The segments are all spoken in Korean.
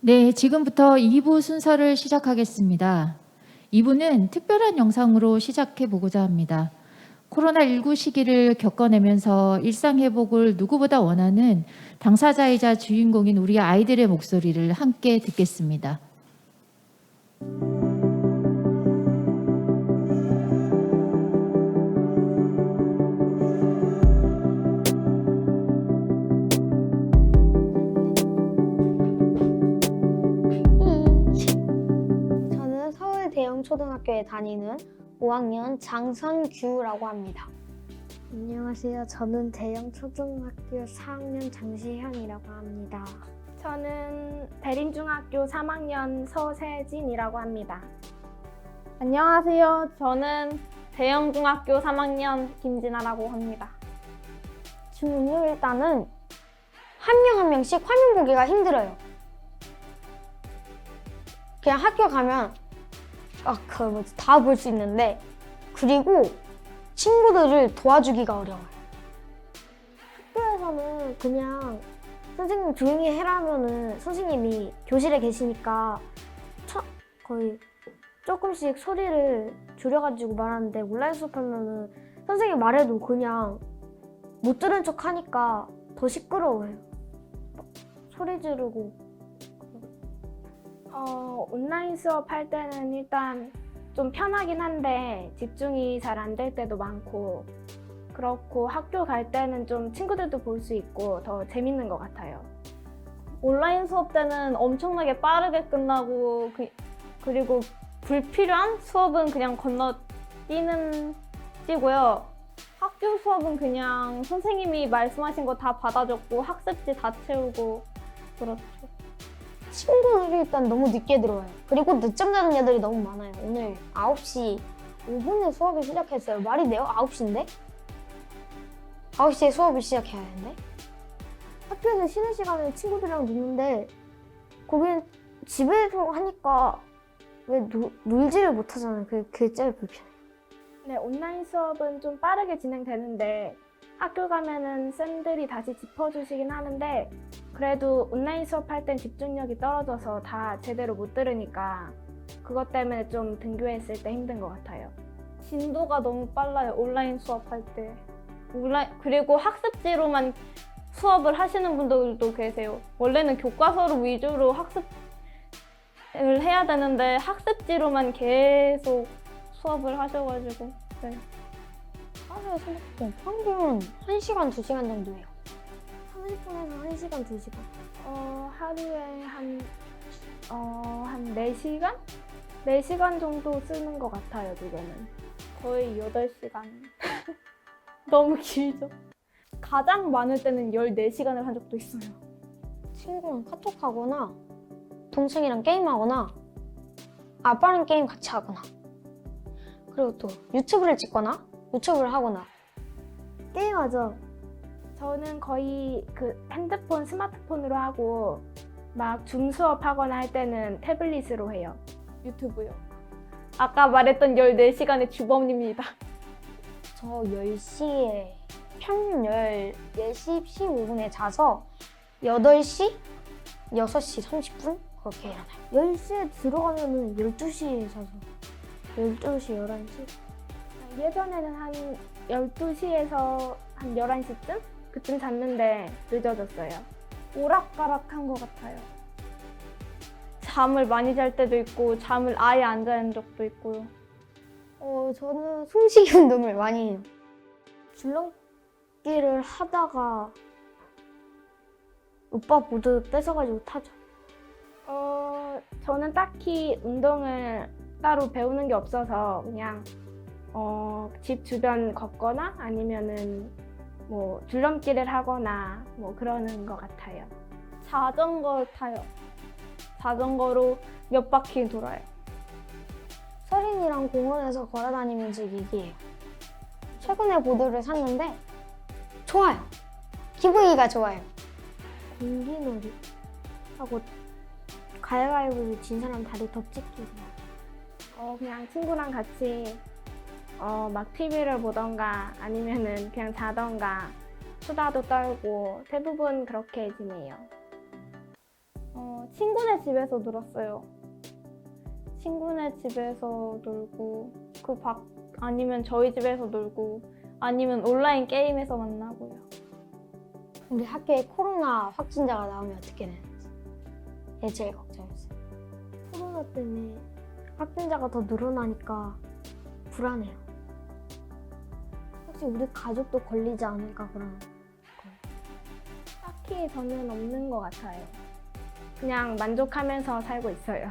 네, 지금부터 2부 순서를 시작하겠습니다. 2부는 특별한 영상으로 시작해 보고자 합니다. 코로나19 시기를 겪어내면서 일상 회복을 누구보다 원하는 당사자이자 주인공인 우리 아이들의 목소리를 함께 듣겠습니다. 저는 서울 대형초등학교에 다니는 5학년 장선규라고 합니다. 안녕하세요. 저는 대형초등학교 4학년 장시현이라고 합니다. 저는 대림중학교 3학년 서세진이라고 합니다. 안녕하세요. 저는 대영중학교 3학년 김진아라고 합니다. 질문요. 일단은 한 명 한 명씩 화면 보기가 힘들어요. 그냥 학교 가면 다 볼 수 있는데, 그리고 친구들을 도와주기가 어려워요. 학교에서는 그냥 선생님 조용히 해라면은 선생님이 교실에 계시니까 거의 조금씩 소리를 줄여가지고 말하는데, 온라인 수업하면은 선생님 말해도 그냥 못 들은 척 하니까 더 시끄러워요. 소리 지르고. 온라인 수업할 때는 일단 좀 편하긴 한데 집중이 잘 안 될 때도 많고, 그렇고 학교 갈 때는 좀 친구들도 볼 수 있고 더 재밌는 것 같아요. 온라인 수업 때는 엄청나게 빠르게 끝나고 그리고 불필요한 수업은 그냥 뛰고요. 학교 수업은 그냥 선생님이 말씀하신 거 다 받아 적고 학습지 다 채우고 그렇죠. 친구들이 일단 너무 늦게 들어와요. 그리고 늦잠 자는 애들이 너무 많아요. 오늘 9시 5분에 수업을 시작했어요. 말이 돼요? 9시인데? 9시에 수업을 시작해야 하는데? 학교에서 쉬는 시간에 친구들이랑 노는데, 거긴 집에서 하니까 왜 놀지를 못하잖아요. 그게 제일 불편해요. 네, 온라인 수업은 좀 빠르게 진행되는데 학교 가면은 쌤들이 다시 짚어주시긴 하는데, 그래도 온라인 수업할 땐 집중력이 떨어져서 다 제대로 못 들으니까 그것 때문에 좀 등교했을 때 힘든 것 같아요. 진도가 너무 빨라요. 온라인 수업할 때. 그리고 학습지로만 수업을 하시는 분들도 계세요. 원래는 교과서를 위주로 학습을 해야 되는데 학습지로만 계속 수업을 하셔가지고. 네. 하루에 스마트폰 평균 1시간, 2시간 정도예요. 30분에서 1시간, 2시간. 하루에 한 4시간? 4시간 정도 쓰는 것 같아요, 지금은. 거의 8시간. 너무 길죠? 가장 많을 때는 14시간을 한 적도 있어요. 친구랑 카톡하거나 동생이랑 게임하거나 아빠랑 게임 같이 하거나, 그리고 또 유튜브를 찍거나 유튜브를 하거나 게임하죠. 저는 거의 핸드폰, 스마트폰으로 하고 막 줌 수업 하거나 할 때는 태블릿으로 해요. 유튜브요. 아까 말했던 14시간의 주범입니다. 저 10시에 평균 14시 15분에 자서 8시, 6시 30분 그렇게 일어나요. 10시에 들어가면은 12시에 자서 12시, 11시? 예전에는 한 12시에서 한 11시쯤? 그쯤 잤는데 늦어졌어요. 오락가락한 것 같아요. 잠을 많이 잘 때도 있고 잠을 아예 안 자는 적도 있고요. 저는 숨쉬기 운동을 많이 해요. 줄넘기를 하다가 오빠 보드 뺏어가지고 타죠. 저는 딱히 운동을 따로 배우는 게 없어서 그냥 집 주변 걷거나 아니면은 뭐 줄넘기를 하거나 뭐 그러는 것 같아요. 자전거 타요. 자전거로 몇 바퀴 돌아요. 서린이랑 공원에서 걸어다니면서 얘기해요. 최근에 보드를 샀는데 좋아요. 기분이가 좋아요. 공기놀이 하고 가위바위보를 진 사람 다리 덮찢기. 그냥 친구랑 같이 막 TV를 보던가 아니면은 그냥 자던가 수다도 떨고 대부분 그렇게 지내요. 친구네 집에서 놀았어요. 친구네 집에서 놀고 아니면 저희 집에서 놀고 아니면 온라인 게임에서 만나고요. 우리 학교에 코로나 확진자가 나오면 어떻게 되는지 얘 제일 걱정했어요. 코로나 때문에 확진자가 더 늘어나니까 불안해요. 혹시 우리 가족도 걸리지 않을까 그런. 딱히 저는 없는 것 같아요. 그냥 만족하면서 살고 있어요.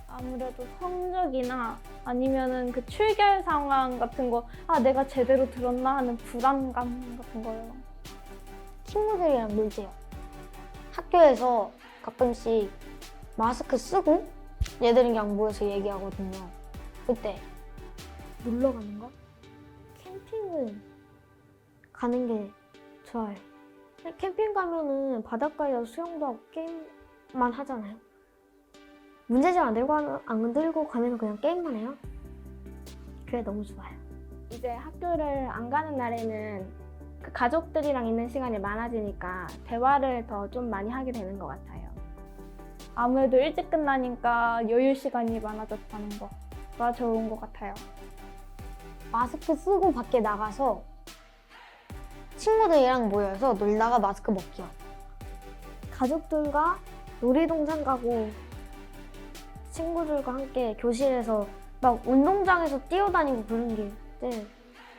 아무래도 성적이나 아니면은 그 출결 상황 같은 거, 내가 제대로 들었나 하는 불안감 같은 거요. 친구들이랑 놀때요. 학교에서 가끔씩 마스크 쓰고 얘들은 그냥 모여서 얘기하거든요. 그때 놀러 가는 거? 캠핑을 가는 게 좋아요. 캠핑 가면은 바닷가에서 수영도 하고 게임만 하잖아요. 문제집 안 들고 가면서 그냥 게임만 해요. 그게 너무 좋아요. 이제 학교를 안 가는 날에는 그 가족들이랑 있는 시간이 많아지니까 대화를 더 좀 많이 하게 되는 것 같아요. 아무래도 일찍 끝나니까 여유 시간이 많아졌다는 거가 좋은 것 같아요. 마스크 쓰고 밖에 나가서 친구들이랑 모여서 놀다가 마스크 벗기요. 가족들과 놀이동산 가고 친구들과 함께 교실에서 막 운동장에서 뛰어다니고 그런 게 제일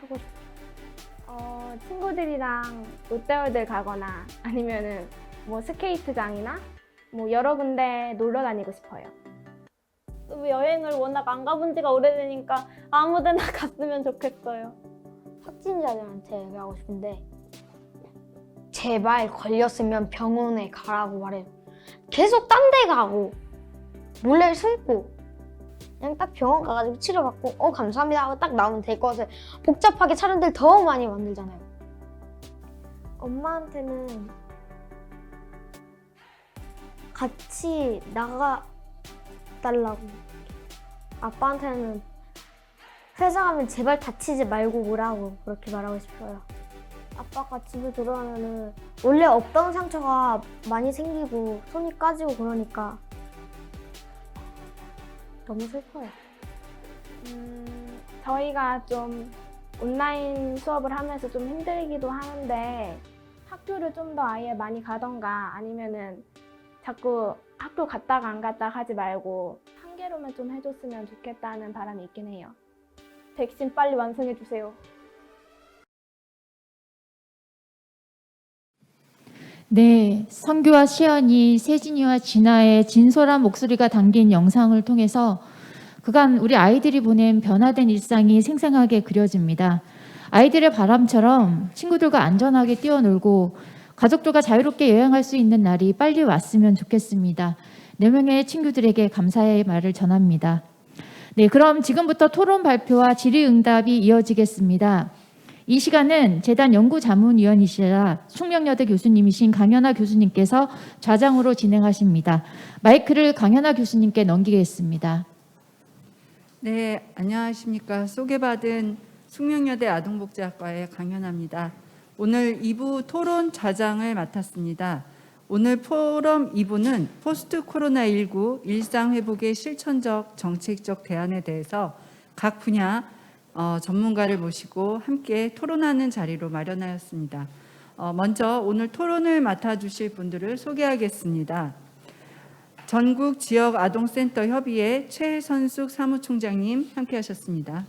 하고 싶어요. 친구들이랑 롯데월드 가거나 아니면은 뭐 스케이트장이나 뭐 여러 군데 놀러 다니고 싶어요. 여행을 워낙 안 가본 지가 오래되니까 아무 데나 갔으면 좋겠어요. 확진자들한테 얘기하고 싶은데 제발 걸렸으면 병원에 가라고 말해요. 계속 딴 데 가고 몰래 숨고 그냥 딱 병원 가가지고 치료받고 감사합니다 하고 딱 나오면 될 것을 복잡하게 사람들 더 많이 만들잖아요. 엄마한테는 같이 나가달라고, 아빠한테는 회사 가면 제발 다치지 말고 오라고 그렇게 말하고 싶어요. 아빠가 집에 돌아오면은 원래 없던 상처가 많이 생기고 손이 까지고 그러니까 너무 슬퍼요. 저희가 좀 온라인 수업을 하면서 좀 힘들기도 하는데 학교를 좀 더 아예 많이 가던가 아니면은 자꾸 학교 갔다가 안 갔다가 하지 말고 한 개로만 좀 해줬으면 좋겠다는 바람이 있긴 해요. 백신 빨리 완성해 주세요. 네, 성규와 시연이 세진이와 진아의 진솔한 목소리가 담긴 영상을 통해서 그간 우리 아이들이 보낸 변화된 일상이 생생하게 그려집니다. 아이들의 바람처럼 친구들과 안전하게 뛰어놀고 가족들과 자유롭게 여행할 수 있는 날이 빨리 왔으면 좋겠습니다. 4명의 친구들에게 감사의 말을 전합니다. 네, 그럼 지금부터 토론 발표와 질의응답이 이어지겠습니다. 이 시간은 재단 연구자문위원이시라 숙명여대 교수님이신 강현아 교수님께서 좌장으로 진행하십니다. 마이크를 강현아 교수님께 넘기겠습니다. 네, 안녕하십니까. 소개받은 숙명여대 아동복지학과의 강현아입니다. 오늘 2부 토론 좌장을 맡았습니다. 오늘 포럼 2부는 포스트 코로나19 일상회복의 실천적 정책적 대안에 대해서 각 분야 전문가를 모시고 함께 토론하는 자리로 마련하였습니다. 먼저 오늘 토론을 맡아주실 분들을 소개하겠습니다. 전국 지역 아동센터 협의회 최선숙 사무총장님 함께하셨습니다.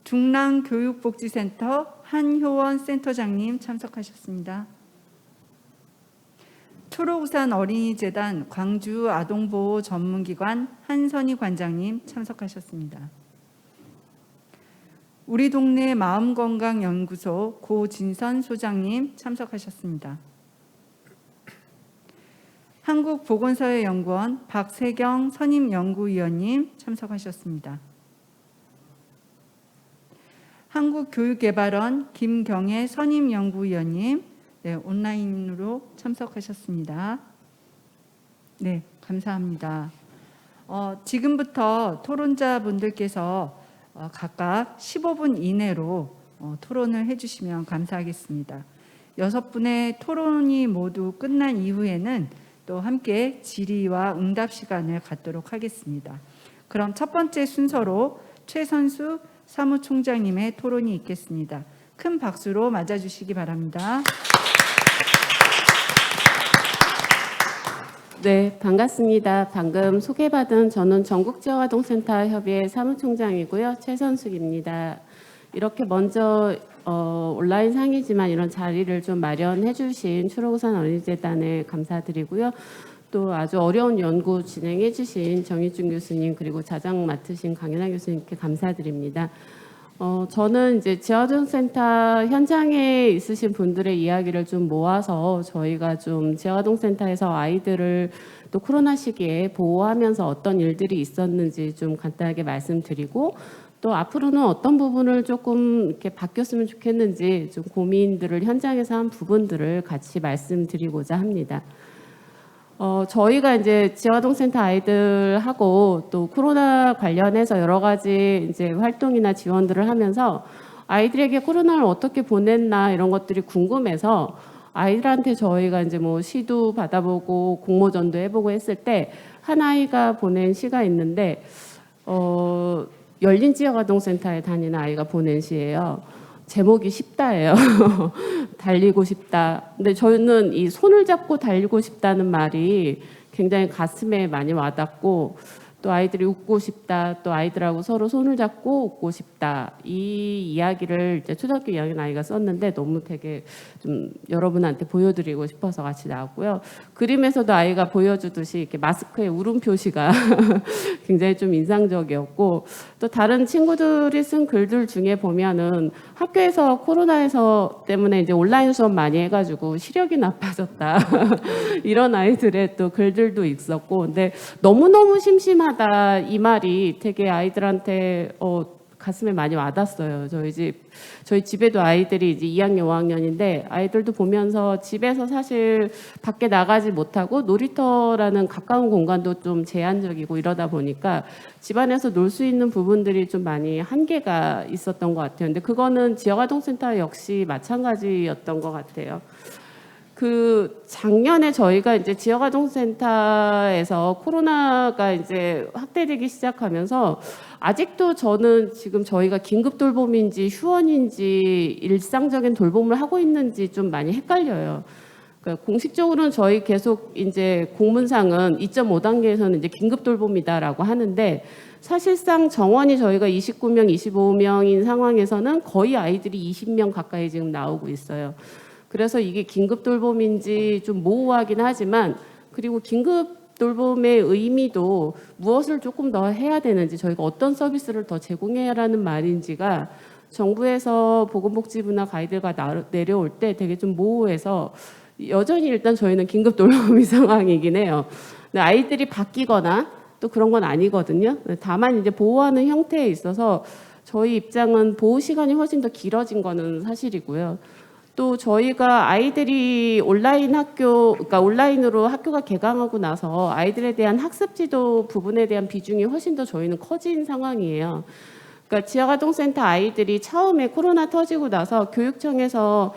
중랑교육복지센터 한효원 센터장님 참석하셨습니다. 초록우산 어린이재단 광주 아동보호 전문기관 한선희 관장님 참석하셨습니다. 우리 동네 마음건강연구소 고진선 소장님 참석하셨습니다. 한국보건사회연구원 박세경 선임연구위원님 참석하셨습니다. 한국교육개발원 김경애 선임연구위원님 온라인으로 참석하셨습니다. 네, 감사합니다. 지금부터 토론자분들께서 각각 15분 이내로 토론을 해주시면 감사하겠습니다. 6분의 토론이 모두 끝난 이후에는 또 함께 질의와 응답 시간을 갖도록 하겠습니다. 그럼 첫 번째 순서로 최선수 사무총장님의 토론이 있겠습니다. 큰 박수로 맞아주시기 바랍니다. 네, 반갑습니다. 방금 소개받은 저는 전국지역아동센터 협의회 사무총장이고요. 최선숙입니다. 이렇게 먼저 온라인 상이지만 이런 자리를 좀 마련해 주신 추로구산 어린이재단에 감사드리고요. 또 아주 어려운 연구 진행해 주신 정희준 교수님 그리고 자장 맡으신 강연아 교수님께 감사드립니다. 저는 이제 지역아동센터 현장에 있으신 분들의 이야기를 좀 모아서 저희가 좀 지역아동센터에서 아이들을 또 코로나 시기에 보호하면서 어떤 일들이 있었는지 좀 간단하게 말씀드리고 또 앞으로는 어떤 부분을 조금 이렇게 바뀌었으면 좋겠는지 좀 고민들을 현장에서 한 부분들을 같이 말씀드리고자 합니다. 저희가 이제 지역아동센터 아이들하고 또 코로나 관련해서 여러 가지 이제 활동이나 지원들을 하면서 아이들에게 코로나를 어떻게 보냈나 이런 것들이 궁금해서 아이들한테 저희가 이제 뭐 시도 받아보고 공모전도 해보고 했을 때 한 아이가 보낸 시가 있는데 열린 지역아동센터에 다니는 아이가 보낸 시예요. 제목이 쉽다예요. 달리고 싶다. 근데 저는 이 손을 잡고 달리고 싶다는 말이 굉장히 가슴에 많이 와닿고 또 아이들이 웃고 싶다. 또 아이들하고 서로 손을 잡고 웃고 싶다. 이 이야기를 이제 초등학교 2학년 아이가 썼는데 너무 되게 좀 여러분한테 보여드리고 싶어서 같이 나왔고요. 그림에서도 아이가 보여주듯이 이렇게 마스크에 울음 표시가 굉장히 좀 인상적이었고 또 다른 친구들이 쓴 글들 중에 보면은 학교에서 코로나에서 때문에 이제 온라인 수업 많이 해가지고 시력이 나빠졌다 이런 아이들의 또 글들도 있었고 근데 너무너무 심심하다 이 말이 되게 아이들한테 가슴에 많이 와닿았어요. 저희 집에도 아이들이 이제 2학년, 5학년인데 아이들도 보면서 집에서 사실 밖에 나가지 못하고 놀이터라는 가까운 공간도 좀 제한적이고 이러다 보니까 집안에서 놀 수 있는 부분들이 좀 많이 한계가 있었던 것 같아요. 근데 그거는 지역아동센터 역시 마찬가지였던 것 같아요. 작년에 저희가 이제 지역아동센터에서 코로나가 이제 확대되기 시작하면서 아직도 저는 지금 저희가 긴급 돌봄인지 휴원인지 일상적인 돌봄을 하고 있는지 좀 많이 헷갈려요. 그러니까 공식적으로는 저희 계속 이제 공문상은 2.5단계에서는 이제 긴급 돌봄이다라고 하는데 사실상 정원이 저희가 29명, 25명인 상황에서는 거의 아이들이 20명 가까이 지금 나오고 있어요. 그래서 이게 긴급 돌봄인지 좀 모호하긴 하지만 그리고 긴급 돌봄의 의미도 무엇을 조금 더 해야 되는지 저희가 어떤 서비스를 더 제공해야 하는 말인지가 정부에서 보건복지부나 가이드가 내려올 때 되게 좀 모호해서 여전히 일단 저희는 긴급 돌봄이 상황이긴 해요. 근데 아이들이 바뀌거나 또 그런 건 아니거든요. 다만 이제 보호하는 형태에 있어서 저희 입장은 보호 시간이 훨씬 더 길어진 거는 사실이고요. 또 저희가 아이들이 그러니까 온라인으로 학교가 개강하고 나서 아이들에 대한 학습 지도 부분에 대한 비중이 훨씬 더 저희는 커진 상황이에요. 그러니까 지역아동센터 아이들이 처음에 코로나 터지고 나서 교육청에서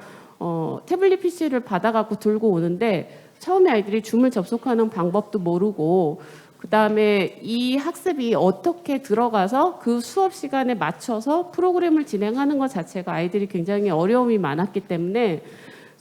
태블릿 PC를 받아갖고 들고 오는데 처음에 아이들이 줌을 접속하는 방법도 모르고 그다음에 이 학습이 어떻게 들어가서 그 수업 시간에 맞춰서 프로그램을 진행하는 것 자체가 아이들이 굉장히 어려움이 많았기 때문에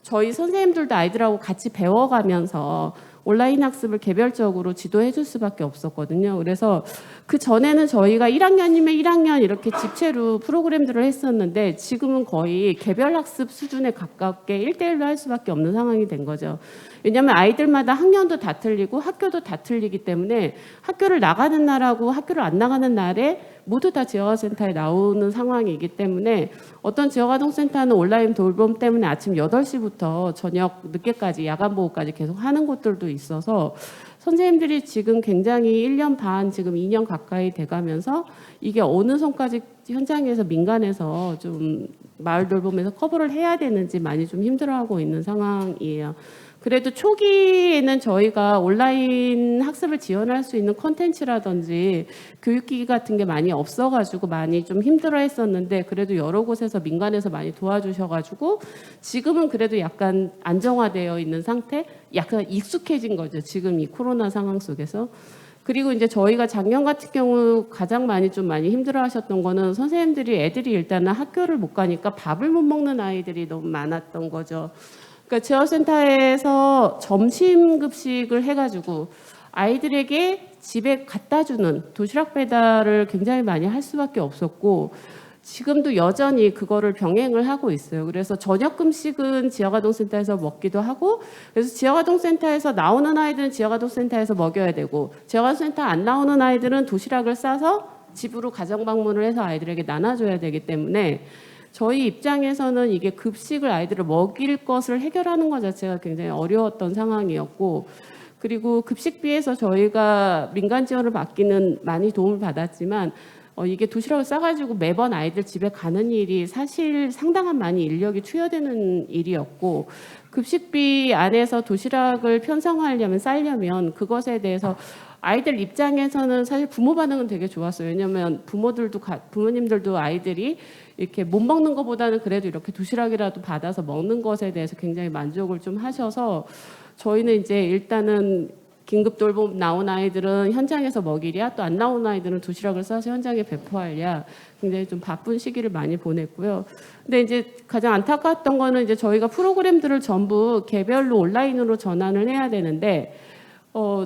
저희 선생님들도 아이들하고 같이 배워가면서 온라인 학습을 개별적으로 지도해 줄 수밖에 없었거든요. 그래서 그 전에는 저희가 1학년이면 1학년 이렇게 집체로 프로그램들을 했었는데 지금은 거의 개별 학습 수준에 가깝게 1대1로 할 수밖에 없는 상황이 된 거죠. 왜냐하면 아이들마다 학년도 다 틀리고 학교도 다 틀리기 때문에 학교를 나가는 날하고 학교를 안 나가는 날에 모두 다 지역아동센터에 나오는 상황이기 때문에 어떤 지역아동센터는 온라인 돌봄 때문에 아침 8시부터 저녁 늦게까지 야간 보호까지 계속 하는 곳들도 있어서 선생님들이 지금 굉장히 1년 반 지금 2년 가까이 돼가면서 이게 어느 선까지 현장에서 민간에서 좀 마을 돌봄에서 커버를 해야 되는지 많이 좀 힘들어하고 있는 상황이에요. 그래도 초기에는 저희가 온라인 학습을 지원할 수 있는 콘텐츠라든지 교육기기 같은 게 많이 없어가지고 많이 좀 힘들어했었는데 그래도 여러 곳에서 민간에서 많이 도와주셔가지고 지금은 그래도 약간 안정화되어 있는 상태, 약간 익숙해진 거죠. 지금 이 코로나 상황 속에서. 그리고 이제 저희가 작년 같은 경우 가장 많이 힘들어하셨던 거는 선생님들이 애들이 일단은 학교를 못 가니까 밥을 못 먹는 아이들이 너무 많았던 거죠. 그러니까 지역센터에서 점심 급식을 해가지고 아이들에게 집에 갖다 주는 도시락 배달을 굉장히 많이 할 수밖에 없었고 지금도 여전히 그거를 병행을 하고 있어요. 그래서 저녁 급식은 지역아동센터에서 먹기도 하고 그래서 지역아동센터에서 나오는 아이들은 지역아동센터에서 먹여야 되고 지역아동센터 안 나오는 아이들은 도시락을 싸서 집으로 가정 방문을 해서 아이들에게 나눠줘야 되기 때문에 저희 입장에서는 이게 급식을 아이들을 먹일 것을 해결하는 것 자체가 굉장히 어려웠던 상황이었고 그리고 급식비에서 저희가 민간 지원을 받기는 많이 도움을 받았지만 이게 도시락을 싸가지고 매번 아이들 집에 가는 일이 사실 상당한 많이 인력이 투여되는 일이었고 급식비 안에서 도시락을 편성하려면 싸려면 그것에 대해서 아이들 입장에서는 사실 부모 반응은 되게 좋았어요. 왜냐하면 부모님들도 아이들이 이렇게 못 먹는 것보다는 그래도 이렇게 도시락이라도 받아서 먹는 것에 대해서 굉장히 만족을 좀 하셔서 저희는 이제 일단은 긴급 돌봄 나온 아이들은 현장에서 먹이랴 또 안 나온 아이들은 도시락을 싸서 현장에 배포하랴 굉장히 좀 바쁜 시기를 많이 보냈고요. 근데 이제 가장 안타까웠던 거는 이제 저희가 프로그램들을 전부 개별로 온라인으로 전환을 해야 되는데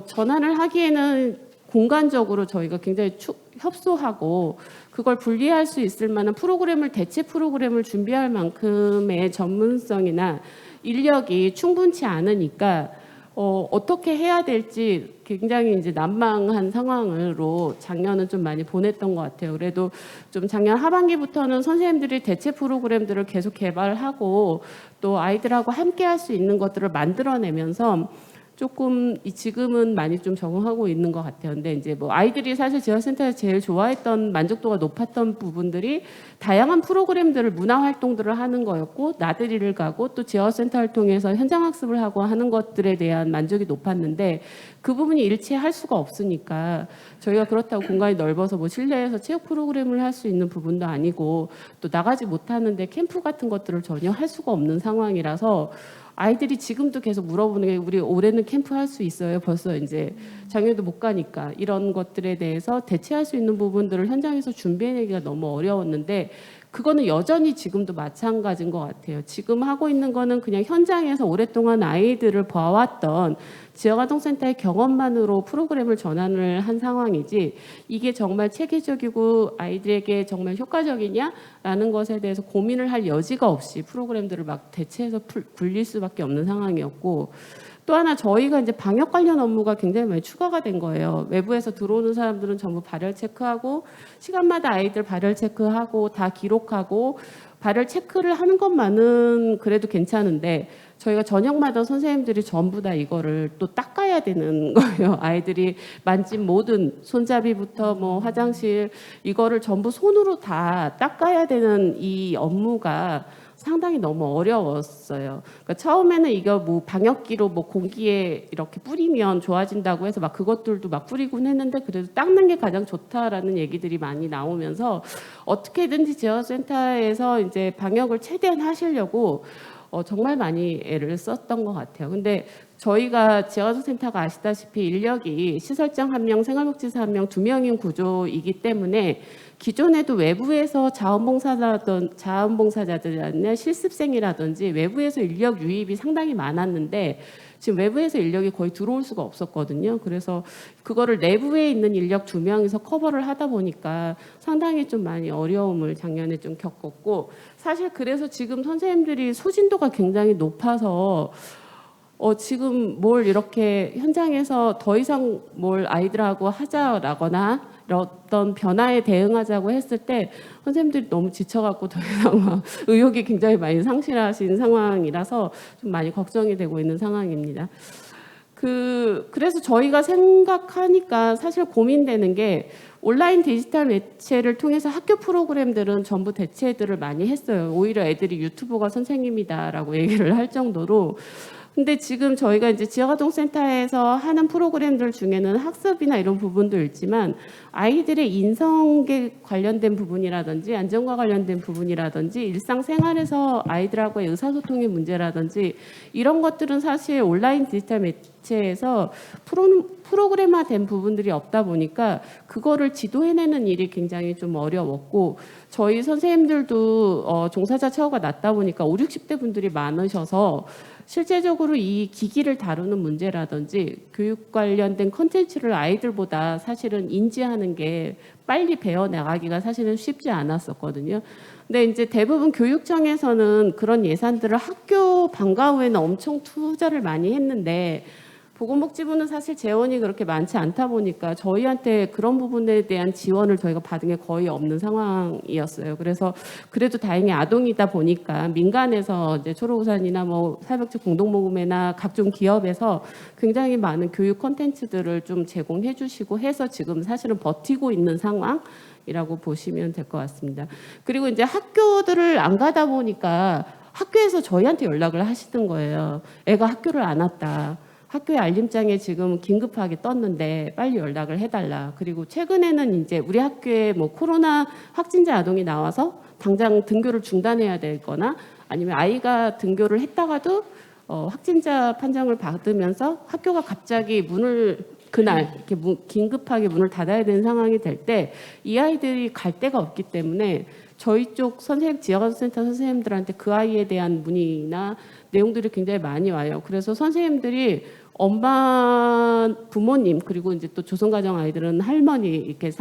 전환을 하기에는 공간적으로 저희가 굉장히 협소하고 그걸 분리할 수 있을 만한 대체 프로그램을 준비할 만큼의 전문성이나 인력이 충분치 않으니까 어떻게 해야 될지 굉장히 이제 난망한 상황으로 작년은 좀 많이 보냈던 것 같아요. 그래도 좀 작년 하반기부터는 선생님들이 대체 프로그램들을 계속 개발하고 또 아이들하고 함께 할 수 있는 것들을 만들어내면서 조금 지금은 많이 좀 적응하고 있는 것 같아요. 근데 이제 뭐 아이들이 사실 지역센터에서 제일 좋아했던 만족도가 높았던 부분들이 다양한 프로그램들을 문화 활동들을 하는 거였고 나들이를 가고 또 지역센터를 통해서 현장 학습을 하고 하는 것들에 대한 만족이 높았는데 그 부분이 일체할 수가 없으니까 저희가 그렇다고 공간이 넓어서 뭐 실내에서 체육 프로그램을 할 수 있는 부분도 아니고 또 나가지 못하는데 캠프 같은 것들을 전혀 할 수가 없는 상황이라서 아이들이 지금도 계속 물어보는 게 우리 올해는 캠프 할 수 있어요. 벌써 이제 작년에도 못 가니까 이런 것들에 대해서 대체할 수 있는 부분들을 현장에서 준비해내기가 너무 어려웠는데 그거는 여전히 지금도 마찬가지인 것 같아요. 지금 하고 있는 거는 그냥 현장에서 오랫동안 아이들을 봐왔던 지역아동센터의 경험만으로 프로그램을 전환을 한 상황이지 이게 정말 체계적이고 아이들에게 정말 효과적이냐라는 것에 대해서 고민을 할 여지가 없이 프로그램들을 막 대체해서 굴릴 수밖에 없는 상황이었고 또 하나 저희가 이제 방역 관련 업무가 굉장히 많이 추가가 된 거예요. 외부에서 들어오는 사람들은 전부 발열 체크하고 시간마다 아이들 발열 체크하고 다 기록하고 발열 체크를 하는 것만은 그래도 괜찮은데 저희가 저녁마다 선생님들이 전부 다 이거를 또 닦아야 되는 거예요. 아이들이 만진 모든 손잡이부터 뭐 화장실 이거를 전부 손으로 다 닦아야 되는 이 업무가 상당히 너무 어려웠어요. 그러니까 처음에는 이거 뭐 방역기로 뭐 공기에 이렇게 뿌리면 좋아진다고 해서 막 그것들도 막 뿌리곤 했는데 그래도 닦는 게 가장 좋다라는 얘기들이 많이 나오면서 어떻게든지 지역센터에서 이제 방역을 최대한 하시려고 정말 많이 애를 썼던 것 같아요. 근데 저희가 지역아동센터가 아시다시피 인력이 시설장 1명, 생활복지사 1명, 2명인 구조이기 때문에 기존에도 외부에서 자원봉사자들이나 실습생이라든지 외부에서 인력 유입이 상당히 많았는데 지금 외부에서 인력이 거의 들어올 수가 없었거든요. 그래서 그거를 내부에 있는 인력 2명이서 커버를 하다 보니까 상당히 좀 많이 어려움을 작년에 좀 겪었고 사실 그래서 지금 선생님들이 소진도가 굉장히 높아서 지금 뭘 이렇게 현장에서 더 이상 뭘 아이들하고 하자라거나 어떤 변화에 대응하자고 했을 때 선생님들이 너무 지쳐갖고 더 이상 막 의욕이 굉장히 많이 상실하신 상황이라서 좀 많이 걱정이 되고 있는 상황입니다. 그래서 저희가 생각하니까 사실 고민되는 게 온라인 디지털 매체를 통해서 학교 프로그램들은 전부 대체들을 많이 했어요. 오히려 애들이 유튜버가 선생님이다라고 얘기를 할 정도로 근데 지금 저희가 이제 지역아동센터에서 하는 프로그램들 중에는 학습이나 이런 부분도 있지만 아이들의 인성에 관련된 부분이라든지 안전과 관련된 부분이라든지 일상생활에서 아이들하고의 의사소통의 문제라든지 이런 것들은 사실 온라인 디지털 매체에서 프로그램화된 부분들이 없다 보니까 그거를 지도해내는 일이 굉장히 좀 어려웠고 저희 선생님들도 종사자 처우가 낮다 보니까 5, 60대 분들이 많으셔서 실제적으로 이 기기를 다루는 문제라든지 교육 관련된 콘텐츠를 아이들보다 사실은 인지하는 게 빨리 배워나가기가 사실은 쉽지 않았었거든요. 근데 이제 대부분 교육청에서는 그런 예산들을 학교 방과 후에는 엄청 투자를 많이 했는데 보건복지부는 사실 재원이 그렇게 많지 않다 보니까 저희한테 그런 부분에 대한 지원을 저희가 받은 게 거의 없는 상황이었어요. 그래서 그래도 다행히 아동이다 보니까 민간에서 이제 초록우산이나 뭐 사회복지 공동모금회나 각종 기업에서 굉장히 많은 교육 콘텐츠들을 좀 제공해 주시고 해서 지금 사실은 버티고 있는 상황이라고 보시면 될 것 같습니다. 그리고 이제 학교들을 안 가다 보니까 학교에서 저희한테 연락을 하시는 거예요. 애가 학교를 안 왔다. 학교에 알림장에 지금 긴급하게 떴는데 빨리 연락을 해달라. 그리고 최근에는 이제 우리 학교에 뭐 코로나 확진자 아동이 나와서 당장 등교를 중단해야 되거나 아니면 아이가 등교를 했다가도 확진자 판정을 받으면서 학교가 갑자기 문을 그날 이렇게 긴급하게 문을 닫아야 되는 상황이 될 때 이 아이들이 갈 데가 없기 때문에 저희 쪽 지역아동센터 선생님들한테 그 아이에 대한 문의나 내용들이 굉장히 많이 와요. 그래서 선생님들이 엄마, 부모님 그리고 이제 또 조성가정 아이들은 할머니 이렇게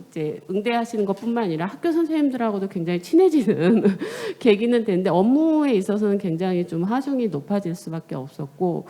이제 응대하시는 것뿐만 아니라 학교 선생님들하고도 굉장히 친해지는 계기는 되는데 업무에 있어서는 굉장히 좀 하중이 높아질 수밖에 없었고.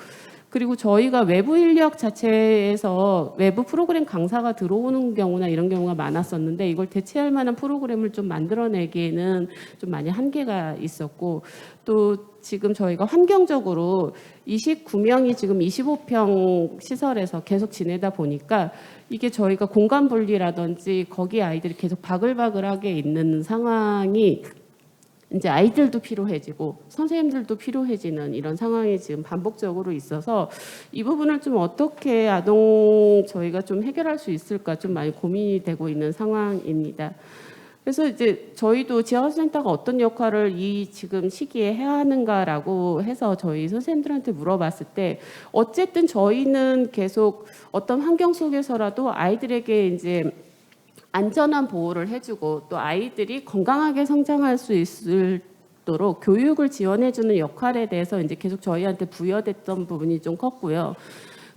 그리고 저희가 외부 인력 자체에서 외부 프로그램 강사가 들어오는 경우나 이런 경우가 많았었는데 이걸 대체할 만한 프로그램을 좀 만들어내기에는 좀 많이 한계가 있었고 또 지금 저희가 환경적으로 29명이 지금 25평 시설에서 계속 지내다 보니까 이게 저희가 공간 분리라든지 거기 아이들이 계속 바글바글하게 있는 상황이 이제 아이들도 피로해지고 선생님들도 피로해지는 이런 상황이 지금 반복적으로 있어서 이 부분을 좀 어떻게 저희가 좀 해결할 수 있을까 좀 많이 고민이 되고 있는 상황입니다. 그래서 이제 저희도 지역아동센터가 어떤 역할을 이 지금 시기에 해야 하는가라고 해서 저희 선생님들한테 물어봤을 때 어쨌든 저희는 계속 어떤 환경 속에서라도 아이들에게 이제 안전한 보호를 해주고 또 아이들이 건강하게 성장할 수 있도록 교육을 지원해주는 역할에 대해서 이제 계속 저희한테 부여됐던 부분이 좀 컸고요.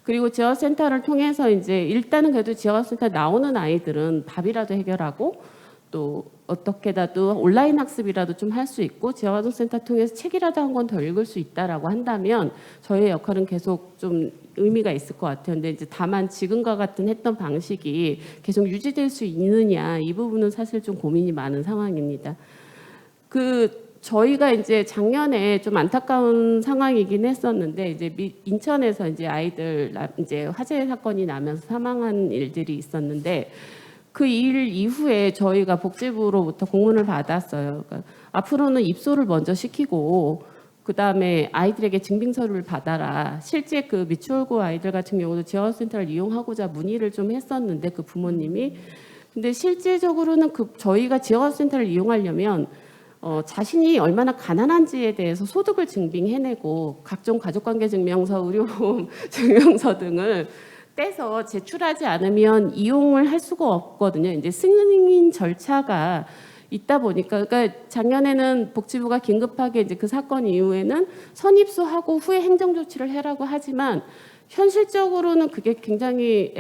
그리고 지역센터를 통해서 이제 일단은 그래도 지역센터 나오는 아이들은 밥이라도 해결하고 또 어떻게라도 온라인 학습이라도 좀 할 수 있고 지역아동센터 통해서 책이라도 한 권 더 읽을 수 있다라고 한다면 저희의 역할은 계속 좀 의미가 있을 것 같아요. 근데 이제 다만 지금과 같은 했던 방식이 계속 유지될 수 있느냐 이 부분은 사실 좀 고민이 많은 상황입니다. 저희가 이제 작년에 좀 안타까운 상황이긴 했었는데 이제 인천에서 이제 아이들 이제 화재 사건이 나면서 사망한 일들이 있었는데 그 일 이후에 저희가 복지부로부터 공문을 받았어요. 그러니까 앞으로는 입소를 먼저 시키고 그다음에 아이들에게 증빙서류를 받아라. 실제 그 미추홀구 아이들 같은 경우도 지역센터를 이용하고자 문의를 좀 했었는데 그 부모님이 근데 실제적으로는 저희가 지역센터를 이용하려면 자신이 얼마나 가난한지에 대해서 소득을 증빙해내고 각종 가족관계증명서, 의료보험 증명서 등을 떼서 제출하지 않으면 이용을 할 수가 없거든요. 이제 승인 절차가 있다 보니까 그러니까 작년에는 복지부가 긴급하게 이제 그 사건 이후에는 선입소하고 후에 행정 조치를 해라고 하지만 현실적으로는 그게 굉장히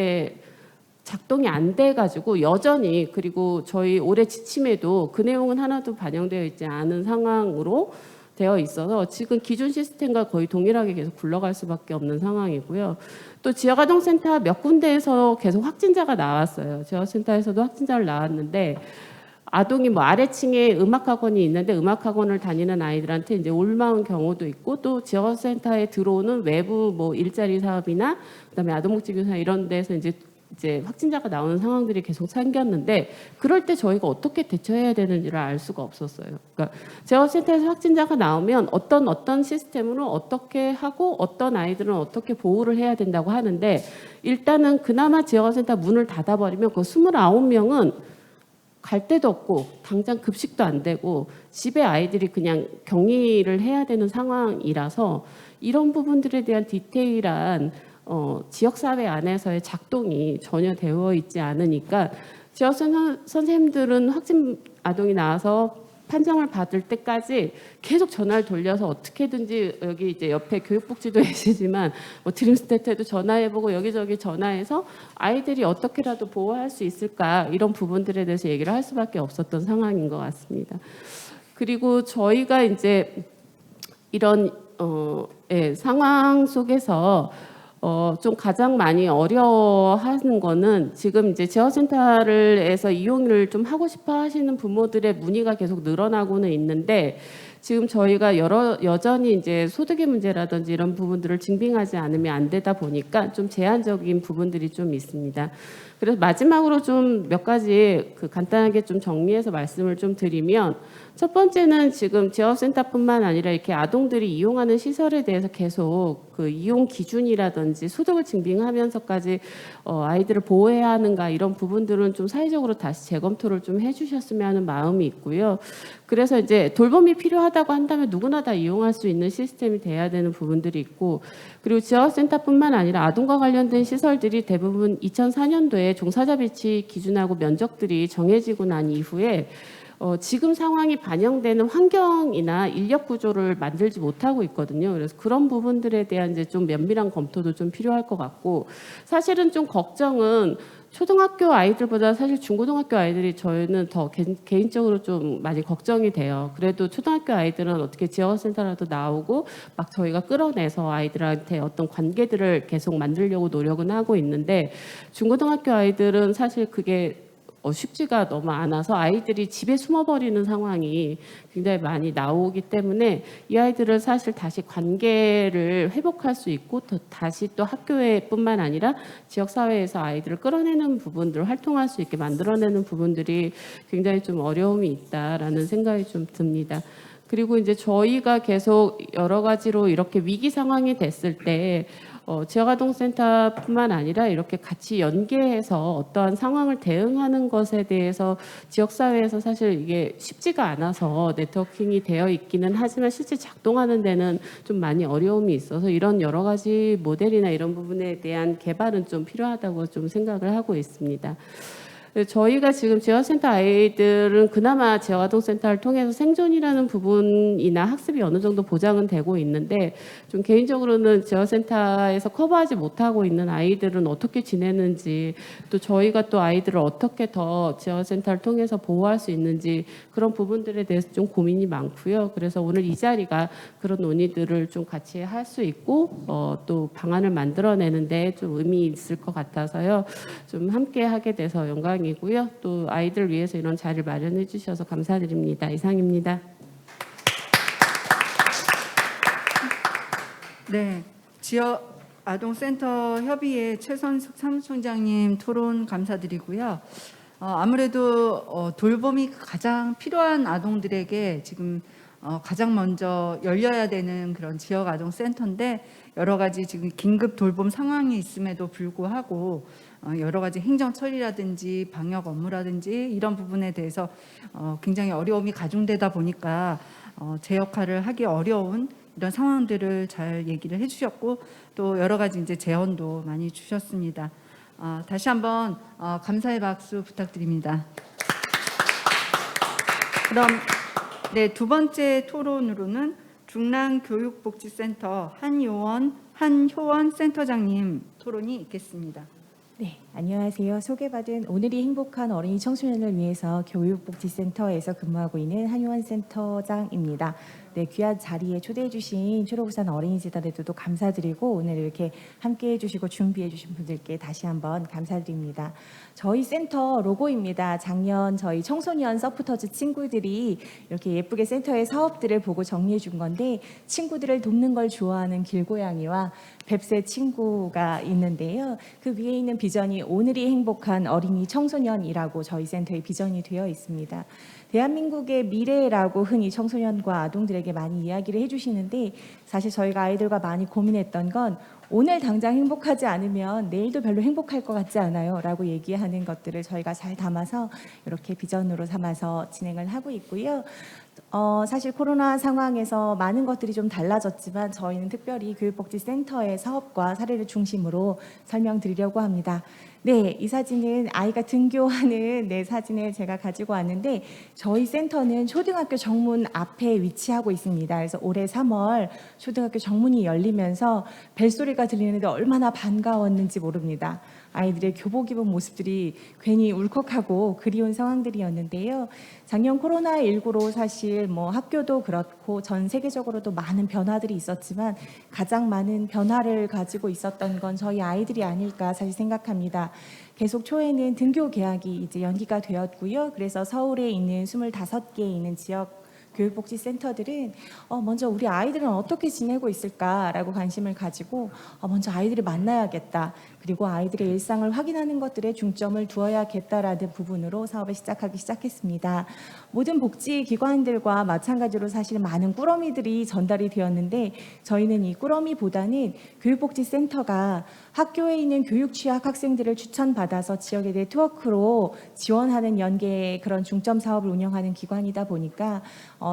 작동이 안 돼가지고 여전히 그리고 저희 올해 지침에도 그 내용은 하나도 반영되어 있지 않은 상황으로 되어 있어서 지금 기존 시스템과 거의 동일하게 계속 굴러갈 수밖에 없는 상황이고요. 또 지역아동센터 몇 군데에서 계속 확진자가 나왔어요. 지역센터에서도 확진자를 나왔는데 아동이 뭐 아래층에 음악학원이 있는데 음악학원을 다니는 아이들한테 이제 올마온 경우도 있고 또 지역센터에 들어오는 외부 뭐 일자리 사업이나 그다음에 아동복지교사 이런 데서 이제 이제 확진자가 나오는 상황들이 계속 생겼는데 그럴 때 저희가 어떻게 대처해야 되는지를 알 수가 없었어요. 그러니까 재활센터에서 확진자가 나오면 어떤 시스템으로 어떻게 하고 어떤 아이들은 어떻게 보호를 해야 된다고 하는데 일단은 그나마 재활센터 문을 닫아버리면 그 29명은 갈 데도 없고 당장 급식도 안 되고 집에 아이들이 그냥 격리를 해야 되는 상황이라서 이런 부분들에 대한 디테일한 지역사회 안에서의 작동이 전혀 되어 있지 않으니까 지역선생님들은 확진 아동이 나와서 판정을 받을 때까지 계속 전화를 돌려서 어떻게든지 여기 이제 옆에 교육복지도 계시지만 뭐 드림스태트에도 전화해보고 여기저기 전화해서 아이들이 어떻게라도 보호할 수 있을까 이런 부분들에 대해서 얘기를 할 수밖에 없었던 상황인 것 같습니다. 그리고 저희가 이제 이런 상황 속에서 좀 가장 많이 어려워하는 거는 지금 이제 재활센터에서 이용을 좀 하고 싶어 하시는 부모들의 문의가 계속 늘어나고는 있는데 지금 저희가 여전히 이제 소득의 문제라든지 이런 부분들을 증빙하지 않으면 안 되다 보니까 좀 제한적인 부분들이 좀 있습니다. 그래서 마지막으로 좀 몇 가지 간단하게 좀 정리해서 말씀을 좀 드리면 첫 번째는 지금 재활센터뿐만 아니라 이렇게 아동들이 이용하는 시설에 대해서 계속 그 이용 기준이라든지 소득을 증빙하면서까지 아이들을 보호해야 하는가 이런 부분들은 좀 사회적으로 다시 재검토를 좀 해주셨으면 하는 마음이 있고요. 그래서 이제 돌봄이 필요하다고 한다면 누구나 다 이용할 수 있는 시스템이 돼야 되는 부분들이 있고 그리고 지역센터뿐만 아니라 아동과 관련된 시설들이 대부분 2004년도에 종사자 배치 기준하고 면적들이 정해지고 난 이후에 지금 상황이 반영되는 환경이나 인력 구조를 만들지 못하고 있거든요. 그래서 그런 부분들에 대한 이제 좀 면밀한 검토도 좀 필요할 것 같고 사실은 좀 걱정은 초등학교 아이들보다 사실 중고등학교 아이들이 저희는 더 개인적으로 좀 많이 걱정이 돼요. 그래도 초등학교 아이들은 어떻게 지역센터라도 나오고 막 저희가 끌어내서 아이들한테 어떤 관계들을 계속 만들려고 노력은 하고 있는데 중고등학교 아이들은 사실 그게 쉽지가 너무 않아서 아이들이 집에 숨어버리는 상황이 굉장히 많이 나오기 때문에 이 아이들을 사실 다시 관계를 회복할 수 있고 다시 또 학교에뿐만 아니라 지역사회에서 아이들을 끌어내는 부분들 활동할 수 있게 만들어내는 부분들이 굉장히 좀 어려움이 있다라는 생각이 좀 듭니다. 그리고 이제 저희가 계속 여러 가지로 이렇게 위기 상황이 됐을 때 지역아동센터뿐만 아니라 이렇게 같이 연계해서 어떠한 상황을 대응하는 것에 대해서 지역사회에서 사실 이게 쉽지가 않아서 네트워킹이 되어 있기는 하지만 실제 작동하는 데는 좀 많이 어려움이 있어서 이런 여러 가지 모델이나 이런 부분에 대한 개발은 좀 필요하다고 좀 생각을 하고 있습니다. 저희가 지금 지역센터 아이들은 그나마 지역아동센터를 통해서 생존이라는 부분이나 학습이 어느 정도 보장은 되고 있는데 좀 개인적으로는 지역센터에서 커버하지 못하고 있는 아이들은 어떻게 지내는지 또 저희가 또 아이들을 어떻게 더 지역센터를 통해서 보호할 수 있는지 그런 부분들에 대해서 좀 고민이 많고요. 그래서 오늘 이 자리가 그런 논의들을 좀 같이 할 수 있고 또 방안을 만들어내는데 좀 의미 있을 것 같아서요. 좀 함께 하게 돼서 영광이고요. 또 아이들 위해서 이런 자리를 마련해 주셔서 감사드립니다. 이상입니다. 네, 지역 아동센터 협의회 최선숙 사무총장님 토론 감사드리고요. 아무래도 돌봄이 가장 필요한 아동들에게 지금 가장 먼저 열려야 되는 그런 지역 아동센터인데 여러 가지 지금 긴급 돌봄 상황이 있음에도 불구하고 여러 가지 행정 처리라든지 방역 업무라든지 이런 부분에 대해서 굉장히 어려움이 가중되다 보니까 제 역할을 하기 어려운 이런 상황들을 잘 얘기를 해주셨고 또 여러 가지 이제 제언도 많이 주셨습니다. 다시 한번 감사의 박수 부탁드립니다. 그럼 네, 두 번째 토론으로는 중랑교육복지센터 한효원 센터장님 토론이 있겠습니다. 네, 안녕하세요. 소개받은 오늘이 행복한 어린이 청소년을 위해서 교육복지센터에서 근무하고 있는 한효원 센터장입니다. 네, 귀한 자리에 초대해 주신 초록우산 어린이재단에도 감사드리고 오늘 이렇게 함께해 주시고 준비해 주신 분들께 다시 한번 감사드립니다. 저희 센터 로고입니다. 작년 저희 청소년 서포터즈 친구들이 이렇게 예쁘게 센터의 사업들을 보고 정리해 준 건데 친구들을 돕는 걸 좋아하는 길고양이와 뱁새 친구가 있는데요. 그 위에 있는 비전이 비전이 오늘이 행복한 어린이 청소년이라고 저희 센터의 비전이 되어 있습니다. 대한민국의 미래라고 흔히 청소년과 아동들에게 많이 이야기를 해주시는데 사실 저희가 아이들과 많이 고민했던 건 오늘 당장 행복하지 않으면 내일도 별로 행복할 것 같지 않아요 라고 얘기하는 것들을 저희가 잘 담아서 이렇게 비전으로 삼아서 진행을 하고 있고요. 사실 코로나 상황에서 많은 것들이 좀 달라졌지만 저희는 특별히 교육복지센터의 사업과 사례를 중심으로 설명드리려고 합니다. 네, 이 사진은 아이가 등교하는 사진을 제가 가지고 왔는데 저희 센터는 초등학교 정문 앞에 위치하고 있습니다. 그래서 올해 3월 초등학교 정문이 열리면서 벨소리가 들리는데 얼마나 반가웠는지 모릅니다. 아이들의 교복 입은 모습들이 괜히 울컥하고 그리운 상황들이었는데요. 작년 코로나19로 사실 학교도 그렇고 전 세계적으로도 많은 변화들이 있었지만 가장 많은 변화를 가지고 있었던 건 저희 아이들이 아닐까 사실 생각합니다. 계속 초에는 등교 개학이 이제 연기가 되었고요. 그래서 서울에 있는 25개에 있는 지역 교육복지센터들은 먼저 우리 아이들은 어떻게 지내고 있을까라고 관심을 가지고 먼저 아이들을 만나야겠다. 그리고 아이들의 일상을 확인하는 것들에 중점을 두어야겠다라는 부분으로 사업을 시작했습니다. 모든 복지기관들과 마찬가지로 사실 많은 꾸러미들이 전달이 되었는데 저희는 이 꾸러미보다는 교육복지센터가 학교에 있는 교육 취약 학생들을 추천받아서 지역의 네트워크로 지원하는 연계의 그런 중점 사업을 운영하는 기관이다 보니까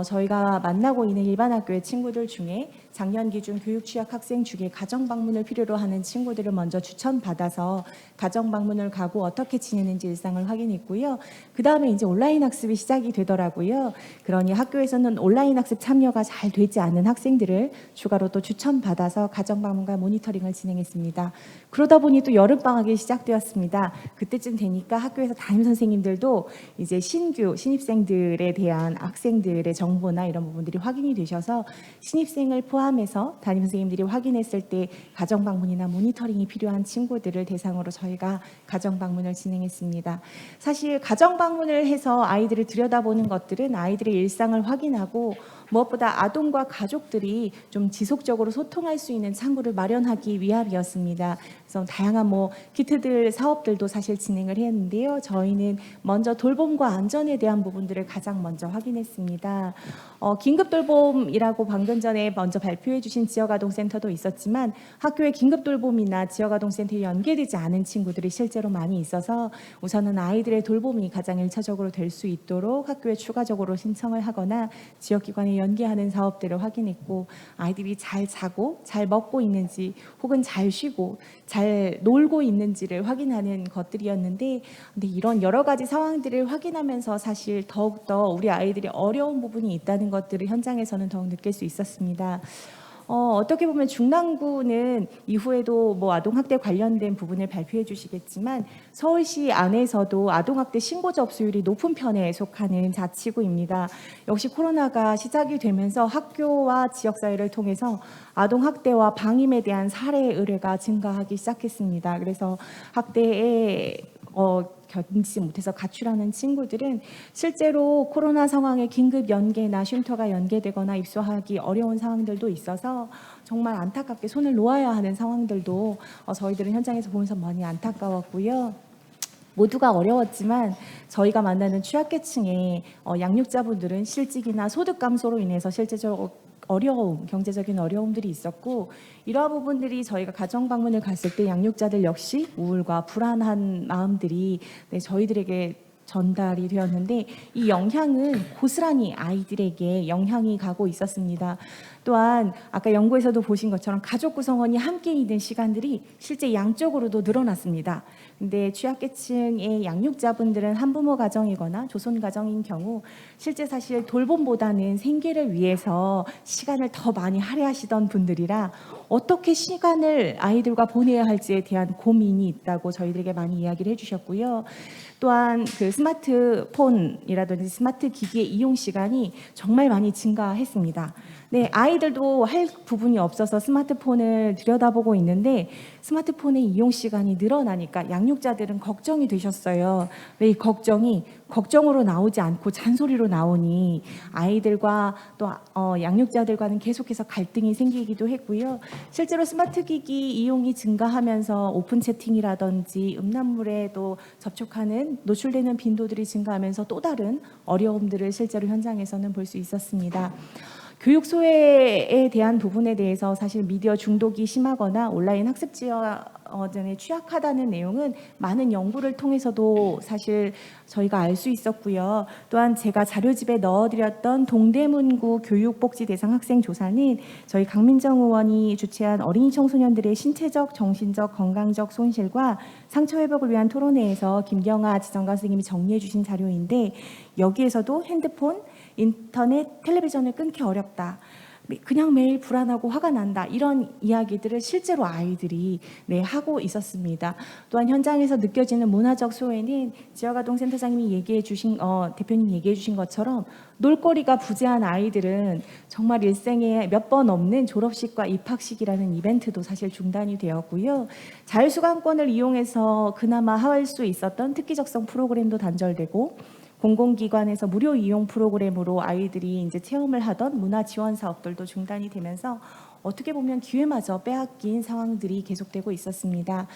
저희가 만나고 있는 일반 학교의 친구들 중에 작년 기준 교육 취약 학생 중에 가정 방문을 필요로 하는 친구들을 먼저 추천받아서 가정 방문을 가고 어떻게 지내는지 일상을 확인했고요. 그 다음에 이제 온라인 학습이 시작이 되더라고요. 그러니 학교에서는 온라인 학습 참여가 잘 되지 않는 학생들을 추가로 또 추천받아서 가정 방문과 모니터링을 진행했습니다. 그러다 보니 또 여름 방학이 시작되었습니다. 그때쯤 되니까 학교에서 담임 선생님들도 이제 신규 신입생들에 대한 학생들의 정보나 이런 부분들이 확인이 되셔서 신입생을 포함해서 담임 선생님들이 확인했을 때 가정 방문이나 모니터링이 필요한 친구들을 대상으로 저희가 가정 방문을 진행했습니다. 사실 가정 방문을 해서 아이들을 들여다보는 것들은 아이들의 일상을 확인하고 무엇보다 아동과 가족들이 좀 지속적으로 소통할 수 있는 창구를 마련하기 위함이었습니다. 그래서 다양한 키트들 사업들도 사실 진행을 했는데요. 저희는 먼저 돌봄과 안전에 대한 부분들을 가장 먼저 확인했습니다. 긴급 돌봄이라고 방금 전에 먼저 발표해 주신 지역아동센터도 있었지만 학교의 긴급 돌봄이나 지역아동센터에 연계되지 않은 친구들이 실제로 많이 있어서 우선은 아이들의 돌봄이 가장 1차적으로 될 수 있도록 학교에 추가적으로 신청을 하거나 지역기관에 연계하는 사업들을 확인했고 아이들이 잘 자고 잘 먹고 있는지 혹은 잘 쉬고 잘 놀고 있는지를 확인하는 것들이었는데 근데 이런 여러 가지 상황들을 확인하면서 사실 더욱더 우리 아이들이 어려운 부분이 있다는 것들을 현장에서는 더욱 느낄 수 있었습니다. 어떻게 보면 중랑구는 이후에도 아동학대 관련된 부분을 발표해 주시겠지만 서울시 안에서도 아동학대 신고 접수율이 높은 편에 속하는 자치구입니다. 역시 코로나가 시작이 되면서 학교와 지역사회를 통해서 아동학대와 방임에 대한 사례 의뢰가 증가하기 시작했습니다. 그래서 학대에 견디지 못해서 가출하는 친구들은 실제로 코로나 상황에 긴급 연계나 쉼터가 연계되거나 입소하기 어려운 상황들도 있어서 정말 안타깝게 손을 놓아야 하는 상황들도 저희들은 현장에서 보면서 많이 안타까웠고요. 모두가 어려웠지만 저희가 만나는 취약계층의 양육자분들은 실직이나 소득 감소로 인해서 실제적으로 경제적인 어려움들이 있었고 이러한 부분들이 저희가 가정 방문을 갔을 때 양육자들 역시 우울과 불안한 마음들이 저희들에게 전달이 되었는데 이 영향은 고스란히 아이들에게 영향이 가고 있었습니다. 또한 아까 연구에서도 보신 것처럼 가족 구성원이 함께 있는 시간들이 실제 양적으로도 늘어났습니다. 근데 취약계층의 양육자분들은 한부모 가정이거나 조손 가정인 경우 실제 사실 돌봄보다는 생계를 위해서 시간을 더 많이 할애하시던 분들이라 어떻게 시간을 아이들과 보내야 할지에 대한 고민이 있다고 저희들에게 많이 이야기를 해주셨고요. 또한 그 스마트폰이라든지 스마트 기기의 이용 시간이 정말 많이 증가했습니다. 네, 아이들도 할 부분이 없어서 스마트폰을 들여다보고 있는데 스마트폰의 이용 시간이 늘어나니까 양육자들은 걱정이 되셨어요. 왜 이 걱정이 걱정으로 나오지 않고 잔소리로 나오니 아이들과 또 양육자들과는 계속해서 갈등이 생기기도 했고요. 실제로 스마트 기기 이용이 증가하면서 오픈 채팅이라든지 음란물에 또 접촉하는 노출되는 빈도들이 증가하면서 또 다른 어려움들을 실제로 현장에서는 볼 수 있었습니다. 교육 소외에 대한 부분에 대해서 사실 미디어 중독이 심하거나 온라인 학습 지원에 취약하다는 내용은 많은 연구를 통해서도 사실 저희가 알 수 있었고요. 또한 제가 자료집에 넣어드렸던 동대문구 교육복지 대상 학생 조사는 저희 강민정 의원이 주최한 어린이 청소년들의 신체적, 정신적, 건강적 손실과 상처 회복을 위한 토론회에서 김경아 지정관 선생님이 정리해 주신 자료인데 여기에서도 핸드폰, 인터넷, 텔레비전을 끊기 어렵다. 그냥 매일 불안하고 화가 난다. 이런 이야기들을 실제로 아이들이 하고 있었습니다. 또한 현장에서 느껴지는 문화적 소외는 지역아동센터장님이 대표님 얘기해 주신 것처럼 놀거리가 부재한 아이들은 정말 일생에 몇 번 없는 졸업식과 입학식이라는 이벤트도 사실 중단이 되었고요. 자율수강권을 이용해서 그나마 할 수 있었던 특기적성 프로그램도 단절되고 공공기관에서 무료 이용 프로그램으로 아이들이 이제 체험을 하던 문화 지원 사업들도 중단이 되면서 어떻게 보면 기회마저 빼앗긴 상황들이 계속되고 있었습니다.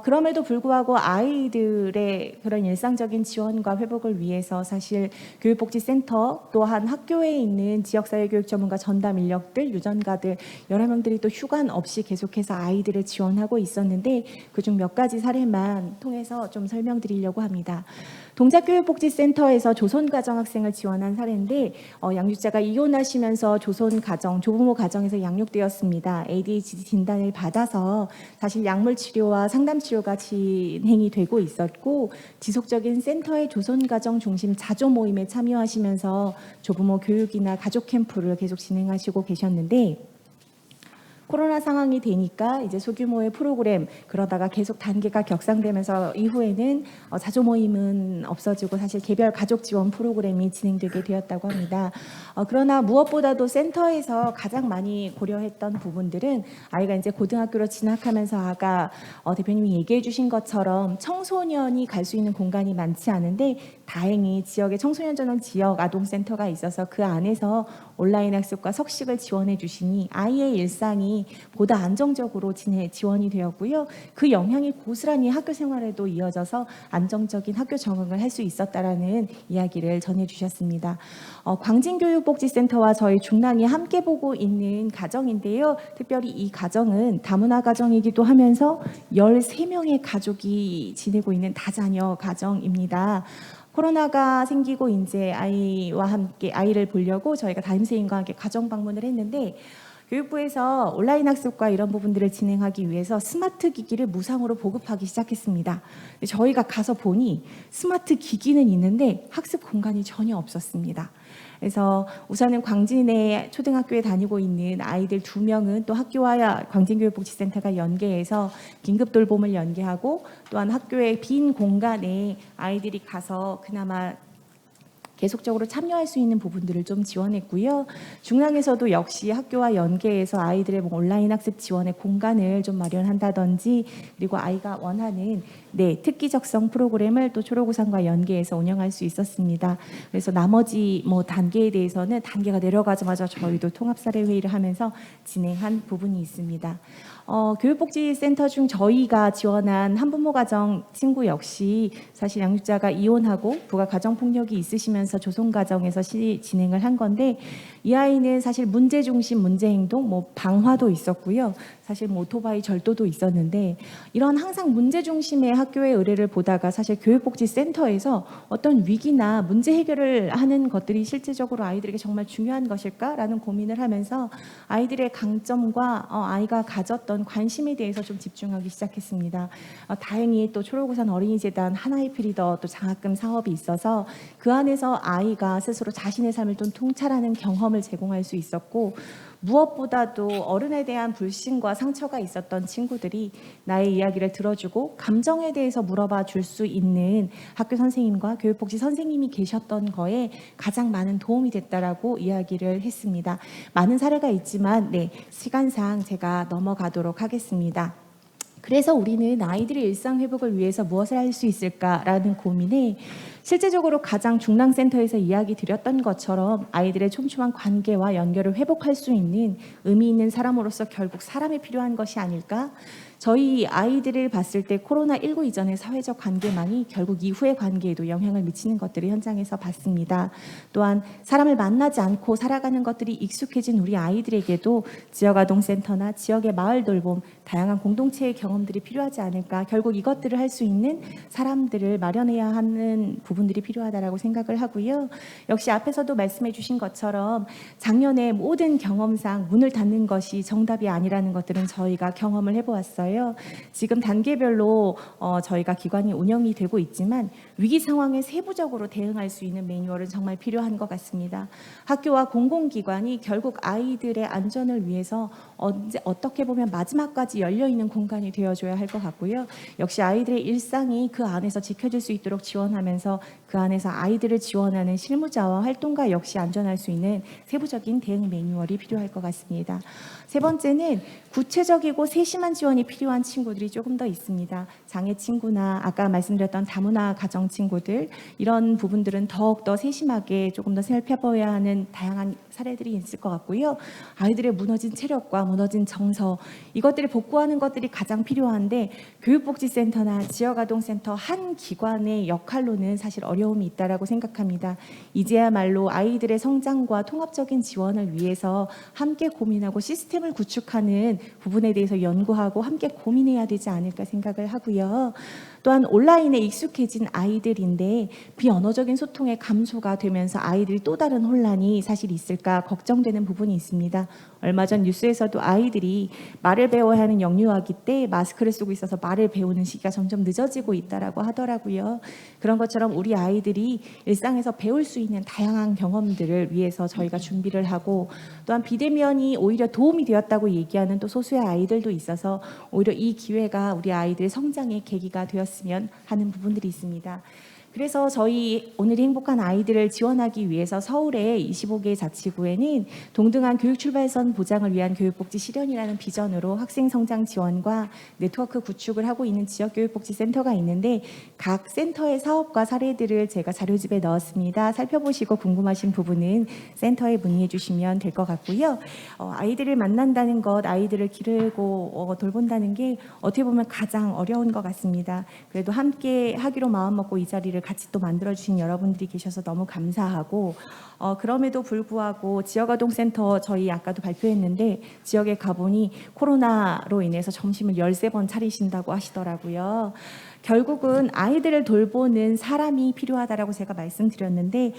그럼에도 불구하고 아이들의 그런 일상적인 지원과 회복을 위해서 사실 교육복지센터 또한 학교에 있는 지역사회교육 전문가 전담 인력들, 유전가들 여러 명들이 또 휴관 없이 계속해서 아이들을 지원하고 있었는데 그중 몇 가지 사례만 통해서 좀 설명드리려고 합니다. 동작교육복지센터에서 조선가정 학생을 지원한 사례인데 양육자가 이혼하시면서 조선가정, 조부모 가정에서 양육되었습니다. ADHD 진단을 받아서 사실 약물 치료와 상담 치료가 진행이 되고 있었고 지속적인 센터의 조선가정 중심 자조 모임에 참여하시면서 조부모 교육이나 가족 캠프를 계속 진행하시고 계셨는데 코로나 상황이 되니까 이제 소규모의 프로그램 그러다가 계속 단계가 격상되면서 이후에는 자조 모임은 없어지고 사실 개별 가족 지원 프로그램이 진행되게 되었다고 합니다. 그러나 무엇보다도 센터에서 가장 많이 고려했던 부분들은 아이가 이제 고등학교로 진학하면서 아까 대표님이 얘기해 주신 것처럼 청소년이 갈 수 있는 공간이 많지 않은데 다행히 지역에 청소년 전용 지역 아동센터가 있어서 그 안에서 온라인 학습과 석식을 지원해 주시니 아이의 일상이 보다 안정적으로 지원이 되었고요. 그 영향이 고스란히 학교 생활에도 이어져서 안정적인 학교 적응을 할 수 있었다라는 이야기를 전해 주셨습니다. 광진교육복지센터와 저희 중랑이 함께 보고 있는 가정인데요. 특별히 이 가정은 다문화 가정이기도 하면서 13명의 가족이 지내고 있는 다자녀 가정입니다. 코로나가 생기고 이제 아이와 함께 아이를 보려고 저희가 담임선생님과 함께 가정 방문을 했는데 교육부에서 온라인 학습과 이런 부분들을 진행하기 위해서 스마트 기기를 무상으로 보급하기 시작했습니다. 저희가 가서 보니 스마트 기기는 있는데 학습 공간이 전혀 없었습니다. 그래서 우선은 광진의 초등학교에 다니고 있는 아이들 2명은 또 학교와 광진교육복지센터가 연계해서 긴급 돌봄을 연계하고 또한 학교의 빈 공간에 아이들이 가서 그나마 계속적으로 참여할 수 있는 부분들을 좀 지원했고요. 중랑에서도 역시 학교와 연계해서 아이들의 온라인 학습 지원의 공간을 좀 마련한다든지 그리고 아이가 원하는 특기적성 프로그램을 또 초록우산과 연계해서 운영할 수 있었습니다. 그래서 나머지 단계에 대해서는 단계가 내려가자마자 저희도 통합사례 회의를 하면서 진행한 부분이 있습니다. 교육복지센터 중 저희가 지원한 한부모 가정 친구 역시 사실 양육자가 이혼하고 부가 가정폭력이 있으시면서 조손가정에서 진행을 한 건데 이 아이는 사실 문제 중심 문제 행동, 방화도 있었고요. 사실 오토바이 절도도 있었는데 이런 항상 문제 중심의 학교의 의뢰를 보다가 사실 교육복지센터에서 어떤 위기나 문제 해결을 하는 것들이 실질적으로 아이들에게 정말 중요한 것일까라는 고민을 하면서 아이들의 강점과 아이가 가졌던 관심에 대해서 좀 집중하기 시작했습니다. 다행히 또 초록우산 어린이재단 하나의 피리더 또 장학금 사업이 있어서 그 안에서 아이가 스스로 자신의 삶을 좀 통찰하는 경험을 제공할 수 있었고 무엇보다도 어른에 대한 불신과 상처가 있었던 친구들이 나의 이야기를 들어주고 감정에 대해서 물어봐 줄 수 있는 학교 선생님과 교육복지 선생님이 계셨던 거에 가장 많은 도움이 됐다라고 이야기를 했습니다. 많은 사례가 있지만 시간상 제가 넘어가도록 하겠습니다. 그래서 우리는 아이들의 일상 회복을 위해서 무엇을 할 수 있을까라는 고민에 실제적으로 가장 중랑센터에서 이야기 드렸던 것처럼 아이들의 촘촘한 관계와 연결을 회복할 수 있는 의미 있는 사람으로서 결국 사람이 필요한 것이 아닐까? 저희 아이들을 봤을 때 코로나19 이전의 사회적 관계망이 결국 이후의 관계에도 영향을 미치는 것들을 현장에서 봤습니다. 또한 사람을 만나지 않고 살아가는 것들이 익숙해진 우리 아이들에게도 지역아동센터나 지역의 마을 돌봄, 다양한 공동체의 경험들이 필요하지 않을까. 결국 이것들을 할 수 있는 사람들을 마련해야 하는 부분들이 필요하다라고 생각을 하고요. 역시 앞에서도 말씀해 주신 것처럼 작년에 모든 경험상 문을 닫는 것이 정답이 아니라는 것들은 저희가 경험을 해보았어요. 지금 단계별로 저희가 기관이 운영이 되고 있지만 위기 상황에 세부적으로 대응할 수 있는 매뉴얼은 정말 필요한 것 같습니다. 학교와 공공기관이 결국 아이들의 안전을 위해서 어떻게 보면 마지막까지 열려있는 공간이 되어줘야 할 것 같고요. 역시 아이들의 일상이 그 안에서 지켜질 수 있도록 지원하면서 그 안에서 아이들을 지원하는 실무자와 활동가 역시 안전할 수 있는 세부적인 대응 매뉴얼이 필요할 것 같습니다. 세 번째는 구체적이고 세심한 지원이 필요한 친구들이 조금 더 있습니다. 장애 친구나 아까 말씀드렸던 다문화 가정 친구들 이런 부분들은 더욱더 세심하게 조금 더 살펴봐야 하는 다양한 사례들이 있을 것 같고요. 아이들의 무너진 체력과 무너진 정서 이것들을 복구하는 것들이 가장 필요한데 교육복지센터나 지역아동센터 한 기관의 역할로는 사실 어려움이 있다라고 생각합니다. 이제야말로 아이들의 성장과 통합적인 지원을 위해서 함께 고민하고 시스템을 구축하는 부분에 대해서 연구하고 함께 고민해야 되지 않을까 생각을 하고요. 또한 온라인에 익숙해진 아이들인데 비언어적인 소통의 감소가 되면서 아이들이 또 다른 혼란이 사실 있을까 걱정되는 부분이 있습니다. 얼마 전 뉴스에서도 아이들이 말을 배워야 하는 영유아기 때 마스크를 쓰고 있어서 말을 배우는 시기가 점점 늦어지고 있다라고 하더라고요. 그런 것처럼 우리 아이들이 일상에서 배울 수 있는 다양한 경험들을 위해서 저희가 준비를 하고 또한 비대면이 오히려 도움이 되었다고 얘기하는 또 소수의 아이들도 있어서 오히려 이 기회가 우리 아이들의 성장의 계기가 되었으면 하는 부분들이 있습니다. 그래서 저희 오늘이 행복한 아이들을 지원하기 위해서 서울의 25개 자치구에는 동등한 교육 출발선 보장을 위한 교육복지 실현이라는 비전으로 학생 성장 지원과 네트워크 구축을 하고 있는 지역교육복지센터가 있는데 각 센터의 사업과 사례들을 제가 자료집에 넣었습니다. 살펴보시고 궁금하신 부분은 센터에 문의해 주시면 될 것 같고요. 아이들을 만난다는 것, 아이들을 기르고 돌본다는 게 어떻게 보면 가장 어려운 것 같습니다. 그래도 함께 하기로 마음먹고 이 자리를 같이 또 만들어주신 여러분들이 계셔서 너무 감사하고 그럼에도 불구하고 지역아동센터 저희 아까도 발표했는데 지역에 가보니 코로나로 인해서 점심을 13번 차리신다고 하시더라고요. 결국은 아이들을 돌보는 사람이 필요하다라고 제가 말씀드렸는데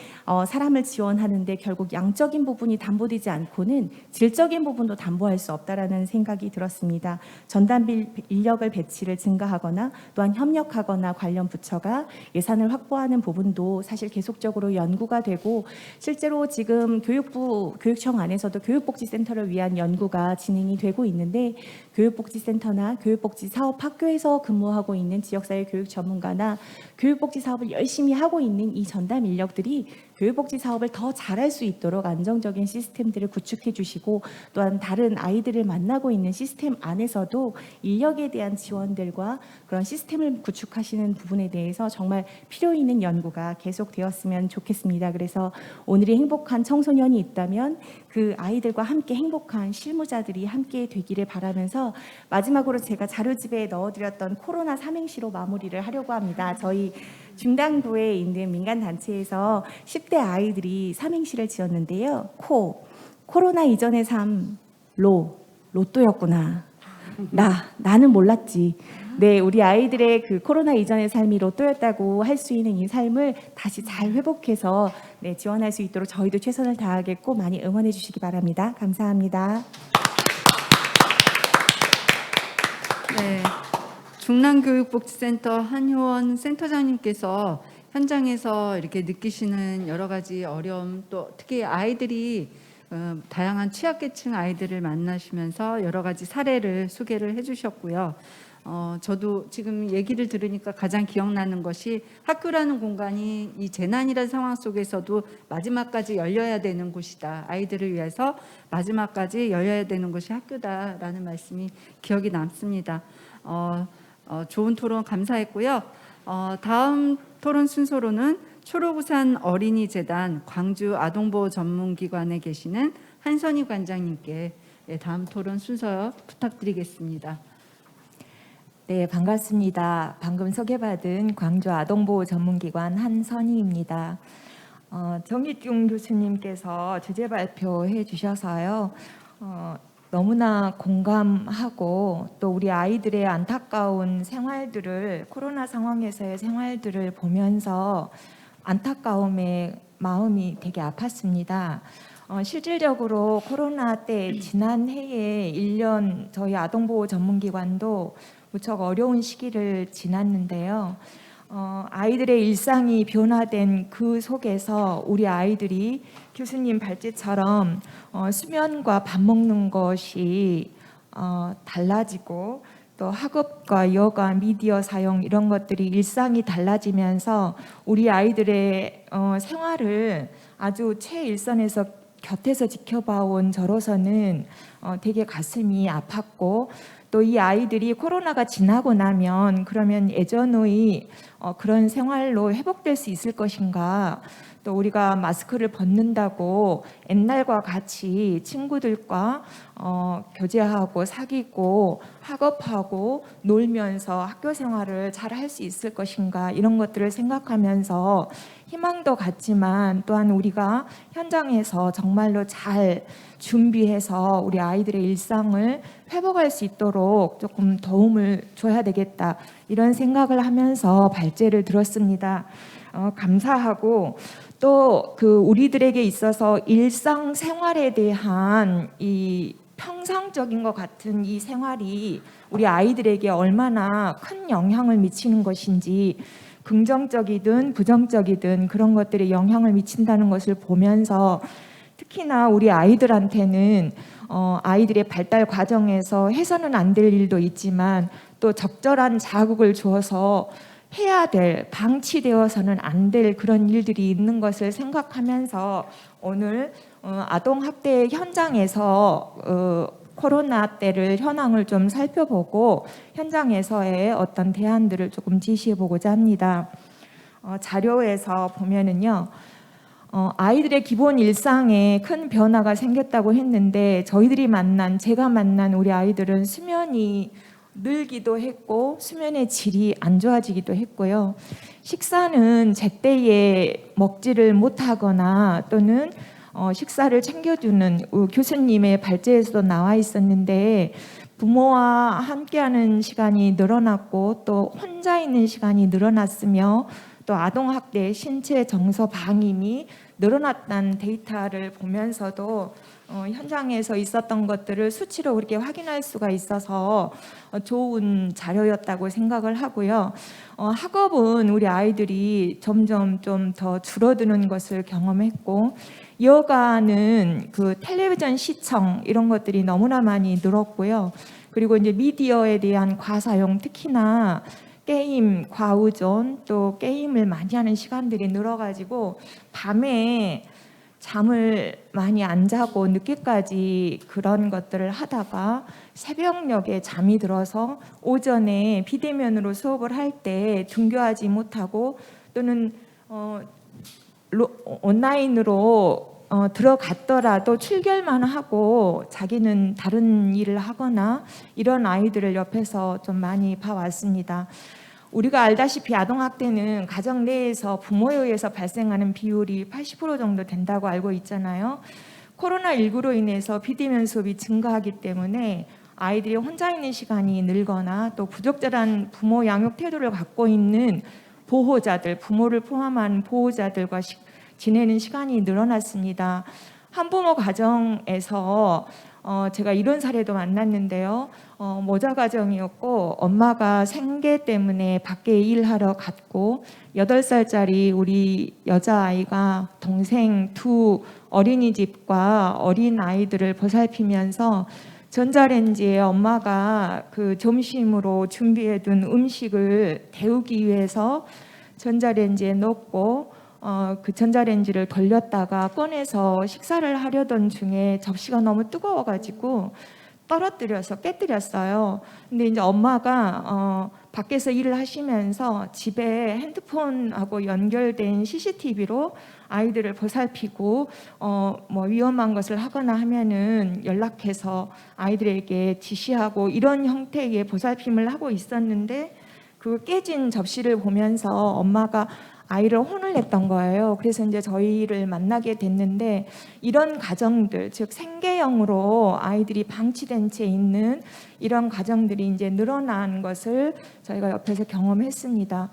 사람을 지원하는데 결국 양적인 부분이 담보되지 않고는 질적인 부분도 담보할 수 없다라는 생각이 들었습니다. 전담 인력을 배치를 증가하거나 또한 협력하거나 관련 부처가 예산을 확보하는 부분도 사실 계속적으로 연구가 되고 실제로 지금 교육부 교육청 안에서도 교육복지센터를 위한 연구가 진행이 되고 있는데 교육복지센터나 교육복지사업학교에서 근무하고 있는 지역사회 교육 전문가나 교육복지 사업을 열심히 하고 있는 이 전담 인력들이 교육복지 사업을 더 잘할 수 있도록 안정적인 시스템들을 구축해 주시고 또한 다른 아이들을 만나고 있는 시스템 안에서도 인력에 대한 지원들과 그런 시스템을 구축하시는 부분에 대해서 정말 필요 있는 연구가 계속되었으면 좋겠습니다. 그래서 오늘이 행복한 청소년이 있다면 그 아이들과 함께 행복한 실무자들이 함께 되기를 바라면서 마지막으로 제가 자료집에 넣어드렸던 코로나 삼행시로 마무리를 하려고 합니다. 저희 중당구에 있는 민간단체에서 10대 아이들이 삼행시를 지었는데요. 코로나 이전의 삶, 로또였구나. 나는 몰랐지. 네, 우리 아이들의 그 코로나 이전의 삶이 로또였다고 할 수 있는 이 삶을 다시 잘 회복해서 지원할 수 있도록 저희도 최선을 다하겠고 많이 응원해 주시기 바랍니다. 감사합니다. 네, 중랑교육복지센터 한효원 센터장님께서 현장에서 이렇게 느끼시는 여러 가지 어려움, 또 특히 아이들이 다양한 취약계층 아이들을 만나시면서 여러 가지 사례를 소개를 해주셨고요. 저도 지금 얘기를 들으니까 가장 기억나는 것이 학교라는 공간이 이 재난이라는 상황 속에서도 마지막까지 열려야 되는 곳이다. 아이들을 위해서 마지막까지 열려야 되는 곳이 학교다라는 말씀이 기억이 남습니다. 좋은 토론 감사했고요. 다음 토론 순서로는 초록우산 어린이재단 광주 아동보호 전문기관에 계시는 한선희 관장님께 다음 토론 순서 부탁드리겠습니다. 네, 반갑습니다. 방금 소개받은 광주 아동보호 전문기관 한선희입니다. 정희중 교수님께서 주제 발표해 주셔서요. 너무나 공감하고 또 우리 아이들의 안타까운 생활들을 코로나 상황에서의 생활들을 보면서 안타까움에 마음이 되게 아팠습니다. 실질적으로 코로나 때 지난 해에 1년 저희 아동보호 전문기관도 무척 어려운 시기를 지났는데요. 아이들의 일상이 변화된 그 속에서 우리 아이들이 교수님 발제처럼 수면과 밥 먹는 것이 달라지고 또 학업과 여가, 미디어 사용 이런 것들이 일상이 달라지면서 우리 아이들의 생활을 아주 최일선에서 곁에서 지켜봐온 저로서는 되게 가슴이 아팠고 또 이 아이들이 코로나가 지나고 나면 그러면 예전의 그런 생활로 회복될 수 있을 것인가, 또 우리가 마스크를 벗는다고 옛날과 같이 친구들과 교제하고 사귀고 학업하고 놀면서 학교 생활을 잘 할 수 있을 것인가, 이런 것들을 생각하면서 희망도 갖지만 또한 우리가 현장에서 정말로 잘 준비해서 우리 아이들의 일상을 회복할 수 있도록 조금 도움을 줘야 되겠다, 이런 생각을 하면서 발제를 들었습니다. 감사하고 또 그 우리들에게 있어서 일상 생활에 대한 이 평상적인 것 같은 이 생활이 우리 아이들에게 얼마나 큰 영향을 미치는 것인지, 긍정적이든 부정적이든 그런 것들이 영향을 미친다는 것을 보면서 특히나 우리 아이들한테는 아이들의 발달 과정에서 해서는 안 될 일도 있지만 또 적절한 자극을 주어서 해야 될, 방치되어서는 안 될 그런 일들이 있는 것을 생각하면서 오늘 아동학대 현장에서 코로나 때를 현황을 좀 살펴보고 현장에서의 어떤 대안들을 조금 제시해보고자 합니다. 자료에서 보면은요, 아이들의 기본 일상에 큰 변화가 생겼다고 했는데 제가 만난 우리 아이들은 수면이 늘기도 했고 수면의 질이 안 좋아지기도 했고요. 식사는 제때에 먹지를 못하거나 또는 식사를 챙겨주는 교수님의 발제에서도 나와 있었는데 부모와 함께하는 시간이 늘어났고 또 혼자 있는 시간이 늘어났으며 또 아동학대 신체 정서 방임이 늘어났다는 데이터를 보면서도 현장에서 있었던 것들을 수치로 그렇게 확인할 수가 있어서 좋은 자료였다고 생각을 하고요. 학업은 우리 아이들이 점점 좀 더 줄어드는 것을 경험했고 여가는 그 텔레비전 시청 이런 것들이 너무나 많이 늘었고요. 그리고 이제 미디어에 대한 과사용, 특히나 게임 과의존, 또 게임을 많이 하는 시간들이 늘어가지고 밤에 잠을 많이 안 자고 늦게까지 그런 것들을 하다가 새벽녘에 잠이 들어서 오전에 비대면으로 수업을 할 때 등교하지 못하고 또는 온라인으로 들어갔더라도 출결만 하고 자기는 다른 일을 하거나 이런 아이들을 옆에서 좀 많이 봐왔습니다. 우리가 알다시피 아동학대는 가정 내에서 부모에 의해서 발생하는 비율이 80% 정도 된다고 알고 있잖아요. 코로나19로 인해서 비대면 수업이 증가하기 때문에 아이들이 혼자 있는 시간이 늘거나 또 부적절한 부모 양육 태도를 갖고 있는 보호자들, 부모를 포함한 보호자들과 지내는 시간이 늘어났습니다. 한부모 가정에서 제가 이런 사례도 만났는데요. 모자 가정이었고 엄마가 생계 때문에 밖에 일하러 갔고 8살짜리 우리 여자아이가 동생 2 어린이집과 어린아이들을 보살피면서 전자레인지에 엄마가 그 점심으로 준비해둔 음식을 데우기 위해서 전자레인지에 넣고 그 전자레인지를 돌렸다가 꺼내서 식사를 하려던 중에 접시가 너무 뜨거워가지고 떨어뜨려서 깨뜨렸어요. 근데 이제 엄마가 밖에서 일을 하시면서 집에 핸드폰하고 연결된 CCTV로 아이들을 보살피고 뭐 위험한 것을 하거나 하면은 연락해서 아이들에게 지시하고 이런 형태의 보살핌을 하고 있었는데 그 깨진 접시를 보면서 엄마가 아이를 혼을 냈던 거예요. 그래서 이제 저희를 만나게 됐는데 이런 가정들, 즉 생계형으로 아이들이 방치된 채 있는 이런 가정들이 이제 늘어난 것을 저희가 옆에서 경험했습니다.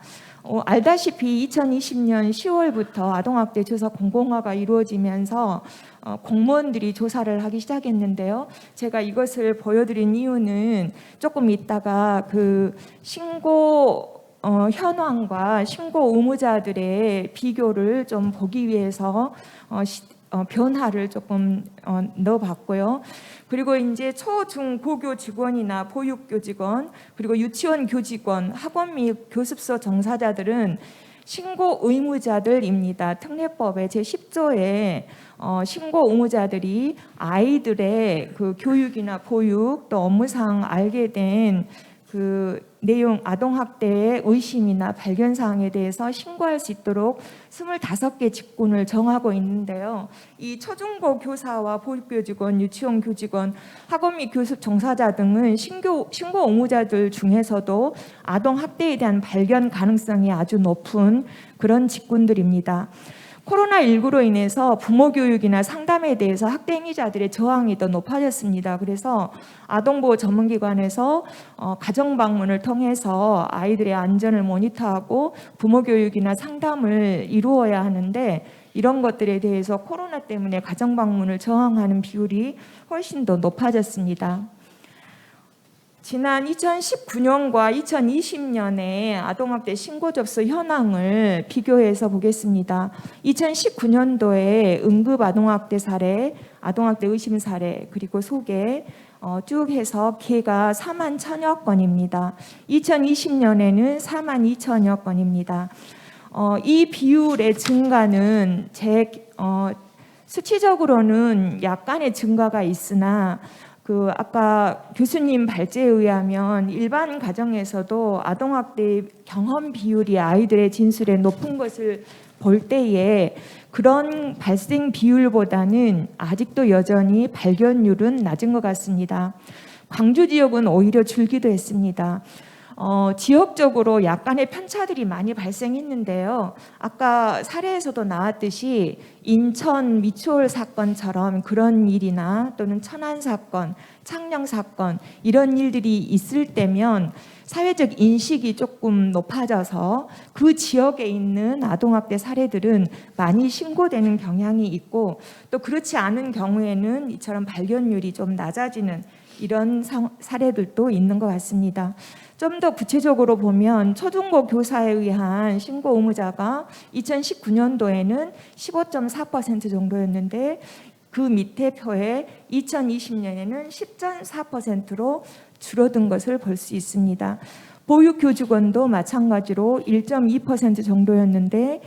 알다시피 2020년 10월부터 아동학대 조사 공공화가 이루어지면서 공무원들이 조사를 하기 시작했는데요. 제가 이것을 보여드린 이유는 조금 있다가 그 신고 현황과 신고 의무자들의 비교를 좀 보기 위해서 변화를 조금 넣어봤고요. 그리고 이제 초, 중, 고교 직원이나 보육교직원, 그리고 유치원 교직원, 학원 및 교습소 정사자들은 신고 의무자들입니다. 특례법의 제10조에 신고 의무자들이 아이들의 그 교육이나 보육 또 업무상 알게 된 그 내용 아동학대의 의심이나 발견 사항에 대해서 신고할 수 있도록 25개 직군을 정하고 있는데요. 이 초중고 교사와 보육교직원, 유치원 교직원, 학원 및 교습 종사자 등은 신고 의무자들 중에서도 아동학대에 대한 발견 가능성이 아주 높은 그런 직군들입니다. 코로나19로 인해서 부모 교육이나 상담에 대해서 학대 행위자들의 저항이 더 높아졌습니다. 그래서 아동보호 전문기관에서 가정 방문을 통해서 아이들의 안전을 모니터하고 부모 교육이나 상담을 이루어야 하는데 이런 것들에 대해서 코로나 때문에 가정 방문을 저항하는 비율이 훨씬 더 높아졌습니다. 지난 2019년과 2020년의 아동학대 신고 접수 현황을 비교해서 보겠습니다. 2019년도에 응급 아동학대 사례, 아동학대 의심 사례, 그리고 소개 쭉 해서 개가 4만 1천여 건입니다. 2020년에는 4만 2천여 건입니다. 이 비율의 증가는 수치적으로는 약간의 증가가 있으나 아까 교수님 발제에 의하면 일반 가정에서도 아동학대 경험 비율이 아이들의 진술에 높은 것을 볼 때에 그런 발생 비율보다는 아직도 여전히 발견율은 낮은 것 같습니다. 광주 지역은 오히려 줄기도 했습니다. 지역적으로 약간의 편차들이 많이 발생했는데요. 아까 사례에서도 나왔듯이 인천 미추홀 사건처럼 그런 일이나 또는 천안 사건, 창녕 사건 이런 일들이 있을 때면 사회적 인식이 조금 높아져서 그 지역에 있는 아동학대 사례들은 많이 신고되는 경향이 있고 또 그렇지 않은 경우에는 이처럼 발견율이 좀 낮아지는 이런 사례들도 있는 것 같습니다. 좀 더 구체적으로 보면 초중고 교사에 의한 신고 의무자가 2019년도에는 15.4% 정도였는데 그 밑에 표에 2020년에는 10.4%로 줄어든 것을 볼 수 있습니다. 보육교직원도 마찬가지로 1.2% 정도였는데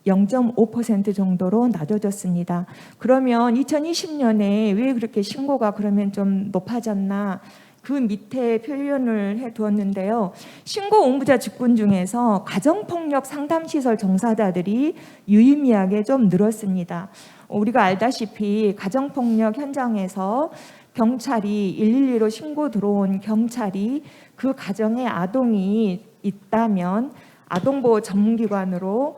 0.5% 정도로 낮아졌습니다. 그러면 2020년에 왜 그렇게 신고가 그러면 좀 높아졌나? 그 밑에 표현을 해두었는데요. 신고 의무자 직군 중에서 가정폭력 상담시설 종사자들이 유의미하게 좀 늘었습니다. 우리가 알다시피 가정폭력 현장에서 경찰이 112로 신고 들어온 경찰이 그 가정에 아동이 있다면 아동보호 전문기관으로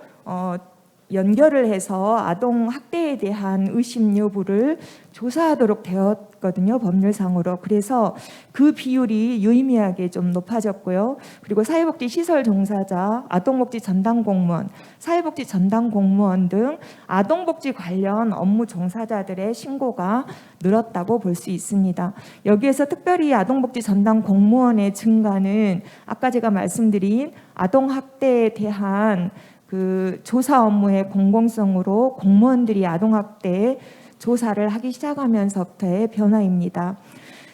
연결을 해서 아동 학대에 대한 의심 여부를 조사하도록 되었거든요, 법률상으로. 그래서 그 비율이 유의미하게 좀 높아졌고요. 그리고 사회복지 시설 종사자, 아동복지 전담 공무원, 사회복지 전담 공무원 등 아동복지 관련 업무 종사자들의 신고가 늘었다고 볼 수 있습니다. 여기에서 특별히 아동복지 전담 공무원의 증가는 아까 제가 말씀드린 아동학대에 대한 그 조사 업무의 공공성으로 공무원들이 아동학대 조사를 하기 시작하면서부터의 변화입니다.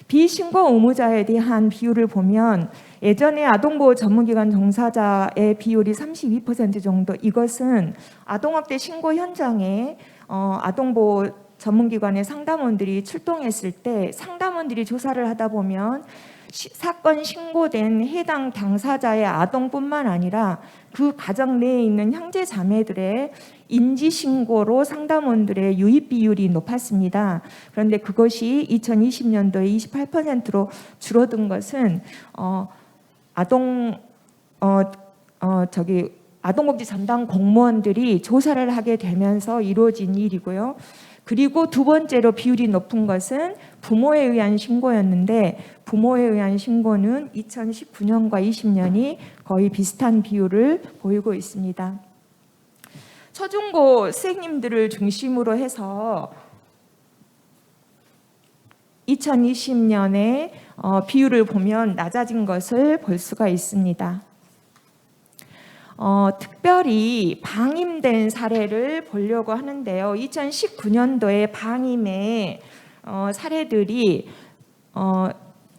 비신고 의무자에 대한 비율을 보면 예전에 아동보호 전문기관 종사자의 비율이 32% 정도, 이것은 아동학대 신고 현장에 아동보호 전문기관의 상담원들이 출동했을 때 상담원들이 조사를 하다 보면 사건 신고된 해당 당사자의 아동뿐만 아니라 그 가정 내에 있는 형제 자매들의 인지 신고로 상담원들의 유입 비율이 높았습니다. 그런데 그것이 2020년도에 28%로 줄어든 것은 아동복지 전담 공무원들이 조사를 하게 되면서 이루어진 일이고요. 그리고 두 번째로 비율이 높은 것은 부모에 의한 신고였는데 부모에 의한 신고는 2019년과 20년이 거의 비슷한 비율을 보이고 있습니다. 초중고 선생님들을 중심으로 해서 2020년에 비율을 보면 낮아진 것을 볼 수가 있습니다. 특별히 방임된 사례를 보려고 하는데요. 2019년도에 방임의 사례들이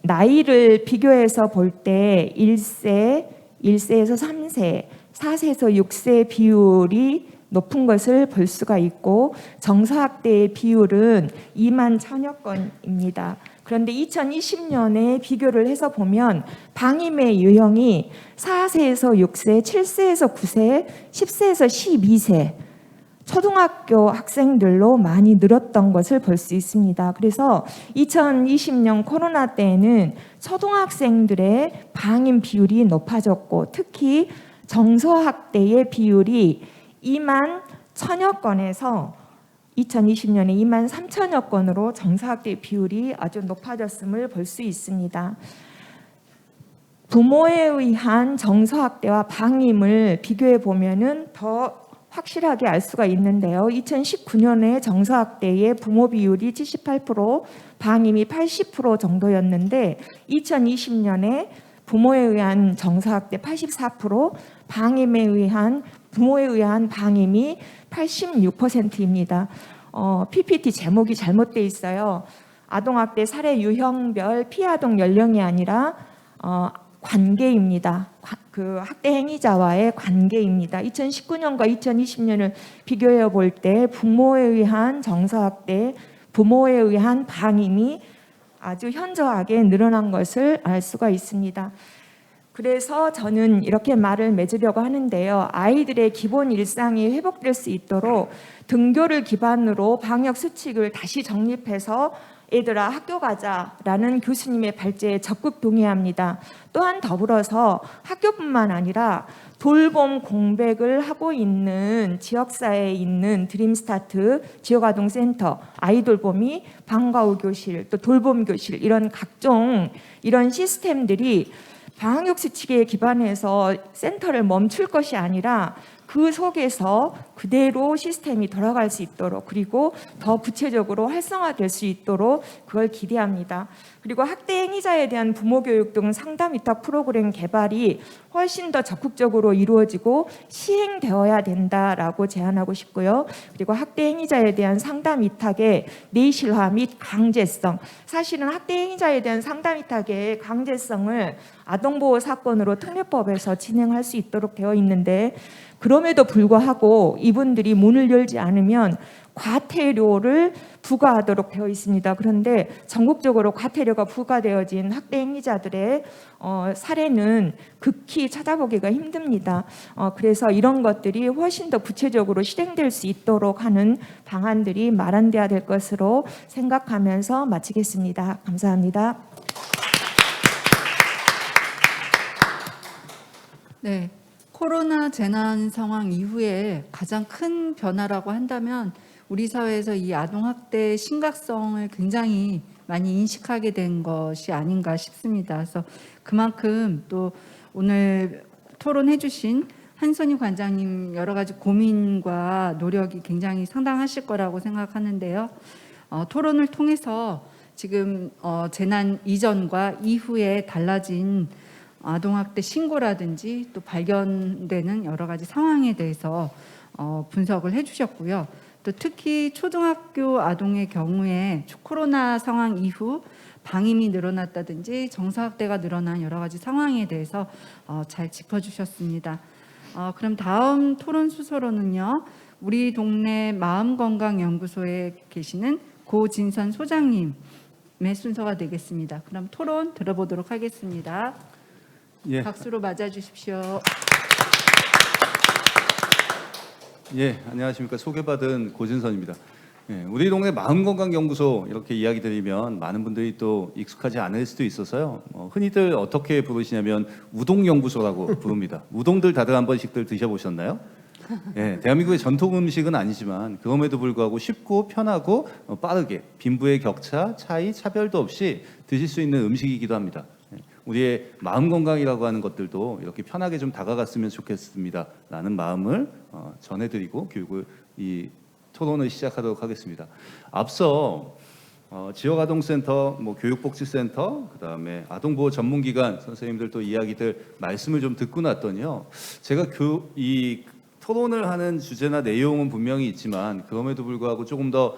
나이를 비교해서 볼 때 1세, 1세에서 3세, 4세에서 6세 비율이 높은 것을 볼 수가 있고 정서학대의 비율은 2만 1000여 건입니다. 그런데 2020년에 비교를 해서 보면 방임의 유형이 4세에서 6세, 7세에서 9세, 10세에서 12세 초등학교 학생들로 많이 늘었던 것을 볼 수 있습니다. 그래서 2020년 코로나 때에는 초등학생들의 방임 비율이 높아졌고 특히 정서학대의 비율이 2만 1000여 건에서 2020년에 2만 3000여 건으로 정서학대 비율이 아주 높아졌음을 볼 수 있습니다. 부모에 의한 정서학대와 방임을 비교해 보면은 더 확실하게 알 수가 있는데요. 2019년에 정서학대의 부모 비율이 78%, 방임이 80% 정도였는데 2020년에 부모에 의한 정서학대 84%, 방임에 의한 부모에 의한 방임이 86%입니다. PPT 제목이 잘못돼 있어요. 아동학대 사례 유형별 피아동 연령이 아니라 관계입니다. 그 학대 행위자와의 관계입니다. 2019년과 2020년을 비교해 볼 때 부모에 의한 정서학대, 부모에 의한 방임이 아주 현저하게 늘어난 것을 알 수가 있습니다. 그래서 저는 이렇게 말을 맺으려고 하는데요. 아이들의 기본 일상이 회복될 수 있도록 등교를 기반으로 방역 수칙을 다시 정립해서 얘들아 학교 가자라는 교수님의 발제에 적극 동의합니다. 또한 더불어서 학교뿐만 아니라 돌봄 공백을 하고 있는 지역사회에 있는 드림스타트 지역아동센터, 아이돌봄이 방과 후 교실, 또 돌봄 교실 이런 각종 이런 시스템들이 방역 수칙에 기반해서 센터를 멈출 것이 아니라 그 속에서 그대로 시스템이 돌아갈 수 있도록 그리고 더 구체적으로 활성화될 수 있도록 그걸 기대합니다. 그리고 학대 행위자에 대한 부모 교육 등 상담 위탁 프로그램 개발이 훨씬 더 적극적으로 이루어지고 시행되어야 된다라고 제안하고 싶고요. 그리고 학대 행위자에 대한 상담 위탁의 내실화 및 강제성. 사실은 학대 행위자에 대한 상담 위탁의 강제성을 아동보호 사건으로 특례법에서 진행할 수 있도록 되어 있는데 그럼에도 불구하고 이분들이 문을 열지 않으면 과태료를 부과하도록 되어 있습니다. 그런데 전국적으로 과태료가 부과되어진 학대 행위자들의 사례는 극히 찾아보기가 힘듭니다. 그래서 이런 것들이 훨씬 더 구체적으로 실행될 수 있도록 하는 방안들이 마련돼야 될 것으로 생각하면서 마치겠습니다. 감사합니다. 네, 코로나 재난 상황 이후에 가장 큰 변화라고 한다면 우리 사회에서 이 아동학대의 심각성을 굉장히 많이 인식하게 된 것이 아닌가 싶습니다. 그래서 그만큼 또 오늘 토론해 주신 한선희 관장님 여러 가지 고민과 노력이 굉장히 상당하실 거라고 생각하는데요. 토론을 통해서 지금 재난 이전과 이후에 달라진 아동학대 신고라든지 또 발견되는 여러 가지 상황에 대해서 분석을 해주셨고요. 또 특히 초등학교 아동의 경우에 코로나 상황 이후 방임이 늘어났다든지 정서학대가 늘어난 여러 가지 상황에 대해서 잘 짚어주셨습니다. 그럼 다음 토론 순서로는요. 우리 동네 마음건강연구소에 계시는 고진선 소장님의 순서가 되겠습니다. 그럼 토론 들어보도록 하겠습니다. 예, 박수로 맞아주십시오. 예, 안녕하십니까. 소개받은 고진선입니다. 예, 우리 동네 마음건강연구소 이렇게 이야기 드리면 많은 분들이 또 익숙하지 않을 수도 있어서요. 흔히들 어떻게 부르시냐면 우동연구소라고 부릅니다. 우동들 다들 한 번씩들 드셔보셨나요? 예, 대한민국의 전통 음식은 아니지만 그럼에도 불구하고 쉽고 편하고 빠르게 빈부의 격차, 차이, 차별도 없이 드실 수 있는 음식이기도 합니다. 우리의 마음 건강이라고 하는 것들도 이렇게 편하게 좀 다가갔으면 좋겠습니다라는 마음을 전해드리고 교육을 이 토론을 시작하도록 하겠습니다. 앞서 지역아동센터, 교육복지센터, 그다음에 아동보호 전문기관 선생님들 또 이야기들 말씀을 좀 듣고 났더니요, 제가 이 토론을 하는 주제나 내용은 분명히 있지만 그럼에도 불구하고 조금 더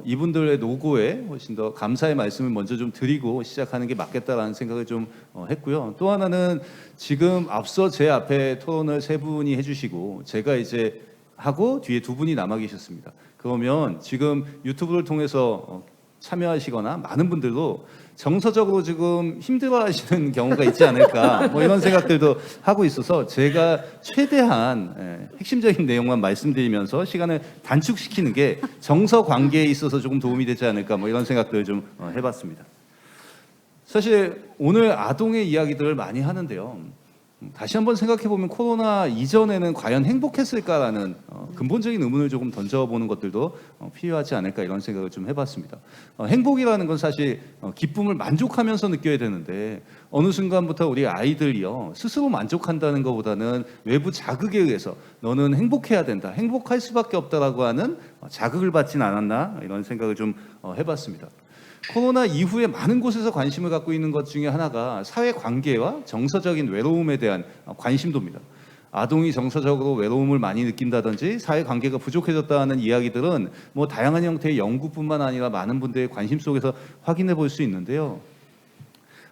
이분들의 노고에 훨씬 더 감사의 말씀을 먼저 좀 드리고 시작하는 게 맞겠다라는 생각을 좀 했고요. 또 하나는 지금 앞서 제 앞에 토론을 세 분이 해주시고 제가 이제 하고 뒤에 두 분이 남아 계셨습니다. 그러면 지금 유튜브를 통해서 참여하시거나 많은 분들도 정서적으로 지금 힘들어하시는 경우가 있지 않을까 이런 생각들도 하고 있어서 제가 최대한 핵심적인 내용만 말씀드리면서 시간을 단축시키는 게 정서 관계에 있어서 조금 도움이 되지 않을까 이런 생각들을 좀 해봤습니다. 사실 오늘 아동의 이야기들을 많이 하는데요. 다시 한번 생각해보면 코로나 이전에는 과연 행복했을까라는 근본적인 의문을 조금 던져보는 것들도 필요하지 않을까 이런 생각을 좀 해봤습니다. 행복이라는 건 사실 기쁨을 만족하면서 느껴야 되는데 어느 순간부터 우리 아이들이요 스스로 만족한다는 것보다는 외부 자극에 의해서 너는 행복해야 된다, 행복할 수밖에 없다라고 하는 자극을 받진 않았나 이런 생각을 좀 해봤습니다. 코로나 이후에 많은 곳에서 관심을 갖고 있는 것 중에 하나가 사회관계와 정서적인 외로움에 대한 관심도입니다. 아동이 정서적으로 외로움을 많이 느낀다든지 사회관계가 부족해졌다는 이야기들은 다양한 형태의 연구뿐만 아니라 많은 분들의 관심 속에서 확인해 볼 수 있는데요.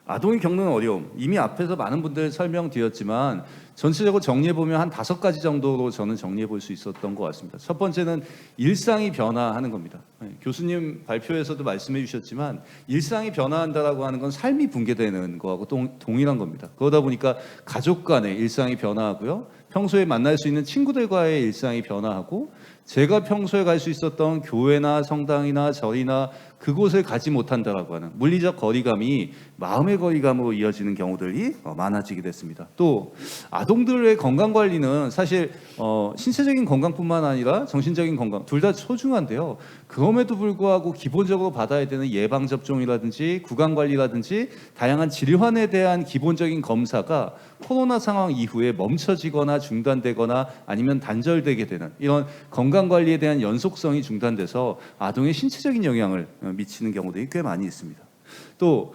아동이 겪는 어려움, 이미 앞에서 많은 분들 설명드렸지만 전체적으로 정리해보면 한 5가지 정도로 저는 정리해 볼 수 있었던 것 같습니다. 첫 번째는 일상이 변화하는 겁니다. 교수님 발표에서도 말씀해 주셨지만 일상이 변화한다라고 하는 건 삶이 붕괴되는 거하고 동일한 겁니다. 그러다 보니까 가족 간의 일상이 변화하고요. 평소에 만날 수 있는 친구들과의 일상이 변화하고 제가 평소에 갈 수 있었던 교회나 성당이나 절이나 그곳을 가지 못한다라고 하는 물리적 거리감이 마음의 거리감으로 이어지는 경우들이 많아지게 됐습니다. 또 아동들의 건강관리는 사실 신체적인 건강뿐만 아니라 정신적인 건강 둘 다 소중한데요. 그럼에도 불구하고 기본적으로 받아야 되는 예방접종이라든지 구강관리라든지 다양한 질환에 대한 기본적인 검사가 코로나 상황 이후에 멈춰지거나 중단되거나 아니면 단절되게 되는 이런 건강관리에 대한 연속성이 중단돼서 아동의 신체적인 영향을 미치는 경우들이 꽤 많이 있습니다. 또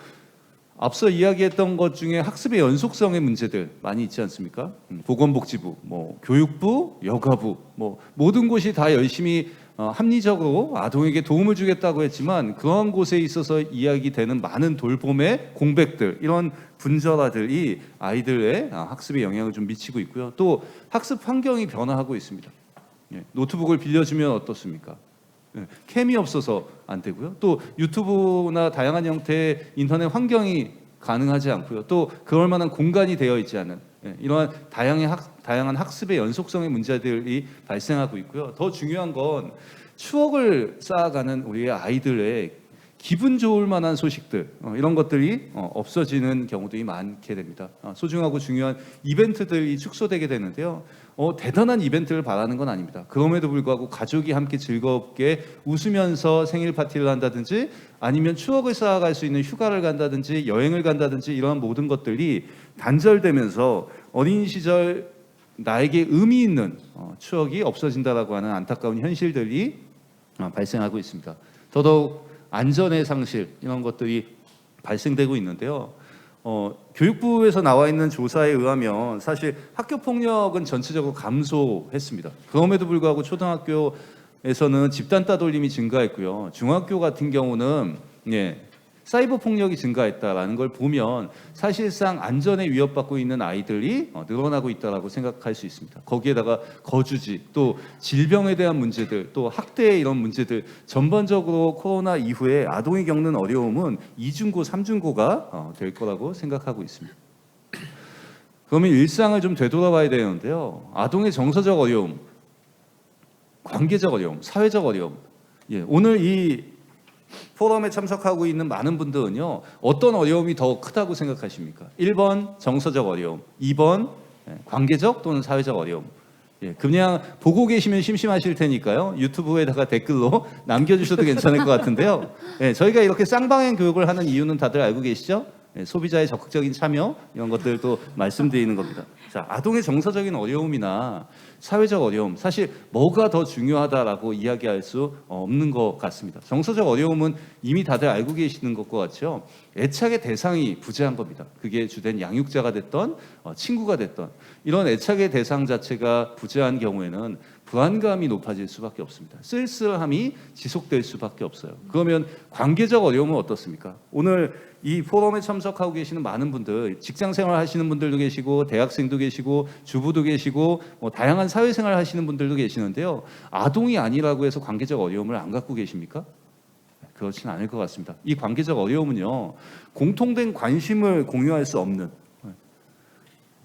앞서 이야기했던 것 중에 학습의 연속성의 문제들 많이 있지 않습니까? 보건복지부, 교육부, 여가부, 모든 곳이 다 열심히 합리적으로 아동에게 도움을 주겠다고 했지만 그런 곳에 있어서 이야기되는 많은 돌봄의 공백들, 이런 분절화들이 아이들의 학습에 영향을 좀 미치고 있고요. 또 학습 환경이 변화하고 있습니다. 노트북을 빌려주면 어떻습니까? 캠이 없어서 안 되고요. 또 유튜브나 다양한 형태의 인터넷 환경이 가능하지 않고요. 또 그럴 만한 공간이 되어 있지 않은 이러한 다양한 학습의 연속성의 문제들이 발생하고 있고요. 더 중요한 건 추억을 쌓아가는 우리의 아이들의 기분 좋을 만한 소식들 이런 것들이 없어지는 경우들이 많게 됩니다. 소중하고 중요한 이벤트들이 축소되게 되는데요. 대단한 이벤트를 바라는 건 아닙니다. 그럼에도 불구하고 가족이 함께 즐겁게 웃으면서 생일 파티를 한다든지 아니면 추억을 쌓아갈 수 있는 휴가를 간다든지 여행을 간다든지 이러한 모든 것들이 단절되면서 어린 시절 나에게 의미 있는 추억이 없어진다라고 하는 안타까운 현실들이 발생하고 있습니다. 더더욱 안전의 상실 이런 것들이 발생되고 있는데요. 교육부에서 나와 있는 조사에 의하면 사실 학교 폭력은 전체적으로 감소했습니다. 그럼에도 불구하고 초등학교에서는 집단 따돌림이 증가했고요. 중학교 같은 경우는 사이버 폭력이 증가했다라는 걸 보면 사실상 안전에 위협받고 있는 아이들이 늘어나고 있다라고 생각할 수 있습니다. 거기에다가 거주지, 또 질병에 대한 문제들, 또 학대 이런 문제들, 전반적으로 코로나 이후에 아동이 겪는 어려움은 이중고, 삼중고가 될 거라고 생각하고 있습니다. 그러면 일상을 좀 되돌아봐야 되는데요. 아동의 정서적 어려움, 관계적 어려움, 사회적 어려움. 오늘 이 포럼에 참석하고 있는 많은 분들은요, 어떤 어려움이 더 크다고 생각하십니까? 1번 정서적 어려움, 2번 관계적 또는 사회적 어려움. 그냥 보고 계시면 심심하실 테니까요, 유튜브에다가 댓글로 남겨주셔도 괜찮을 것 같은데요. 저희가 이렇게 쌍방향 교육을 하는 이유는 다들 알고 계시죠? 소비자의 적극적인 참여, 이런 것들도 말씀드리는 겁니다. 자, 아동의 정서적인 어려움이나 사회적 어려움, 사실 뭐가 더 중요하다라고 이야기할 수 없는 것 같습니다. 정서적 어려움은 이미 다들 알고 계시는 것과 같죠. 애착의 대상이 부재한 겁니다. 그게 주된 양육자가 됐던 친구가 됐던, 이런 애착의 대상 자체가 부재한 경우에는 불안감이 높아질 수밖에 없습니다. 쓸쓸함이 지속될 수밖에 없어요. 그러면 관계적 어려움은 어떻습니까? 오늘 이 포럼에 참석하고 계시는 많은 분들, 직장 생활 하시는 분들도 계시고, 대학생도 계시고, 주부도 계시고, 다양한 사회생활 하시는 분들도 계시는데요. 아동이 아니라고 해서 관계적 어려움을 안 갖고 계십니까? 그렇진 않을 것 같습니다. 이 관계적 어려움은요, 공통된 관심을 공유할 수 없는,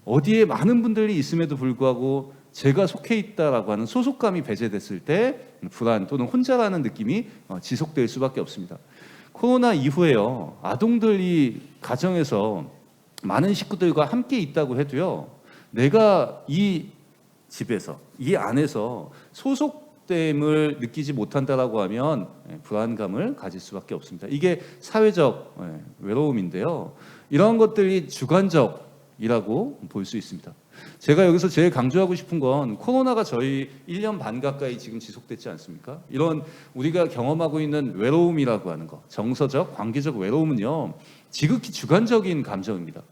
어디에 많은 분들이 있음에도 불구하고 제가 속해 있다라고 하는 소속감이 배제됐을 때 불안 또는 혼자라는 느낌이 지속될 수밖에 없습니다. 코로나 이후에요, 아동들이 가정에서 많은 식구들과 함께 있다고 해도요, 내가 이 집에서, 이 안에서 소속됨을 느끼지 못한다라고 하면 불안감을 가질 수밖에 없습니다. 이게 사회적 외로움인데요. 이런 것들이 주관적이라고 볼 수 있습니다. 제가 여기서 제일 강조하고 싶은 건, 코로나가 저희 1년 반 가까이 지금 지속됐지 않습니까? 이런 우리가 경험하고 있는 외로움이라고 하는 거, 정서적, 관계적 외로움은요, 지극히 주관적인 감정입니다.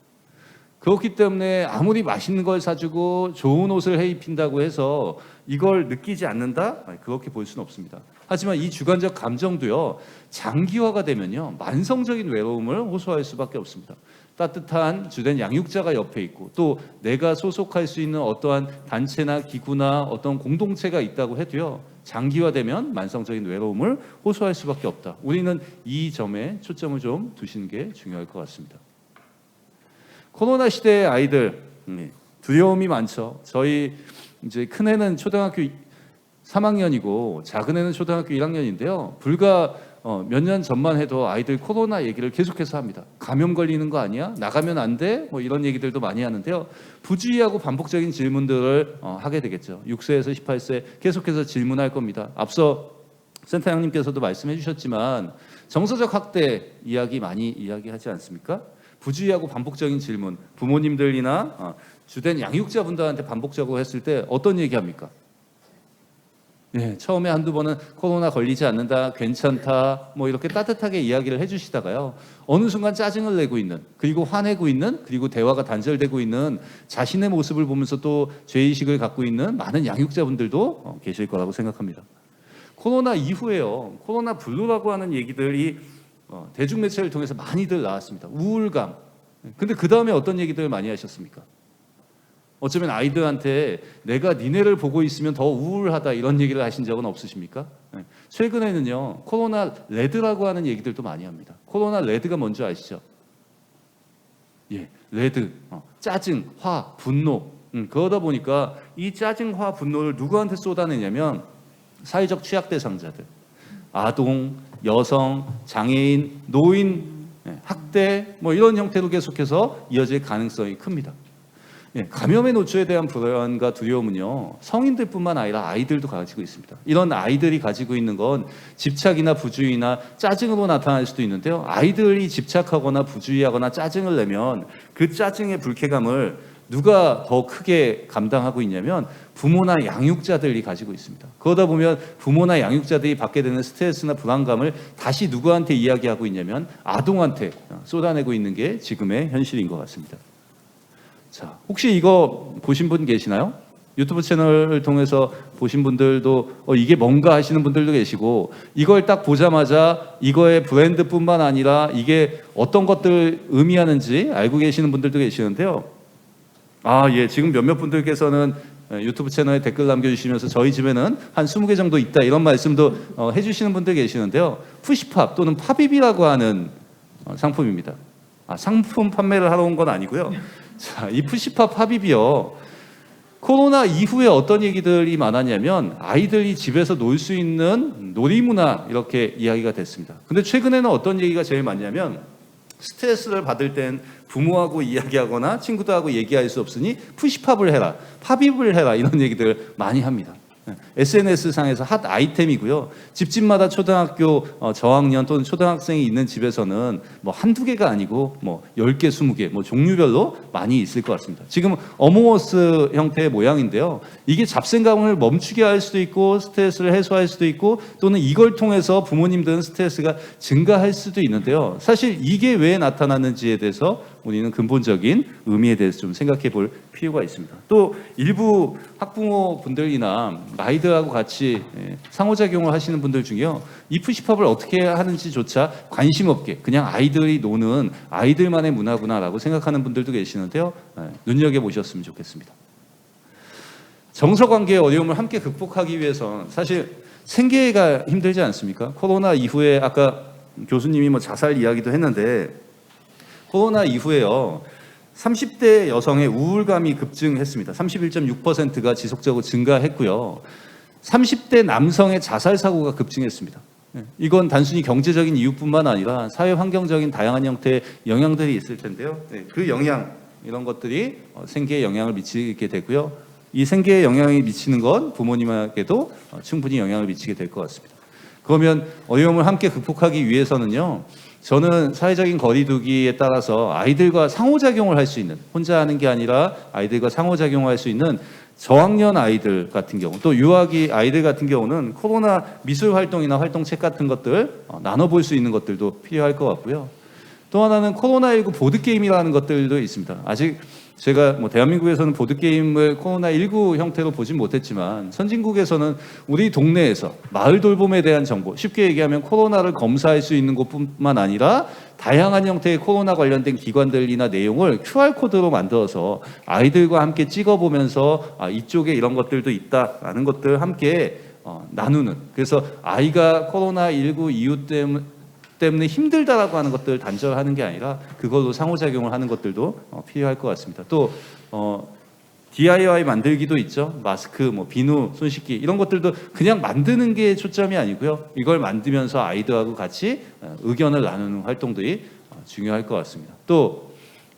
그렇기 때문에 아무리 맛있는 걸 사주고 좋은 옷을 해 입힌다고 해서 이걸 느끼지 않는다? 그렇게 볼 수는 없습니다. 하지만 이 주관적 감정도요, 장기화가 되면요, 만성적인 외로움을 호소할 수밖에 없습니다. 따뜻한 주된 양육자가 옆에 있고, 또 내가 소속할 수 있는 어떠한 단체나 기구나 어떤 공동체가 있다고 해도요, 장기화되면 만성적인 외로움을 호소할 수밖에 없다. 우리는 이 점에 초점을 좀 두시는 게 중요할 것 같습니다. 코로나 시대의 아이들, 두려움이 많죠. 저희 이제 큰애는 초등학교 3학년이고 작은애는 초등학교 1학년인데요. 불과 몇 년 전만 해도 아이들 코로나 얘기를 계속해서 합니다. 감염 걸리는 거 아니야? 나가면 안 돼? 이런 얘기들도 많이 하는데요. 부주의하고 반복적인 질문들을 하게 되겠죠. 6세에서 18세 계속해서 질문할 겁니다. 앞서 센터장님께서도 말씀해 주셨지만 정서적 학대 이야기 많이 이야기하지 않습니까? 부주의하고 반복적인 질문, 부모님들이나 주된 양육자분들한테 반복적으로 했을 때 어떤 얘기합니까? 처음에 한두 번은 코로나 걸리지 않는다, 괜찮다, 이렇게 따뜻하게 이야기를 해주시다가요, 어느 순간 짜증을 내고 있는, 그리고 화내고 있는, 그리고 대화가 단절되고 있는 자신의 모습을 보면서 또 죄의식을 갖고 있는 많은 양육자분들도 계실 거라고 생각합니다. 코로나 이후에요, 코로나 블루라고 하는 얘기들이 대중매체를 통해서 많이들 나왔습니다. 우울감. 근데 그 다음에 어떤 얘기들을 많이 하셨습니까? 어쩌면 아이들한테 내가 니네를 보고 있으면 더 우울하다, 이런 얘기를 하신 적은 없으십니까? 최근에는요, 코로나 레드라고 하는 얘기들도 많이 합니다. 코로나 레드가 뭔지 아시죠? 레드. 짜증, 화, 분노. 그러다 보니까 이 짜증, 화, 분노를 누구한테 쏟아내냐면 사회적 취약 대상자들, 아동, 여성, 장애인, 노인, 학대, 이런 형태로 계속해서 이어질 가능성이 큽니다. 감염의 노출에 대한 불안과 두려움은요, 성인들뿐만 아니라 아이들도 가지고 있습니다. 이런 아이들이 가지고 있는 건 집착이나 부주의나 짜증으로 나타날 수도 있는데요, 아이들이 집착하거나 부주의하거나 짜증을 내면 그 짜증의 불쾌감을 누가 더 크게 감당하고 있냐면 부모나 양육자들이 가지고 있습니다. 그러다 보면 부모나 양육자들이 받게 되는 스트레스나 불안감을 다시 누구한테 이야기하고 있냐면 아동한테 쏟아내고 있는 게 지금의 현실인 것 같습니다. 자, 혹시 이거 보신 분 계시나요? 유튜브 채널을 통해서 보신 분들도 이게 뭔가 하시는 분들도 계시고, 이걸 딱 보자마자 이거의 브랜드뿐만 아니라 이게 어떤 것들 의미하는지 알고 계시는 분들도 계시는데요. 예, 지금 몇몇 분들께서는 유튜브 채널에 댓글 남겨주시면서 저희 집에는 한 20개 정도 있다 이런 말씀도 해주시는 분들 계시는데요. 푸시팝 또는 팝입이라고 하는 상품입니다. 상품 판매를 하러 온 건 아니고요. 자, 이 푸시팝 팝입이요. 코로나 이후에 어떤 얘기들이 많았냐면 아이들이 집에서 놀 수 있는 놀이문화 이렇게 이야기가 됐습니다. 근데 최근에는 어떤 얘기가 제일 많냐면 스트레스를 받을 땐 부모하고 이야기하거나 친구들하고 얘기할 수 없으니 푸시팝을 해라, 팝입을 해라 이런 얘기들을 많이 합니다. SNS 상에서 핫 아이템이고요. 집집마다 초등학교 저학년 또는 초등학생이 있는 집에서는 뭐 한두 개가 아니고 뭐 10개, 20개 뭐 종류별로 많이 있을 것 같습니다. 지금 어몽어스 형태의 모양인데요. 이게 잡생감을 멈추게 할 수도 있고 스트레스를 해소할 수도 있고 또는 이걸 통해서 부모님들은 스트레스가 증가할 수도 있는데요. 사실 이게 왜 나타나는지에 대해서 우리는 근본적인 의미에 대해서 좀 생각해 볼 필요가 있습니다. 또 일부 학부모 분들이나 아이들하고 같이 상호작용을 하시는 분들 중에요. 이 푸시팝을 어떻게 하는지조차 관심 없게 그냥 아이들이 노는 아이들만의 문화구나라고 생각하는 분들도 계시는데요. 눈여겨보셨으면 좋겠습니다. 정서관계의 어려움을 함께 극복하기 위해선 사실 생계가 힘들지 않습니까? 코로나 이후에 아까 교수님이 뭐 자살 이야기도 했는데 코로나 이후에요. 30대 여성의 우울감이 급증했습니다. 31.6%가 지속적으로 증가했고요. 30대 남성의 자살 사고가 급증했습니다. 이건 단순히 경제적인 이유뿐만 아니라 사회 환경적인 다양한 형태의 영향들이 있을 텐데요. 그 영향 이런 것들이 생계에 영향을 미치게 되고요. 이 생계에 영향이 미치는 건 부모님에게도 충분히 영향을 미치게 될 것 같습니다. 그러면 어려움을 함께 극복하기 위해서는요. 저는 사회적인 거리두기에 따라서 아이들과 상호작용을 할 수 있는, 혼자 하는 게 아니라 아이들과 상호작용을 할 수 있는 저학년 아이들 같은 경우, 또 유아기 아이들 같은 경우는 코로나 미술 활동이나 활동책 같은 것들 나눠볼 수 있는 것들도 필요할 것 같고요. 또 하나는 코로나19 보드게임이라는 것들도 있습니다. 아직 제가 뭐 대한민국에서는 보드게임을 코로나19 형태로 보진 못했지만 선진국에서는 우리 동네에서 마을 돌봄에 대한 정보, 쉽게 얘기하면 코로나를 검사할 수 있는 곳뿐만 아니라 다양한 형태의 코로나 관련된 기관들이나 내용을 QR코드로 만들어서 아이들과 함께 찍어보면서 이쪽에 이런 것들도 있다라는 것들 함께 나누는, 그래서 아이가 코로나19 이유 때문에 힘들다라고 하는 것들을 단절하는 게 아니라 그걸로 상호작용을 하는 것들도 필요할 것 같습니다. 또 DIY 만들기도 있죠. 마스크, 뭐 비누, 손 씻기 이런 것들도 그냥 만드는 게 초점이 아니고요. 이걸 만들면서 아이들하고 같이 의견을 나누는 활동들이 중요할 것 같습니다. 또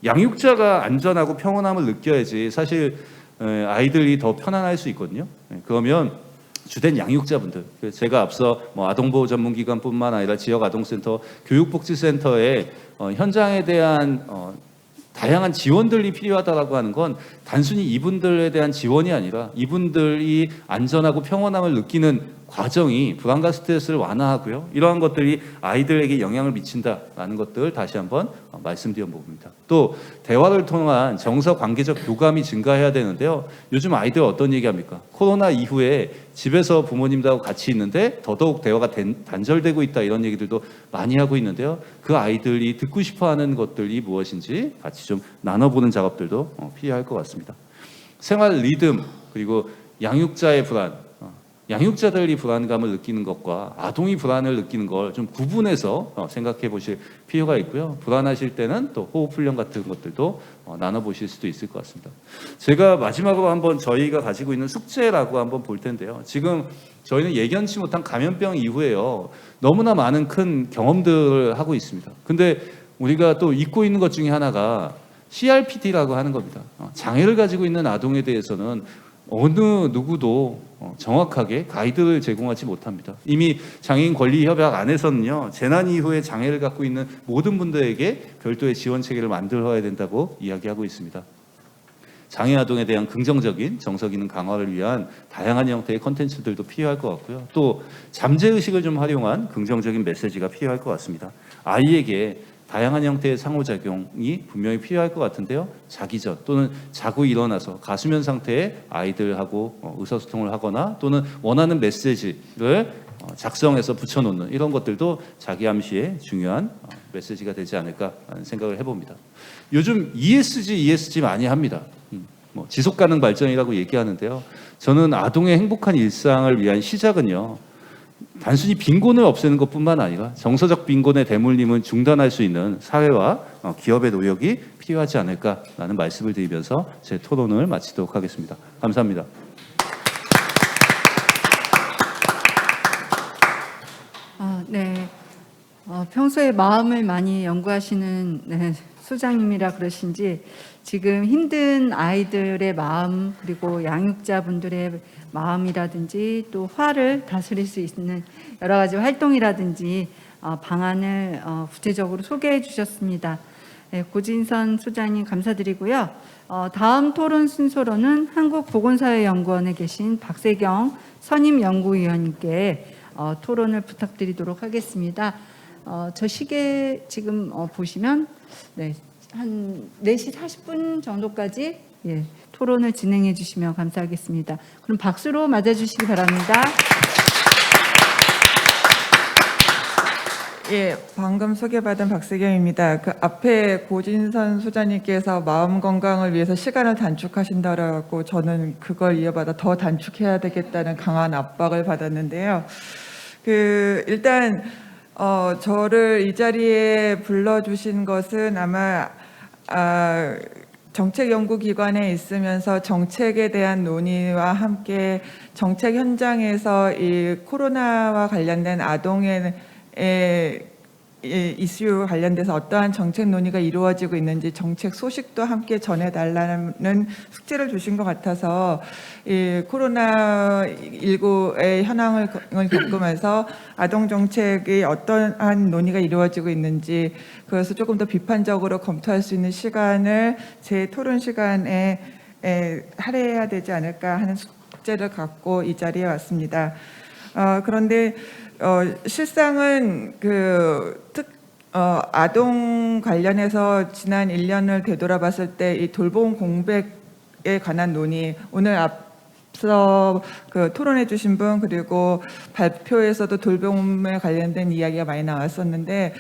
양육자가 안전하고 평온함을 느껴야지 사실 아이들이 더 편안할 수 있거든요. 그러면 주된 양육자분들, 제가 앞서 뭐 아동보호 전문기관뿐만 아니라 지역 아동센터, 교육복지센터의 현장에 대한 다양한 지원들이 필요하다라고 하는 건 단순히 이분들에 대한 지원이 아니라 이분들이 안전하고 평온함을 느끼는 과정이 불안과 스트레스를 완화하고요. 이러한 것들이 아이들에게 영향을 미친다라는 것들 다시 한번 말씀드려 봅니다. 또 대화를 통한 정서 관계적 교감이 증가해야 되는데요. 요즘 아이들 어떤 얘기합니까? 코로나 이후에 집에서 부모님들하고 같이 있는데 더더욱 대화가 단절되고 있다 이런 얘기들도 많이 하고 있는데요. 그 아이들이 듣고 싶어하는 것들이 무엇인지 같이 좀 나눠보는 작업들도 필요할 것 같습니다. 생활 리듬 그리고 양육자의 불안, 양육자들이 불안감을 느끼는 것과 아동이 불안을 느끼는 걸 좀 구분해서 생각해 보실 필요가 있고요. 불안하실 때는 또 호흡 훈련 같은 것들도 나눠보실 수도 있을 것 같습니다. 제가 마지막으로 한번 저희가 가지고 있는 숙제라고 한번 볼 텐데요. 지금 저희는 예견치 못한 감염병 이후에요. 너무나 많은 큰 경험들을 하고 있습니다. 근데 우리가 또 잊고 있는 것 중에 하나가 CRPD라고 하는 겁니다. 장애를 가지고 있는 아동에 대해서는 어느 누구도 정확하게 가이드를 제공하지 못합니다. 이미 장애인 권리협약 안에서는요. 재난 이후에 장애를 갖고 있는 모든 분들에게 별도의 지원 체계를 만들어야 된다고 이야기하고 있습니다. 장애 아동에 대한 긍정적인 정서 기능 강화를 위한 다양한 형태의 콘텐츠들도 필요할 것 같고요. 또 잠재의식을 좀 활용한 긍정적인 메시지가 필요할 것 같습니다. 아이에게 다양한 형태의 상호작용이 분명히 필요할 것 같은데요. 자기 전 또는 자고 일어나서 가수면 상태의 아이들하고 의사소통을 하거나 또는 원하는 메시지를 작성해서 붙여놓는 이런 것들도 자기 암시의 중요한 메시지가 되지 않을까 하는 생각을 해봅니다. 요즘 ESG 많이 합니다. 뭐 지속가능 발전이라고 얘기하는데요. 저는 아동의 행복한 일상을 위한 시작은요. 단순히 빈곤을 없애는 것뿐만 아니라 정서적 빈곤의 대물림은 중단할 수 있는 사회와 기업의 노력이 필요하지 않을까라는 말씀을 드리면서 제 토론을 마치도록 하겠습니다. 감사합니다. 네. 평소에 마음을 많이 연구하시는 소장님이라 그러신지 지금 힘든 아이들의 마음 그리고 양육자분들의 마음이라든지 또 화를 다스릴 수 있는 여러 가지 활동이라든지 방안을 구체적으로 소개해 주셨습니다. 네, 고진선 소장님 감사드리고요. 다음 토론 순서로는 한국보건사회연구원에 계신 박세경 선임연구위원님께 토론을 부탁드리도록 하겠습니다. 저 시계 지금 보시면 네, 한 4시 40분 정도까지 토론을 진행해 주시면 감사하겠습니다. 그럼 박수로 맞아주시기 바랍니다. 예, 방금 소개받은 박세경입니다. 그 앞에 고진선 소장님께서 마음 건강을 위해서 시간을 단축하신다라고 저는 그걸 이어받아 더 단축해야 되겠다는 강한 압박을 받았는데요. 일단 저를 이 자리에 불러주신 것은 아마 정책연구기관에 있으면서 정책에 대한 논의와 함께 정책 현장에서 이 코로나와 관련된 아동의 이슈와 관련돼서 어떠한 정책 논의가 이루어지고 있는지 정책 소식도 함께 전해달라는 숙제를 주신 것 같아서 이 코로나19의 현황을 겪으면서 아동 정책이 어떠한 논의가 이루어지고 있는지 그것을 조금 더 비판적으로 검토할 수 있는 시간을 제 토론 시간에 할애해야 되지 않을까 하는 숙제를 갖고 이 자리에 왔습니다. 그런데 실상은 아동 관련해서 지난 1년을 되돌아봤을 때 이 돌봄 공백에 관한 논의, 오늘 앞서 토론해 주신 분 그리고 발표에서도 돌봄에 관련된 이야기가 많이 나왔었는데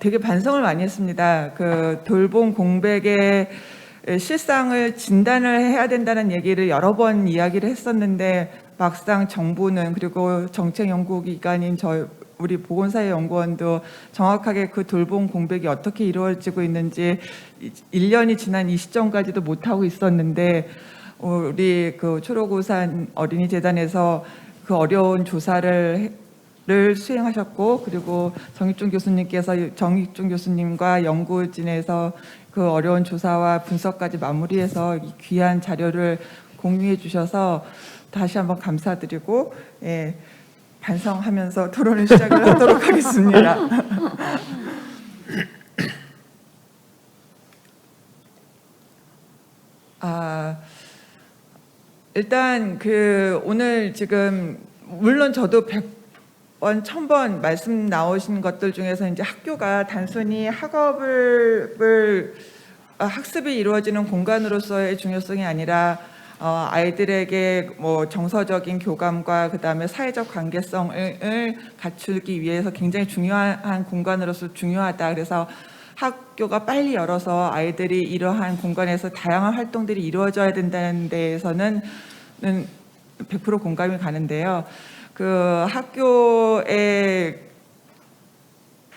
되게 반성을 많이 했습니다. 돌봄 공백의 실상을 진단을 해야 된다는 얘기를 여러 번 이야기를 했었는데 막상 정부는 그리고 정책연구기관인 우리 보건사회연구원도 정확하게 그 돌봄 공백이 어떻게 이루어지고 있는지 1년이 지난 이 시점까지도 못하고 있었는데 우리 초록우산 어린이재단에서 그 어려운 조사를 수행하셨고 그리고 정익준 교수님과 연구진에서 그 어려운 조사와 분석까지 마무리해서 이 귀한 자료를 공유해 주셔서 다시 한번 감사드리고 반성하면서 토론을 시작을 하도록 하겠습니다. 일단 오늘 지금 물론 저도 100번, 1000번 말씀 나오신 것들 중에서 이제 학교가 단순히 학습이 이루어지는 공간으로서의 중요성이 아니라 아이들에게 정서적인 교감과 그다음에 사회적 관계성을 갖추기 위해서 굉장히 중요한 공간으로서 중요하다. 그래서 학교가 빨리 열어서 아이들이 이러한 공간에서 다양한 활동들이 이루어져야 된다는 데에서는 100% 공감이 가는데요. 학교가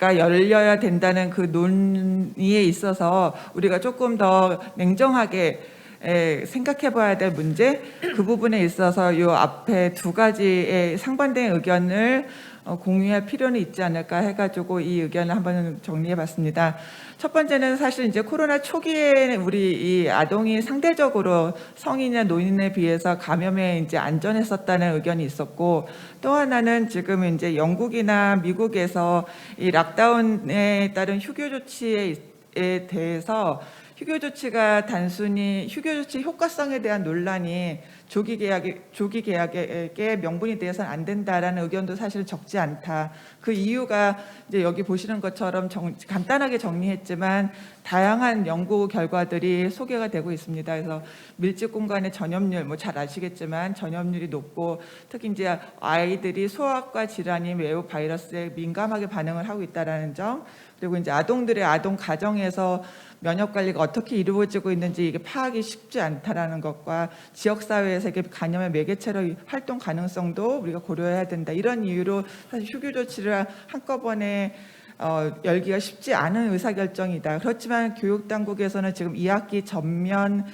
열려야 된다는 그 논의에 있어서 우리가 조금 더 냉정하게 생각해 봐야 될 문제, 그 부분에 있어서 이 앞에 두 가지의 상반된 의견을 공유할 필요는 있지 않을까 해가지고 이 의견을 한번 정리해 봤습니다. 첫 번째는 사실 이제 코로나 초기에 우리 이 아동이 상대적으로 성인이나 노인에 비해서 감염에 이제 안전했었다는 의견이 있었고, 또 하나는 지금 이제 영국이나 미국에서 이 락다운에 따른 휴교 조치에 대해서 휴교 조치가 단순히 휴교 조치 효과성에 대한 논란이 조기 계약의 명분이 되어서는 안 된다라는 의견도 사실 적지 않다. 그 이유가 이제 여기 보시는 것처럼 간단하게 정리했지만 다양한 연구 결과들이 소개가 되고 있습니다. 그래서 밀집 공간의 전염률, 뭐 잘 아시겠지만 전염률이 높고 특히 이제 아이들이 소아과 질환이 매우 바이러스에 민감하게 반응을 하고 있다라는 점, 그리고 이제 아동들의 아동 가정에서 면역 관리가 어떻게 이루어지고 있는지 이게 파악이 쉽지 않다라는 것과 지역 사회에서 이게 감염의 매개체로 활동 가능성도 우리가 고려해야 된다. 이런 이유로 사실 휴교 조치를 한꺼번에 열기가 쉽지 않은 의사결정이다. 그렇지만 교육당국에서는 지금 2학기 전면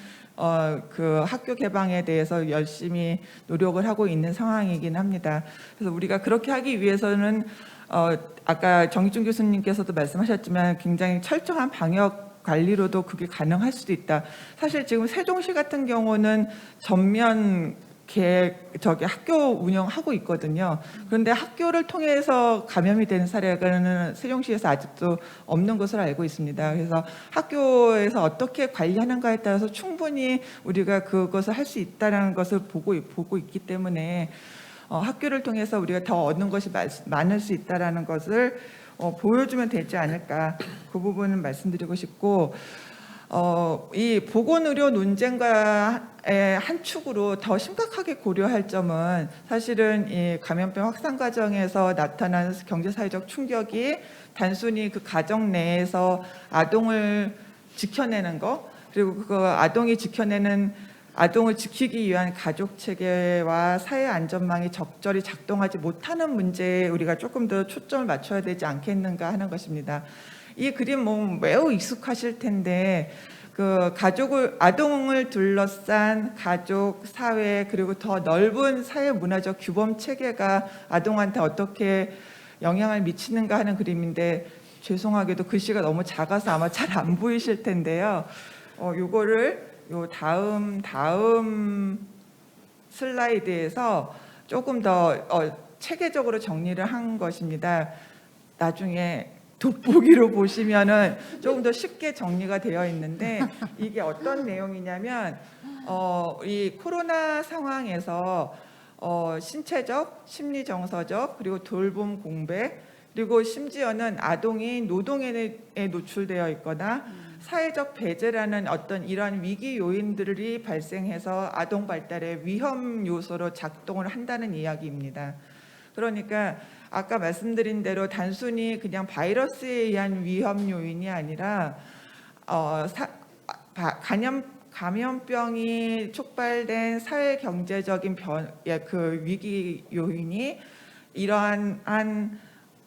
그 학교 개방에 대해서 열심히 노력을 하고 있는 상황이긴 합니다. 그래서 우리가 그렇게 하기 위해서는 아까 정익준 교수님께서도 말씀하셨지만 굉장히 철저한 방역 관리로도 그게 가능할 수도 있다. 사실 지금 세종시 같은 경우는 전면 학교 운영하고 있거든요. 그런데 학교를 통해서 감염이 되는 사례는 세종시에서 아직도 없는 것으로 알고 있습니다. 그래서 학교에서 어떻게 관리하는가에 따라서 충분히 우리가 그것을 할 수 있다는 것을 보고 있기 때문에 학교를 통해서 우리가 더 얻는 것이 많을 수 있다는 것을 보여주면 되지 않을까, 그 부분은 말씀드리고 싶고, 이 보건의료 논쟁과의 한 축으로 더 심각하게 고려할 점은 사실은 이 감염병 확산 과정에서 나타난 경제사회적 충격이 단순히 그 가정 내에서 아동을 지켜내는 거, 그리고 그 아동을 지키기 위한 가족 체계와 사회 안전망이 적절히 작동하지 못하는 문제에 우리가 조금 더 초점을 맞춰야 되지 않겠는가 하는 것입니다. 이 그림 뭐 매우 익숙하실 텐데 그 아동을 둘러싼 가족, 사회, 그리고 더 넓은 사회 문화적 규범 체계가 아동한테 어떻게 영향을 미치는가 하는 그림인데, 죄송하게도 글씨가 너무 작아서 아마 잘 안 보이실 텐데요. 요거를 요 다음 슬라이드에서 조금 더 체계적으로 정리를 한 것입니다. 나중에 돋보기로 보시면은 조금 더 쉽게 정리가 되어 있는데, 이게 어떤 내용이냐면 이 코로나 상황에서 신체적, 심리 정서적, 그리고 돌봄 공백, 그리고 심지어는 아동이 노동에 노출되어 있거나 사회적 배제라는 어떤 이러한 위기 요인들이 발생해서 아동 발달의 위험 요소로 작동을 한다는 이야기입니다. 그러니까 아까 말씀드린 대로 단순히 그냥 바이러스에 의한 위험 요인이 아니라 감염병이 촉발된 사회 경제적인 그 위기 요인이 이러한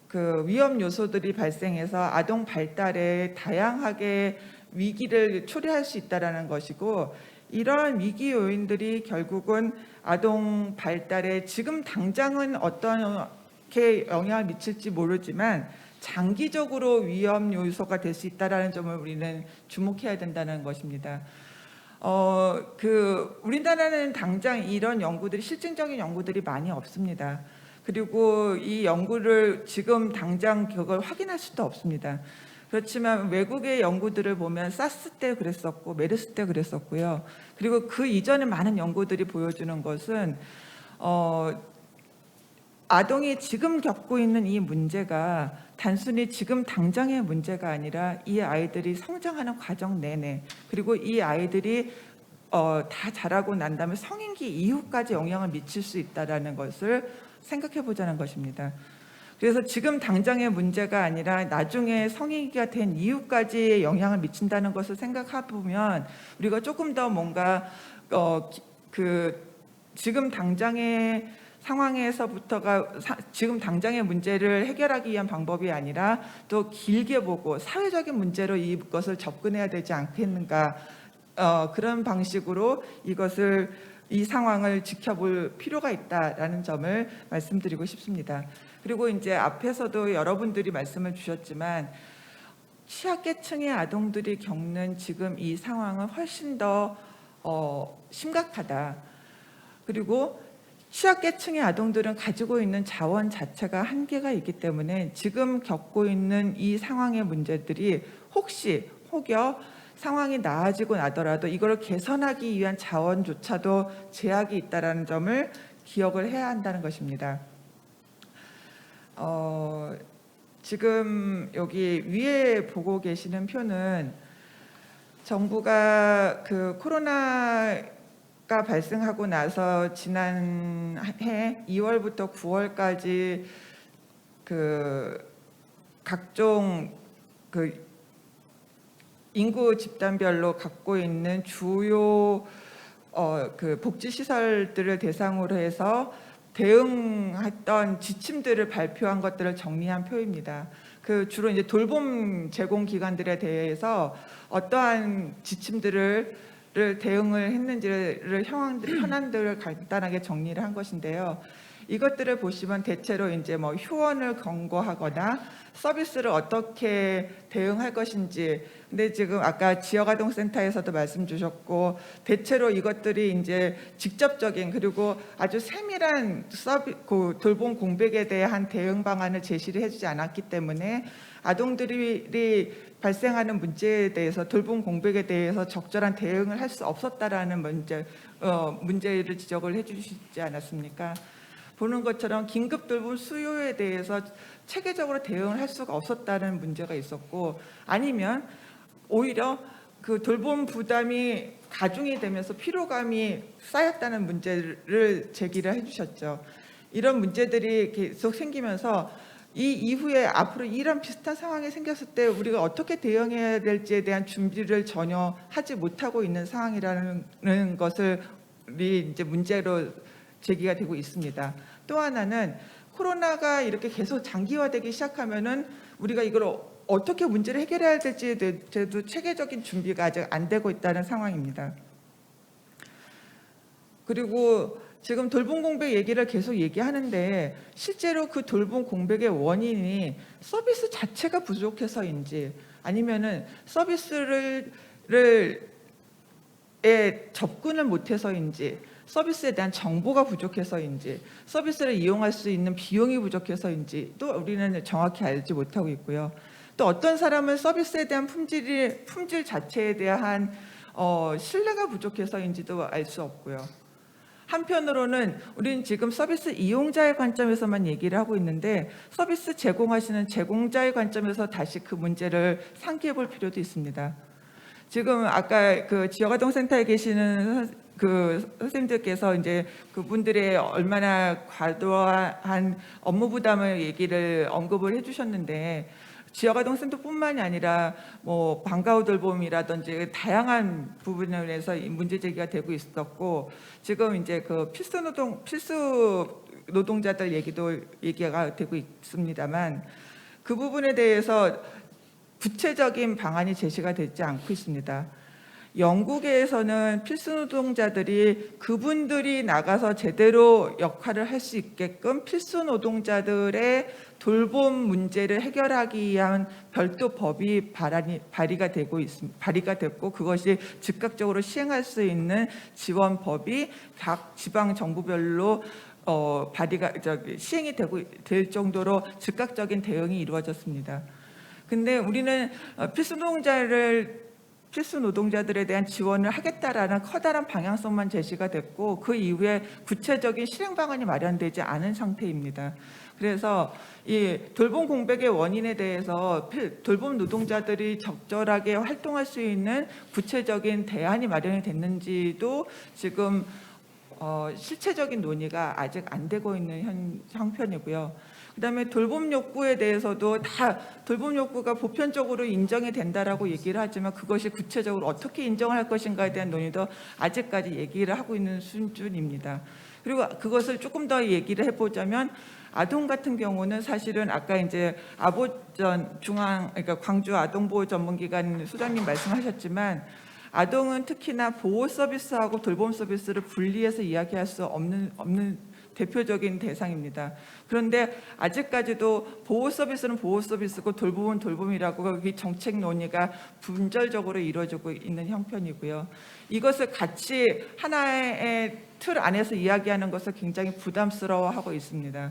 그 위험 요소들이 발생해서 아동 발달에 다양하게 위기를 초래할 수 있다라는 것이고, 이러한 위기 요인들이 결국은 아동 발달에 지금 당장은 어떻게 영향을 미칠지 모르지만 장기적으로 위험 요소가 될 수 있다라는 점을 우리는 주목해야 된다는 것입니다. 우리나라는 당장 이런 연구들이, 실증적인 연구들이 많이 없습니다. 그리고 이 연구를 지금 당장 그걸 확인할 수도 없습니다. 그렇지만 외국의 연구들을 보면 사스 때 그랬었고 메르스 때 그랬었고요. 그리고 그 이전에 많은 연구들이 보여주는 것은 아동이 지금 겪고 있는 이 문제가 단순히 지금 당장의 문제가 아니라 이 아이들이 성장하는 과정 내내, 그리고 이 아이들이 다 자라고 난 다음에 성인기 이후까지 영향을 미칠 수 있다는 것을 생각해 보자는 것입니다. 그래서 지금 당장의 문제가 아니라 나중에 성인기가 된 이후까지 영향을 미친다는 것을 생각해 보면 우리가 조금 더 뭔가 지금 당장의 상황에서부터가 지금 당장의 문제를 해결하기 위한 방법이 아니라 또 길게 보고 사회적인 문제로 이것을 접근해야 되지 않겠는가, 그런 방식으로 이 상황을 지켜볼 필요가 있다라는 점을 말씀드리고 싶습니다. 그리고 이제 앞에서도 여러분들이 말씀을 주셨지만 취약계층의 아동들이 겪는 지금 이 상황은 훨씬 더 심각하다. 그리고 취약계층의 아동들은 가지고 있는 자원 자체가 한계가 있기 때문에 지금 겪고 있는 이 상황의 문제들이 혹여 상황이 나아지고 나더라도 이걸 개선하기 위한 자원조차도 제약이 있다라는 점을 기억을 해야 한다는 것입니다. 지금 여기 위에 보고 계시는 표는 정부가 그 코로나가 발생하고 나서 지난해 2월부터 9월까지 그 각종 그 인구 집단별로 갖고 있는 주요 그 복지 시설들을 대상으로 해서 대응했던 지침들을 발표한 것들을 정리한 표입니다. 그 주로 이제 돌봄 제공 기관들에 대해서 어떠한 지침들을 대응을 했는지를 현안들을 간단하게 정리를 한 것인데요. 이것들을 보시면 대체로 이제 뭐 휴원을 권고하거나 서비스를 어떻게 대응할 것인지, 근데 지금 아까 지역아동센터에서도 말씀 주셨고 대체로 이것들이 이제 직접적인 그리고 아주 세밀한 그 돌봄 공백에 대한 대응 방안을 제시를 해주지 않았기 때문에 아동들이 발생하는 문제에 대해서 돌봄 공백에 대해서 적절한 대응을 할 수 없었다라는 문제를 지적을 해주시지 않았습니까? 보는 것처럼 긴급 돌봄 수요에 대해서 체계적으로 대응을 할 수가 없었다는 문제가 있었고, 아니면 오히려 그 돌봄 부담이 가중이 되면서 피로감이 쌓였다는 문제를 제기를 해주셨죠. 이런 문제들이 계속 생기면서 이 이후에 앞으로 이런 비슷한 상황이 생겼을 때 우리가 어떻게 대응해야 될지에 대한 준비를 전혀 하지 못하고 있는 상황이라는 것을 이제 문제로 제기가 되고 있습니다. 또 하나는 코로나가 이렇게 계속 장기화되기 시작하면은 우리가 이걸 어떻게 문제를 해결해야 될지에 대해서도 체계적인 준비가 아직 안 되고 있다는 상황입니다. 그리고 지금 돌봄 공백 얘기를 계속 얘기하는데 실제로 그 돌봄 공백의 원인이 서비스 자체가 부족해서인지 아니면은 서비스를 접근을 못해서인지, 서비스에 대한 정보가 부족해서인지, 서비스를 이용할 수 있는 비용이 부족해서인지 또 우리는 정확히 알지 못하고 있고요. 또 어떤 사람은 서비스에 대한 품질 자체에 대한 신뢰가 부족해서인지도 알 수 없고요. 한편으로는 우리는 지금 서비스 이용자의 관점에서만 얘기를 하고 있는데 서비스 제공하시는 제공자의 관점에서 다시 그 문제를 상기해 볼 필요도 있습니다. 지금 아까 그 지역아동센터에 계시는 그 선생님들께서 이제 그분들의 얼마나 과도한 업무 부담을 언급을 해주셨는데, 지역아동센터뿐만이 아니라 뭐 방과후 돌봄이라든지 다양한 부분에서 문제 제기가 되고 있었고, 지금 이제 그 필수 노동자들 얘기가 되고 있습니다만 그 부분에 대해서 구체적인 방안이 제시가 되지 않고 있습니다. 영국에서는 필수 노동자들이 그분들이 나가서 제대로 역할을 할 수 있게끔 필수 노동자들의 돌봄 문제를 해결하기 위한 별도 법이 발의가 됐고 그것이 즉각적으로 시행할 수 있는 지원법이 각 지방 정부별로 시행이 될 정도로 즉각적인 대응이 이루어졌습니다. 근데 우리는 필수 노동자들에 대한 지원을 하겠다라는 커다란 방향성만 제시가 됐고 그 이후에 구체적인 실행 방안이 마련되지 않은 상태입니다. 그래서 이 돌봄 공백의 원인에 대해서 돌봄 노동자들이 적절하게 활동할 수 있는 구체적인 대안이 마련이 됐는지도 지금 실체적인 논의가 아직 안 되고 있는 형편이고요. 그다음에 돌봄 욕구에 대해서도 다 돌봄 욕구가 보편적으로 인정이 된다라고 얘기를 하지만 그것이 구체적으로 어떻게 인정할 것인가에 대한 논의도 아직까지 얘기를 하고 있는 수준입니다. 그리고 그것을 조금 더 얘기를 해보자면 아동 같은 경우는 사실은 아까 이제 그러니까 광주 아동보호 전문기관 소장님 말씀하셨지만 아동은 특히나 보호 서비스하고 돌봄 서비스를 분리해서 이야기할 수 없는 대표적인 대상입니다. 그런데 아직까지도 보호 서비스는 보호 서비스고 돌봄은 돌봄이라고 이 정책 논의가 분절적으로 이루어지고 있는 형편이고요. 이것을 같이 하나의 틀 안에서 이야기하는 것을 굉장히 부담스러워하고 있습니다.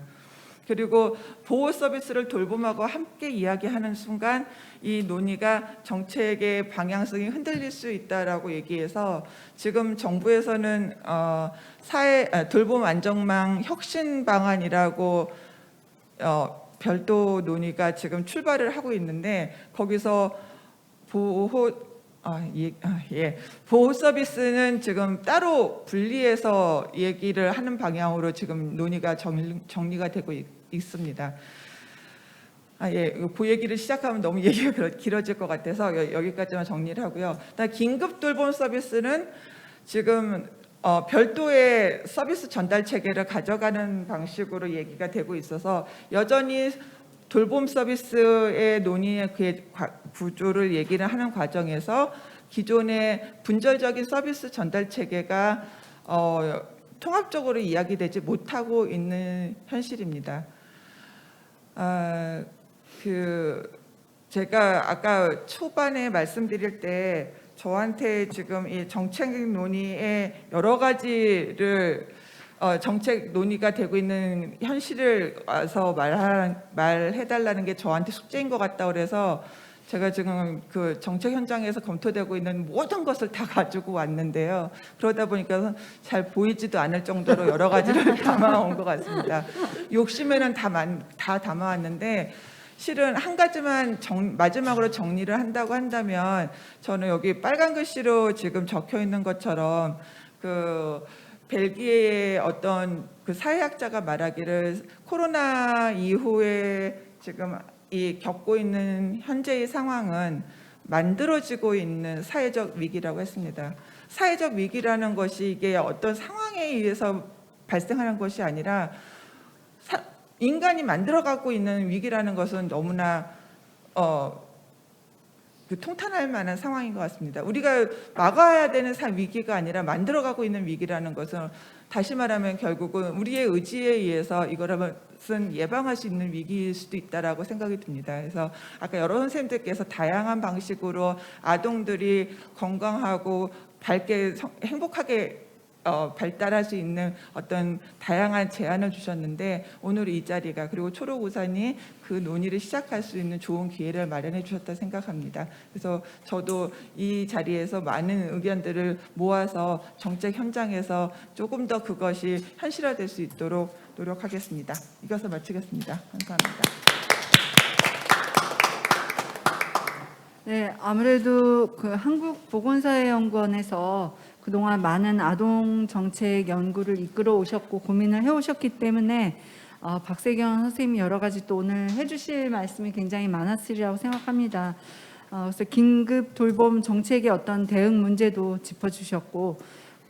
그리고 보호 서비스를 돌봄하고 함께 이야기하는 순간 이 논의가 정책의 방향성이 흔들릴 수 있다라고 얘기해서 지금 정부에서는 돌봄 안정망 혁신 방안이라고 별도 논의가 지금 출발을 하고 있는데 거기서 보호 서비스는 지금 따로 분리해서 얘기를 하는 방향으로 지금 논의가 정리가 되고 있습니다. 그 얘기를 시작하면 너무 얘기가 길어질 것 같아서 여기까지만 정리를 하고요. 긴급 돌봄 서비스는 지금 별도의 서비스 전달 체계를 가져가는 방식으로 얘기가 되고 있어서 여전히 돌봄 서비스의 논의의 구조를 얘기를 하는 과정에서 기존의 분절적인 서비스 전달 체계가 통합적으로 이야기되지 못하고 있는 현실입니다. 제가 아까 초반에 말씀드릴 때 저한테 지금 이 정책 논의의 여러 가지를 정책 논의가 되고 있는 현실을 와서 말해달라는 게 저한테 숙제인 것 같다 그래서 제가 지금 그 정책 현장에서 검토되고 있는 모든 것을 다 가지고 왔는데요. 그러다 보니까 잘 보이지도 않을 정도로 여러 가지를 담아온 것 같습니다. 욕심에는 다 담아왔는데 실은 한 가지만 마지막으로 정리를 한다고 한다면 저는 여기 빨간 글씨로 지금 적혀 있는 것처럼 그 벨기에의 어떤 그 사회학자가 말하기를 코로나 이후에 지금 이 겪고 있는 현재의 상황은 만들어지고 있는 사회적 위기라고 했습니다. 사회적 위기라는 것이 이게 어떤 상황에 의해서 발생하는 것이 아니라 인간이 만들어가고 있는 위기라는 것은 너무나 통탄할 만한 상황인 것 같습니다. 우리가 막아야 되는 위기가 아니라 만들어가고 있는 위기라는 것은 다시 말하면 결국은 우리의 의지에 의해서 이것은 예방할 수 있는 위기일 수도 있다라고 생각이 듭니다. 그래서 아까 여러 선생님들께서 다양한 방식으로 아동들이 건강하고 밝게 행복하게 발달할 수 있는 어떤 다양한 제안을 주셨는데 오늘 이 자리가 그리고 초록우산이 그 논의를 시작할 수 있는 좋은 기회를 마련해 주셨다 생각합니다. 그래서 저도 이 자리에서 많은 의견들을 모아서 정책 현장에서 조금 더 그것이 현실화될 수 있도록 노력하겠습니다. 이것을 마치겠습니다. 감사합니다. 네, 아무래도 그 한국보건사회연구원에서 그동안 많은 아동 정책 연구를 이끌어 오셨고 고민을 해오셨기 때문에 박세경 선생님이 여러 가지 또 오늘 해주실 말씀이 굉장히 많았으리라고 생각합니다. 그래서 긴급 돌봄 정책의 어떤 대응 문제도 짚어주셨고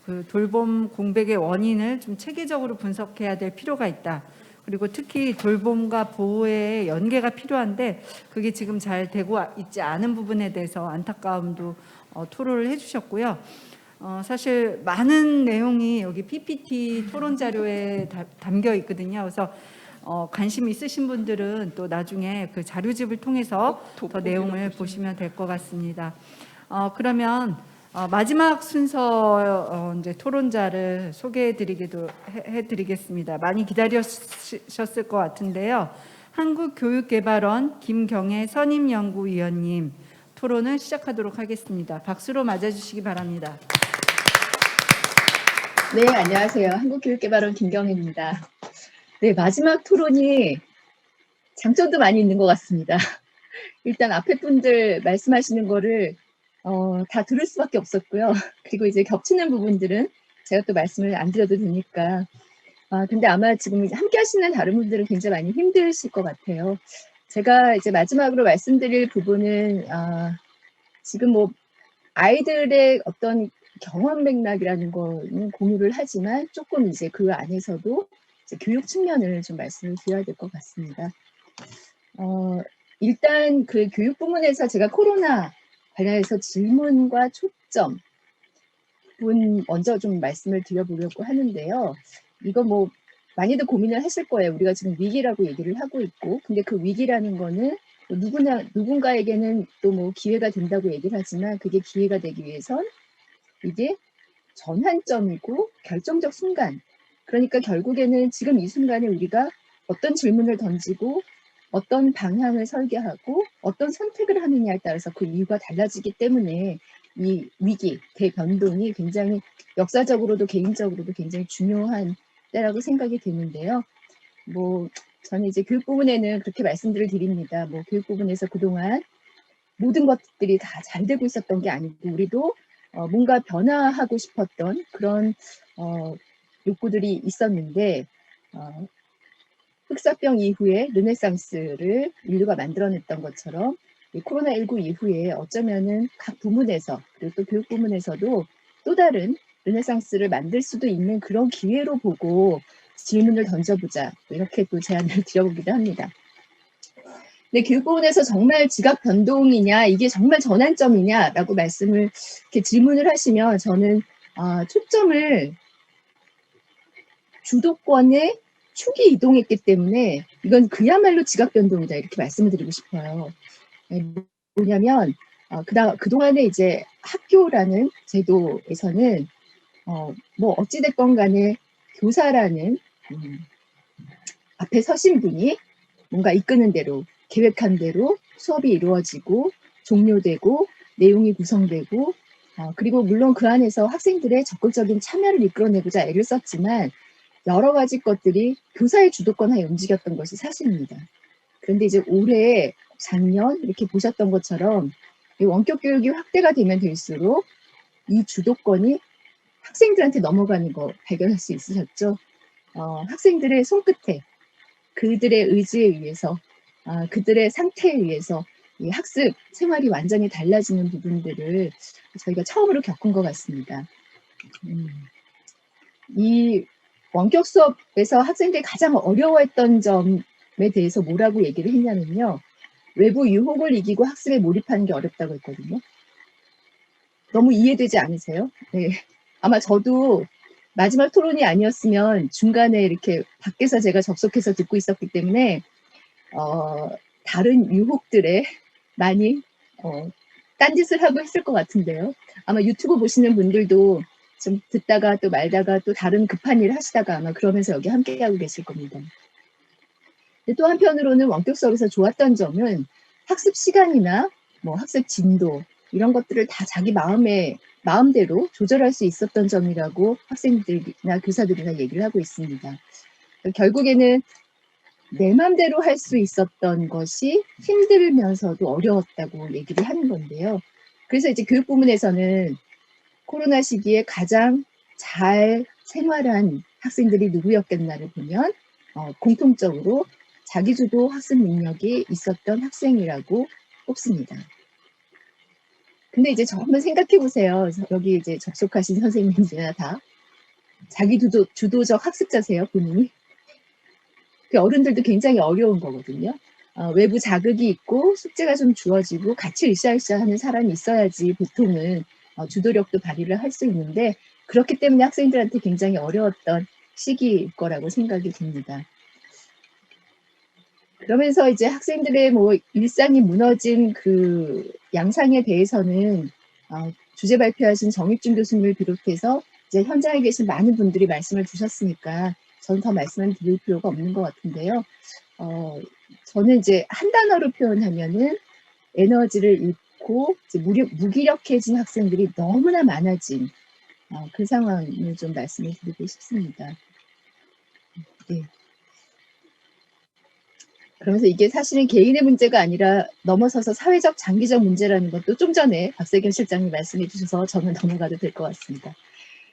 그 돌봄 공백의 원인을 좀 체계적으로 분석해야 될 필요가 있다. 그리고 특히 돌봄과 보호의 연계가 필요한데 그게 지금 잘 되고 있지 않은 부분에 대해서 안타까움도 토로를 해주셨고요. 사실 많은 내용이 여기 PPT 토론 자료에 담겨 있거든요. 그래서 관심 있으신 분들은 또 나중에 그 자료집을 통해서 더 내용을 보시면 될 것 같습니다. 그러면 마지막 순서 이제 토론자를 소개해드리겠습니다. 많이 기다리셨을 것 같은데요. 한국교육개발원 김경애 선임연구위원님 토론을 시작하도록 하겠습니다. 박수로 맞아주시기 바랍니다. 네, 안녕하세요. 한국교육개발원 김경혜입니다. 네, 마지막 토론이 장점도 많이 있는 것 같습니다. 일단 앞에 분들 말씀하시는 거를 다 들을 수밖에 없었고요. 그리고 이제 겹치는 부분들은 제가 또 말씀을 안 드려도 되니까. 근데 아마 지금 함께 하시는 다른 분들은 굉장히 많이 힘드실 것 같아요. 제가 이제 마지막으로 말씀드릴 부분은 지금 뭐 아이들의 어떤 경험 맥락이라는 거는 공유를 하지만 조금 이제 그 안에서도 이제 교육 측면을 좀 말씀을 드려야 될 것 같습니다. 일단 그 교육 부문에서 제가 코로나 관련해서 질문과 초점 먼저 좀 말씀을 드려보려고 하는데요. 이거 뭐 많이들 고민을 하실 거예요. 우리가 지금 위기라고 얘기를 하고 있고, 근데 그 위기라는 거는 누군가에게는 또 뭐 기회가 된다고 얘기를 하지만 그게 기회가 되기 위해선 이게 전환점이고 결정적 순간. 그러니까 결국에는 지금 이 순간에 우리가 어떤 질문을 던지고 어떤 방향을 설계하고 어떤 선택을 하느냐에 따라서 그 이유가 달라지기 때문에 이 위기, 대변동이 굉장히 역사적으로도 개인적으로도 굉장히 중요한 때라고 생각이 되는데요. 뭐 저는 이제 교육 부분에는 그렇게 말씀들을 드립니다. 뭐 교육 부분에서 그동안 모든 것들이 다 잘 되고 있었던 게 아니고 우리도 뭔가 변화하고 싶었던 그런 욕구들이 있었는데 흑사병 이후에 르네상스를 인류가 만들어냈던 것처럼 이 코로나19 이후에 어쩌면은 각 부문에서 그리고 또 교육 부문에서도 또 다른 르네상스를 만들 수도 있는 그런 기회로 보고 질문을 던져보자 이렇게 또 제안을 드려보기도 합니다. 근데 교육 부분에서 정말 지각 변동이냐 이게 정말 전환점이냐라고 말씀을 이렇게 질문을 하시면 저는 초점을 주도권에 축이 이동했기 때문에 이건 그야말로 지각 변동이다 이렇게 말씀을 드리고 싶어요. 뭐냐면 그동안에 이제 학교라는 제도에서는 뭐 어찌됐건 간에 교사라는 앞에 서신 분이 뭔가 이끄는 대로 계획한 대로 수업이 이루어지고 종료되고 내용이 구성되고 그리고 물론 그 안에서 학생들의 적극적인 참여를 이끌어내고자 애를 썼지만 여러 가지 것들이 교사의 주도권 하에 움직였던 것이 사실입니다. 그런데 이제 올해 작년 이렇게 보셨던 것처럼 이 원격 교육이 확대가 되면 될수록 이 주도권이 학생들한테 넘어가는 거 발견할 수 있으셨죠? 학생들의 손끝에 그들의 의지에 의해서 그들의 상태에 의해서 이 학습 생활이 완전히 달라지는 부분들을 저희가 처음으로 겪은 것 같습니다. 이 원격 수업에서 학생들이 가장 어려워했던 점에 대해서 뭐라고 얘기를 했냐면요. 외부 유혹을 이기고 학습에 몰입하는 게 어렵다고 했거든요. 너무 이해되지 않으세요? 네. 아마 저도 마지막 토론이 아니었으면 중간에 이렇게 밖에서 제가 접속해서 듣고 있었기 때문에 다른 유혹들에 많이 딴짓을 하고 있을 것 같은데요. 아마 유튜브 보시는 분들도 좀 듣다가 또 말다가 또 다른 급한 일 하시다가 아마 그러면서 여기 함께하고 계실 겁니다. 또 한편으로는 원격 수업에서 좋았던 점은 학습 시간이나 뭐 학습 진도 이런 것들을 다 자기 마음대로 조절할 수 있었던 점이라고 학생들이나 교사들이나 얘기를 하고 있습니다. 결국에는 내 맘대로 할 수 있었던 것이 힘들면서도 어려웠다고 얘기를 하는 건데요. 그래서 이제 교육 부문에서는 코로나 시기에 가장 잘 생활한 학생들이 누구였겠나를 보면 공통적으로 자기주도 학습 능력이 있었던 학생이라고 꼽습니다. 근데 이제 한번 생각해 보세요. 여기 이제 접속하신 선생님들이나 다 자기주도적 학습자세요, 본인이. 그 어른들도 굉장히 어려운 거거든요. 외부 자극이 있고 숙제가 좀 주어지고 같이 으쌰으쌰 하는 사람이 있어야지 보통은 주도력도 발휘를 할 수 있는데 그렇기 때문에 학생들한테 굉장히 어려웠던 시기일 거라고 생각이 듭니다. 그러면서 이제 학생들의 뭐 일상이 무너진 그 양상에 대해서는 주제 발표하신 정익준 교수님을 비롯해서 이제 현장에 계신 많은 분들이 말씀을 주셨으니까 저는 더 말씀을 드릴 필요가 없는 것 같은데요. 저는 이제 한 단어로 표현하면은 에너지를 잃고 이제 무기력해진 학생들이 너무나 많아진 그 상황을 좀 말씀을 드리고 싶습니다. 네. 그러면서 이게 사실은 개인의 문제가 아니라 넘어서서 사회적 장기적 문제라는 것도 좀 전에 박세균 실장님 말씀해 주셔서 저는 넘어가도 될 것 같습니다.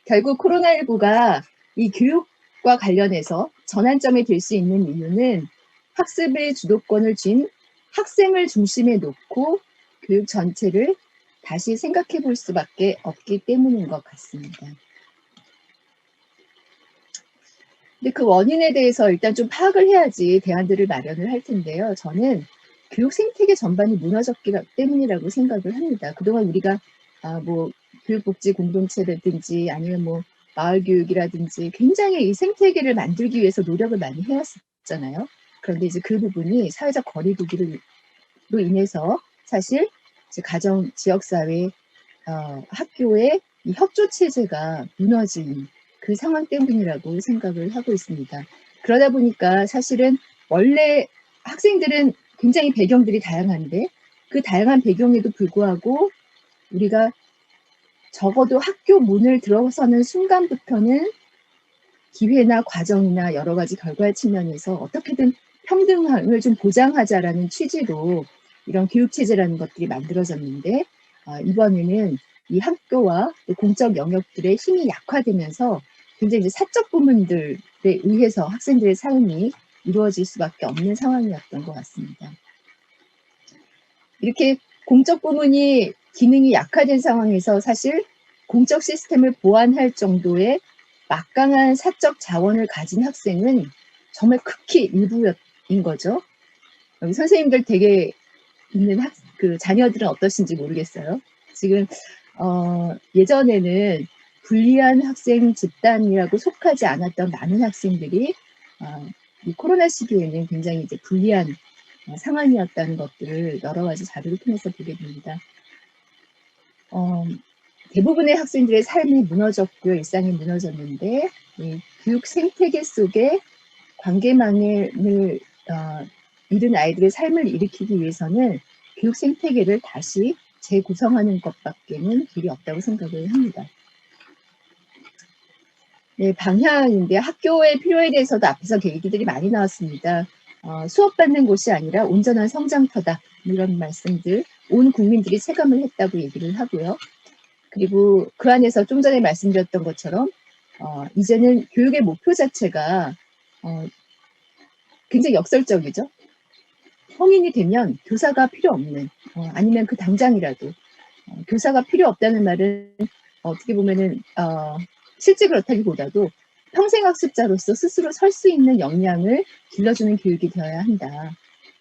결국 코로나19가 이 교육과 관련해서 전환점이 될 수 있는 이유는 학습의 주도권을 쥔 학생을 중심에 놓고 교육 전체를 다시 생각해 볼 수밖에 없기 때문인 것 같습니다. 근데 그 원인에 대해서 일단 좀 파악을 해야지 대안들을 마련을 할 텐데요. 저는 교육 생태계 전반이 무너졌기 때문이라고 생각을 합니다. 그동안 우리가 뭐 교육복지 공동체라든지 아니면 뭐 마을교육이라든지 굉장히 이 생태계를 만들기 위해서 노력을 많이 해왔잖아요. 그런데 이제 그 부분이 사회적 거리두기로 인해서 사실 이제 가정, 지역사회, 학교의 이 협조 체제가 무너진 그 상황 때문이라고 생각을 하고 있습니다. 그러다 보니까 사실은 원래 학생들은 굉장히 배경들이 다양한데 그 다양한 배경에도 불구하고 우리가 적어도 학교 문을 들어서는 순간부터는 기회나 과정이나 여러 가지 결과 측면에서 어떻게든 평등함을 좀 보장하자라는 취지로 이런 교육체제라는 것들이 만들어졌는데 이번에는 이 학교와 또 공적 영역들의 힘이 약화되면서 굉장히 이제 사적 부문들에 의해서 학생들의 삶이 이루어질 수밖에 없는 상황이었던 것 같습니다. 이렇게 공적 부문이 기능이 약화된 상황에서 사실 공적 시스템을 보완할 정도의 막강한 사적 자원을 가진 학생은 정말 극히 일부인 거죠. 여기 선생님들 되게 있는 그 자녀들은 어떠신지 모르겠어요. 지금 예전에는 불리한 학생 집단이라고 속하지 않았던 많은 학생들이 이 코로나 시기에는 굉장히 이제 불리한 상황이었다는 것들을 여러 가지 자료를 통해서 보게 됩니다. 대부분의 학생들의 삶이 무너졌고요, 일상이 무너졌는데 이 교육 생태계 속에 관계망을 잃은 아이들의 삶을 일으키기 위해서는 교육 생태계를 다시 재구성하는 것밖에는 길이 없다고 생각을 합니다. 네, 방향인데 학교의 필요에 대해서도 앞에서 얘기들이 많이 나왔습니다. 수업받는 곳이 아니라 온전한 성장터다 이런 말씀들 온 국민들이 체감을 했다고 얘기를 하고요. 그리고 그 안에서 좀 전에 말씀드렸던 것처럼 이제는 교육의 목표 자체가 굉장히 역설적이죠. 성인이 되면 교사가 필요 없는 아니면 그 당장이라도 교사가 필요 없다는 말은 어떻게 보면은 실제 그렇다기보다도 평생학습자로서 스스로 설 수 있는 역량을 길러주는 교육이 되어야 한다.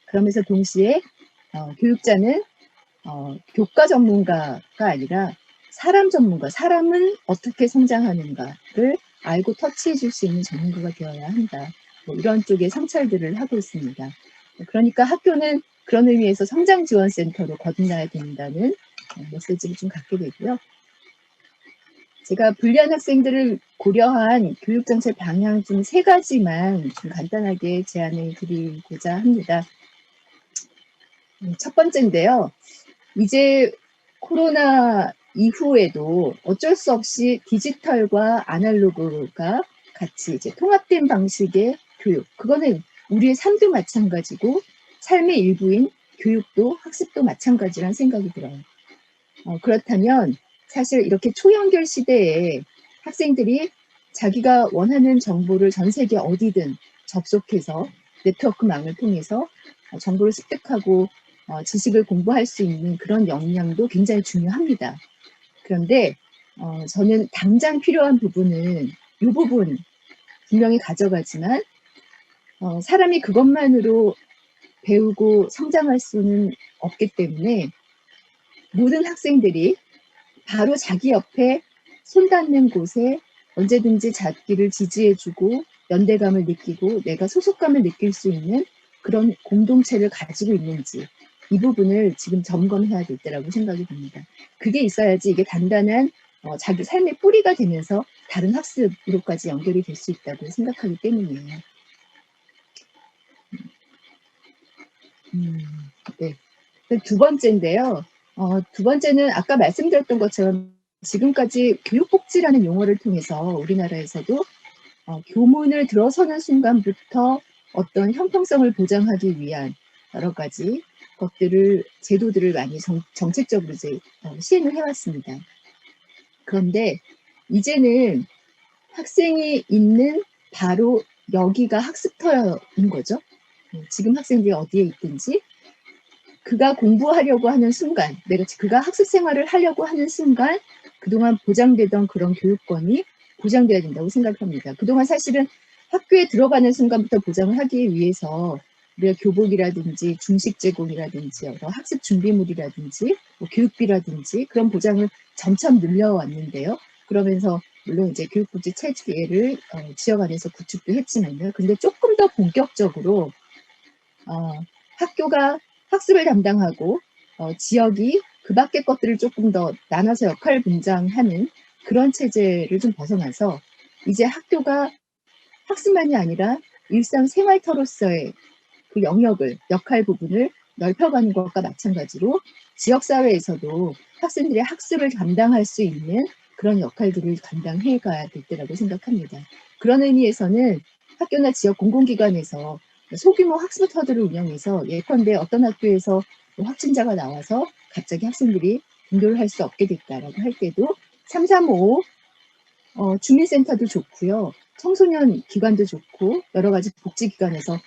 그러면서 동시에 교육자는 교과 전문가가 아니라 사람 전문가, 사람은 어떻게 성장하는가를 알고 터치해 줄 수 있는 전문가가 되어야 한다. 뭐 이런 쪽의 성찰들을 하고 있습니다. 그러니까 학교는 그런 의미에서 성장지원센터로 거듭나야 된다는 메시지를 좀 갖게 되고요. 제가 불리한 학생들을 고려한 교육정책 방향 중 3가지만 좀 간단하게 제안을 드리고자 합니다. 첫 번째인데요. 이제 코로나 이후에도 어쩔 수 없이 디지털과 아날로그가 같이 이제 통합된 방식의 교육. 그거는 우리의 삶도 마찬가지고 삶의 일부인 교육도 학습도 마찬가지라는 생각이 들어요. 그렇다면 사실 이렇게 초연결 시대에 학생들이 자기가 원하는 정보를 전 세계 어디든 접속해서 네트워크망을 통해서 정보를 습득하고 지식을 공부할 수 있는 그런 역량도 굉장히 중요합니다. 그런데 저는 당장 필요한 부분은 이 부분 분명히 가져가지만 사람이 그것만으로 배우고 성장할 수는 없기 때문에 모든 학생들이 바로 자기 옆에 손 닿는 곳에 언제든지 자기를 지지해주고 연대감을 느끼고 내가 소속감을 느낄 수 있는 그런 공동체를 가지고 있는지 이 부분을 지금 점검해야 될 때라고 생각이 듭니다. 그게 있어야지 이게 단단한 자기 삶의 뿌리가 되면서 다른 학습으로까지 연결이 될 수 있다고 생각하기 때문이에요. 네. 두 번째인데요. 두 번째는 아까 말씀드렸던 것처럼 지금까지 교육복지라는 용어를 통해서 우리나라에서도 교문을 들어서는 순간부터 어떤 형평성을 보장하기 위한 여러 가지 것들을 제도들을 많이 정책적으로 이제 시행을 해왔습니다. 그런데 이제는 학생이 있는 바로 여기가 학습터인 거죠. 지금 학생들이 어디에 있든지 그가 공부하려고 하는 순간, 그가 학습 생활을 하려고 하는 순간 그동안 보장되던 그런 교육권이 보장돼야 된다고 생각합니다. 그동안 사실은 학교에 들어가는 순간부터 보장을 하기 위해서 우리가 교복이라든지 중식 제공이라든지 학습 준비물이라든지 뭐 교육비라든지 그런 보장을 점점 늘려왔는데요. 그러면서 물론 이제 교육복지 체계를 지역 안에서 구축도 했지만요. 근데 조금 더 본격적으로 학교가 학습을 담당하고 지역이 그 밖의 것들을 조금 더 나눠서 역할 분장하는 그런 체제를 좀 벗어나서 이제 학교가 학습만이 아니라 일상생활터로서의 그 영역을, 역할 부분을 넓혀가는 것과 마찬가지로 지역사회에서도 학생들의 학습을 감당할 수 있는 그런 역할들을 감당해 가야 될 때라고 생각합니다. 그런 의미에서는 학교나 지역 공공기관에서 소규모 학습터들을 운영해서 예컨대 어떤 학교에서 확진자가 나와서 갑자기 학생들이 등교를 할 수 없게 됐다라고 할 때도 335 주민센터도 좋고요. 청소년 기관도 좋고 여러 가지 복지기관에서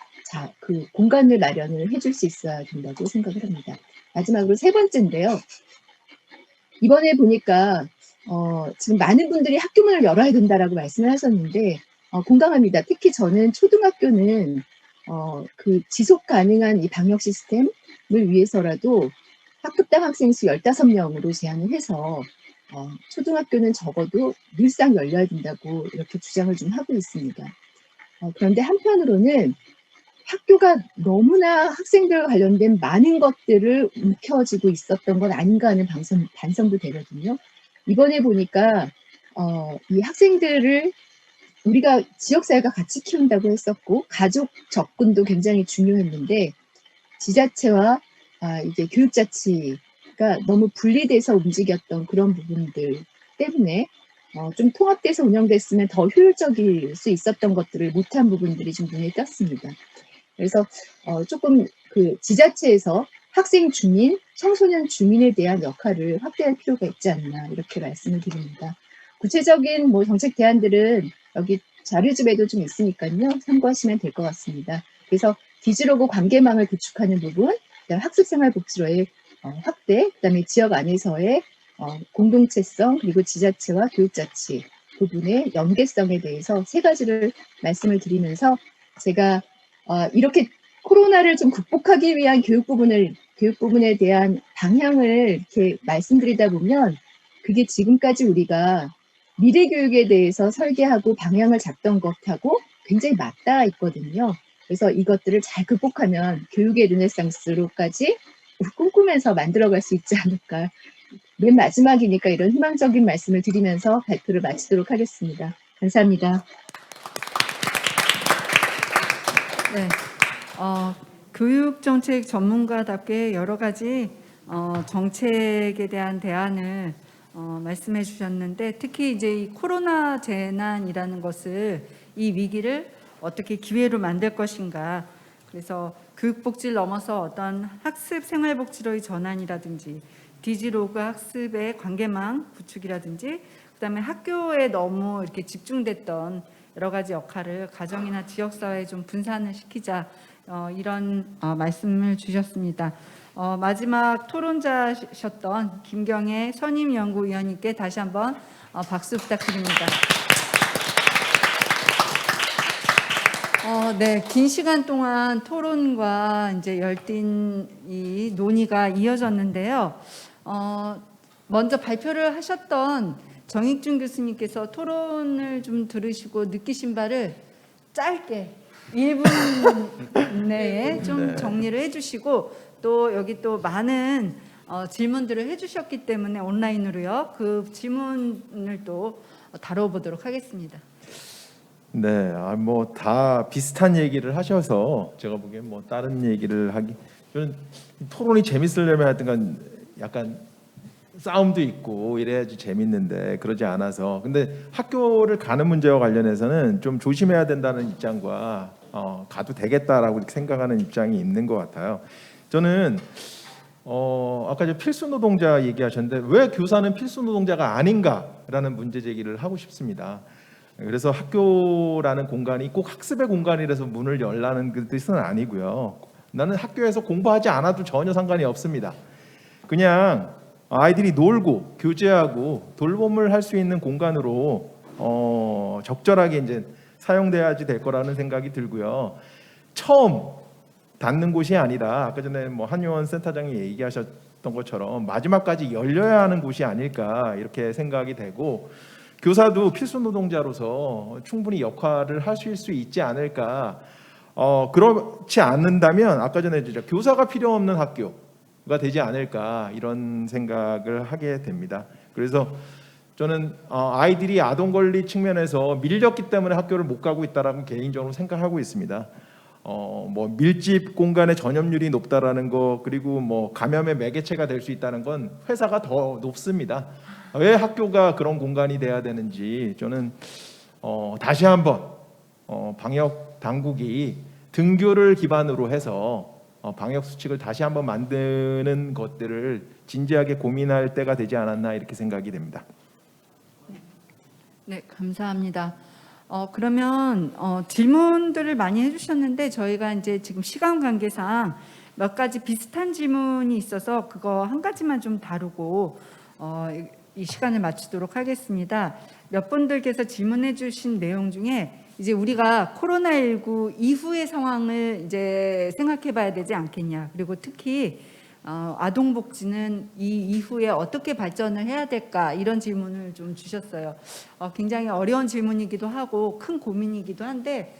그 공간을 마련을 해줄 수 있어야 된다고 생각을 합니다. 마지막으로 세 번째인데요. 이번에 보니까 지금 많은 분들이 학교 문을 열어야 된다라고 말씀을 하셨는데 공감합니다. 특히 저는 초등학교는 그 지속 가능한 이 방역 시스템을 위해서라도 학급당 학생 수 15명으로 제한을 해서 초등학교는 적어도 늘상 열려야 된다고 이렇게 주장을 좀 하고 있습니다. 그런데 한편으로는 학교가 너무나 학생들과 관련된 많은 것들을 움켜쥐고 있었던 건 아닌가 하는 반성도 되거든요. 이번에 보니까 이 학생들을 우리가 지역사회가 같이 키운다고 했었고 가족 접근도 굉장히 중요했는데 지자체와 이제 교육자치가 너무 분리돼서 움직였던 그런 부분들 때문에 좀 통합돼서 운영됐으면 더 효율적일 수 있었던 것들을 못한 부분들이 좀 눈에 띄었습니다. 그래서 조금 그 지자체에서 학생 주민, 청소년 주민에 대한 역할을 확대할 필요가 있지 않나 이렇게 말씀을 드립니다. 구체적인 뭐 정책 대안들은 여기 자료집에도 좀 있으니까요. 참고하시면 될 것 같습니다. 그래서 디지로그 관계망을 구축하는 부분, 그다음 학습생활복지로의 확대, 그다음에 지역 안에서의 공동체성, 그리고 지자체와 교육자치 부분의 연계성에 대해서 세 가지를 말씀을 드리면서 제가 이렇게 코로나를 좀 극복하기 위한 교육 부분에 대한 방향을 이렇게 말씀드리다 보면 그게 지금까지 우리가 미래 교육에 대해서 설계하고 방향을 잡던 것하고 굉장히 맞닿아 있거든요. 그래서 이것들을 잘 극복하면 교육의 르네상스로까지 꿈꾸면서 만들어갈 수 있지 않을까. 맨 마지막이니까 이런 희망적인 말씀을 드리면서 발표를 마치도록 하겠습니다. 감사합니다. 네, 교육정책 전문가답게 여러 가지 정책에 대한 대안을 말씀해 주셨는데 특히 이제 이 코로나 재난이라는 것을 이 위기를 어떻게 기회로 만들 것인가 그래서 교육복지를 넘어서 어떤 학습 생활복지로의 전환이라든지 디지로그 학습의 관계망 구축이라든지 그다음에 학교에 너무 이렇게 집중됐던 여러 가지 역할을 가정이나 지역사회에 좀 분산을 시키자 이런 말씀을 주셨습니다. 마지막 토론자셨던 김경애 선임연구위원님께 다시 한번 박수 부탁드립니다. 네, 긴 시간 동안 토론과 이제 열띤 이 논의가 이어졌는데요. 먼저 발표를 하셨던 정익준 교수님께서 토론을 좀 들으시고 느끼신 바를 짧게 1분 내에 좀 정리를 해주시고 또 여기 또 많은 질문들을 해주셨기 때문에 온라인으로요. 그 질문을 또 다뤄보도록 하겠습니다. 네, 뭐 다 비슷한 얘기를 하셔서 제가 보기엔 뭐 다른 얘기를 하기 저는 토론이 재밌으려면 하여튼간 약간 싸움도 있고 이래야지 재밌는데 그러지 않아서 근데 학교를 가는 문제와 관련해서는 좀 조심해야 된다는 입장과 가도 되겠다라고 이렇게 생각하는 입장이 있는 것 같아요. 저는 아까 저 필수 노동자 얘기하셨는데 왜 교사는 필수 노동자가 아닌가라는 문제 제기를 하고 싶습니다. 그래서 학교라는 공간이 꼭 학습의 공간이라서 문을 열라는 그 뜻은 아니고요. 나는 학교에서 공부하지 않아도 전혀 상관이 없습니다. 그냥 아이들이 놀고 교제하고 돌봄을 할 수 있는 공간으로 적절하게 이제 사용돼야지 될 거라는 생각이 들고요. 처음 닫는 곳이 아니라 아까 전에 뭐 한요원 센터장이 얘기하셨던 것처럼 마지막까지 열려야 하는 곳이 아닐까 이렇게 생각이 되고 교사도 필수 노동자로서 충분히 역할을 하실 수 있지 않을까. 그렇지 않는다면 아까 전에 진짜 교사가 필요 없는 학교가 되지 않을까 이런 생각을 하게 됩니다. 그래서 저는 아이들이 아동 권리 측면에서 밀렸기 때문에 학교를 못 가고 있다라고 개인적으로 생각하고 있습니다. 뭐 밀집 공간의 전염률이 높다라는 거, 그리고 뭐 감염의 매개체가 될 수 있다는 건 회사가 더 높습니다. 왜 학교가 그런 공간이 돼야 되는지 저는 다시 한번 방역 당국이 등교를 기반으로 해서 방역 수칙을 다시 한번 만드는 것들을 진지하게 고민할 때가 되지 않았나 이렇게 생각이 됩니다. 네, 감사합니다. 그러면 질문들을 많이 해주셨는데 저희가 이제 지금 시간 관계상 몇 가지 비슷한 질문이 있어서 그거 한 가지만 좀 다루고 이 시간을 마치도록 하겠습니다. 몇 분들께서 질문해주신 내용 중에 이제 우리가 코로나19 이후의 상황을 이제 생각해봐야 되지 않겠냐. 그리고 특히 아동복지는 이 이후에 어떻게 발전을 해야 될까 이런 질문을 좀 주셨어요. 굉장히 어려운 질문이기도 하고 큰 고민이기도 한데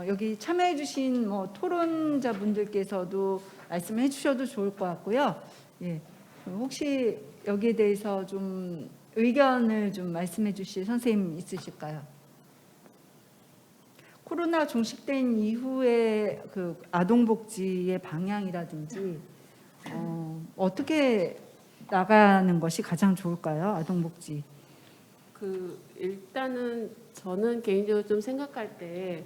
여기 참여해주신 뭐 토론자분들께서도 말씀해 주셔도 좋을 것 같고요. 예, 혹시 여기에 대해서 좀 의견을 좀 말씀해 주실 선생님 있으실까요? 코로나 종식된 이후에 그 아동복지의 방향이라든지 어떻게 나가는 것이 가장 좋을까요? 아동복지. 일단은 저는 개인적으로 좀 생각할 때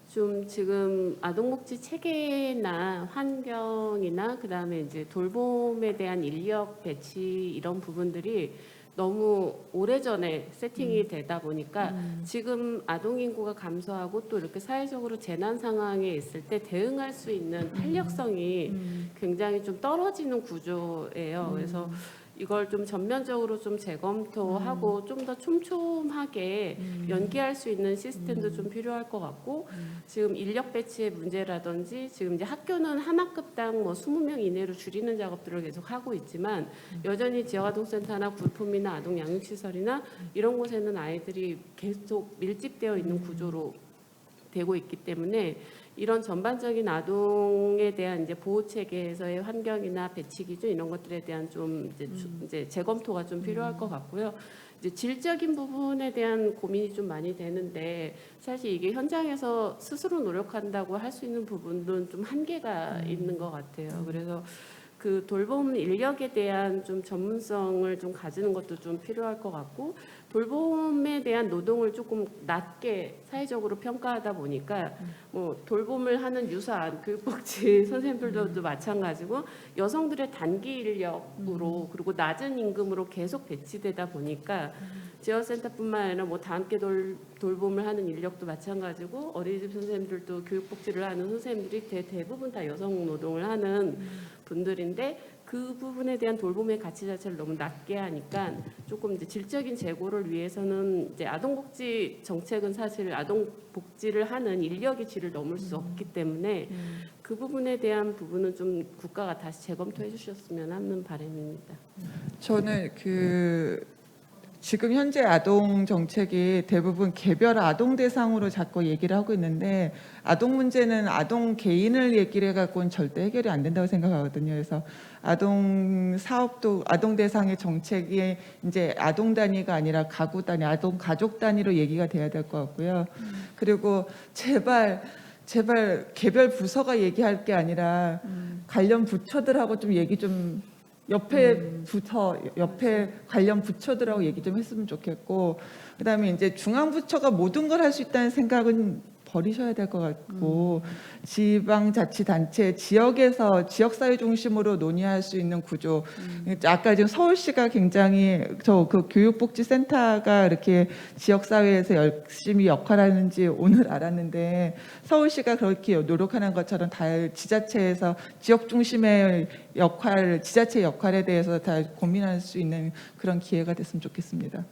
좀 지금 아동복지 체계나 환경이나 그다음에 이제 돌봄에 대한 인력 배치 이런 부분들이 너무 오래전에 세팅이 되다 보니까 지금 아동 인구가 감소하고 또 이렇게 사회적으로 재난 상황에 있을 때 대응할 수 있는 탄력성이 굉장히 좀 떨어지는 구조예요. 그래서 이걸 좀 전면적으로 좀 재검토하고 좀 더 촘촘하게 연계할 수 있는 시스템도 좀 필요할 것 같고 지금 인력 배치의 문제라든지 지금 이제 학교는 한 학급당 뭐 20명 이내로 줄이는 작업들을 계속 하고 있지만 여전히 지역아동센터나 굴품이나 아동 양육시설이나 이런 곳에는 아이들이 계속 밀집되어 있는 구조로 되고 있기 때문에 이런 전반적인 아동에 대한 이제 보호 체계에서의 환경이나 배치 기준 이런 것들에 대한 좀 이제 재검토가 좀 필요할 것 같고요. 이제 질적인 부분에 대한 고민이 좀 많이 되는데 사실 이게 현장에서 스스로 노력한다고 할 수 있는 부분은 좀 한계가 있는 것 같아요. 그래서 그 돌봄 인력에 대한 좀 전문성을 좀 가지는 것도 좀 필요할 것 같고 돌봄에 대한 노동을 조금 낮게 사회적으로 평가하다 보니까 뭐 돌봄을 하는 유사한 교육복지 선생님들도 마찬가지고 여성들의 단기 인력으로 그리고 낮은 임금으로 계속 배치되다 보니까 지원센터뿐만 아니라 뭐 다 함께 돌봄을 하는 인력도 마찬가지고 어린이집 선생님들도 교육복지를 하는 선생님들이 대부분 다 여성 노동을 하는 분들인데 그 부분에 대한 돌봄의 가치 자체를 너무 낮게 하니까 조금 이제 질적인 재고를 위해서는 이제 아동복지 정책은 사실 아동복지를 하는 인력의 질을 넘을 수 없기 때문에 그 부분에 대한 부분은 좀 국가가 다시 재검토해 주셨으면 하는 바람입니다. 저는 지금 현재 아동 정책이 대부분 개별 아동 대상으로 자꾸 얘기를 하고 있는데 아동 문제는 아동 개인을 얘기를 해갖고는 절대 해결이 안 된다고 생각하거든요. 그래서 아동 사업도 아동 대상의 정책이 이제 아동 단위가 아니라 가구 단위, 아동 가족 단위로 얘기가 돼야 될 것 같고요. 그리고 제발 개별 부서가 얘기할 게 아니라 관련 부처들하고 좀 얘기 좀 옆에 관련 부처들하고 얘기 좀 했으면 좋겠고 그다음에 이제 중앙부처가 모든 걸 할 수 있다는 생각은 버리셔야 될 것 같고 지방자치단체 지역에서 지역사회 중심으로 논의할 수 있는 구조 아까 지금 서울시가 굉장히 그 교육복지센터가 이렇게 지역사회에서 열심히 역할하는지 오늘 알았는데 서울시가 그렇게 노력하는 것처럼 다 지자체에서 지역 중심의 역할 지자체 역할에 대해서 다 고민할 수 있는 그런 기회가 됐으면 좋겠습니다.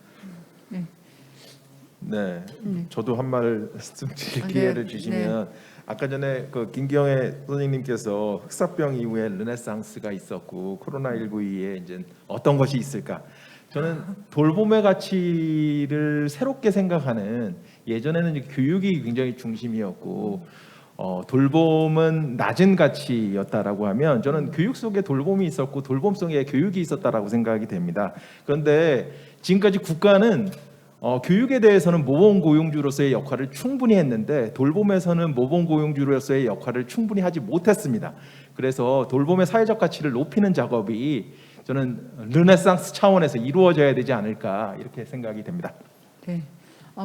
네, 저도 한 말씀 드릴 기회를 주시면 아까 전에 그 김경애 선생님께서 흑사병 이후에 르네상스가 있었고 코로나19 이후에 이제 어떤 것이 있을까? 저는 돌봄의 가치를 새롭게 생각하는 예전에는 교육이 굉장히 중심이었고 돌봄은 낮은 가치였다라고 하면 저는 교육 속에 돌봄이 있었고 돌봄 속에 교육이 있었다라고 생각이 됩니다. 그런데 지금까지 국가는 교육에 대해서는 모범고용주로서의 역할을 충분히 했는데 돌봄에서는 모범고용주로서의 역할을 충분히 하지 못했습니다. 그래서 돌봄의 사회적 가치를 높이는 작업이 저는 르네상스 차원에서 이루어져야 되지 않을까 이렇게 생각이 됩니다. 네.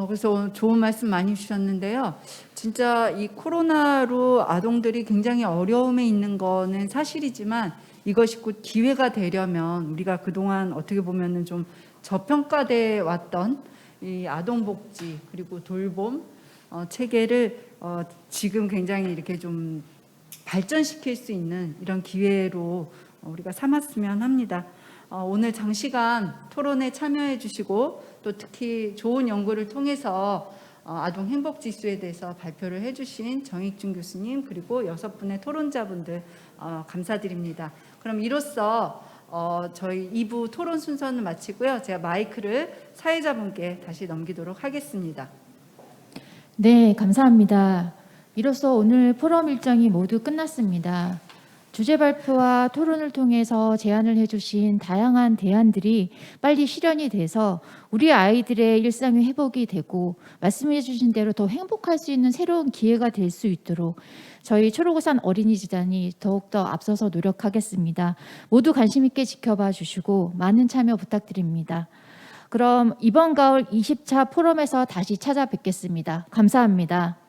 그래서 오늘 좋은 말씀 많이 주셨는데요. 진짜 이 코로나로 아동들이 굉장히 어려움에 있는 거는 사실이지만 이것이 곧 기회가 되려면 우리가 그동안 어떻게 보면은 좀 저평가돼 왔던 이 아동복지 그리고 돌봄 체계를 지금 굉장히 이렇게 좀 발전시킬 수 있는 이런 기회로 우리가 삼았으면 합니다. 오늘 장시간 토론에 참여해 주시고 또 특히 좋은 연구를 통해서 아동 행복 지수에 대해서 발표를 해 주신 정익준 교수님 그리고 6분의 토론자분들 감사드립니다. 그럼 이로써 저희 2부 토론 순서는 마치고요. 제가 마이크를 사회자분께 다시 넘기도록 하겠습니다. 네, 감사합니다. 이로써 오늘 포럼 일정이 모두 끝났습니다. 주제 발표와 토론을 통해서 제안을 해주신 다양한 대안들이 빨리 실현이 돼서 우리 아이들의 일상의 회복이 되고 말씀해 주신 대로 더 행복할 수 있는 새로운 기회가 될 수 있도록 저희 초록우산 어린이재단이 더욱더 앞서서 노력하겠습니다. 모두 관심 있게 지켜봐 주시고 많은 참여 부탁드립니다. 그럼 이번 가을 20차 포럼에서 다시 찾아뵙겠습니다. 감사합니다.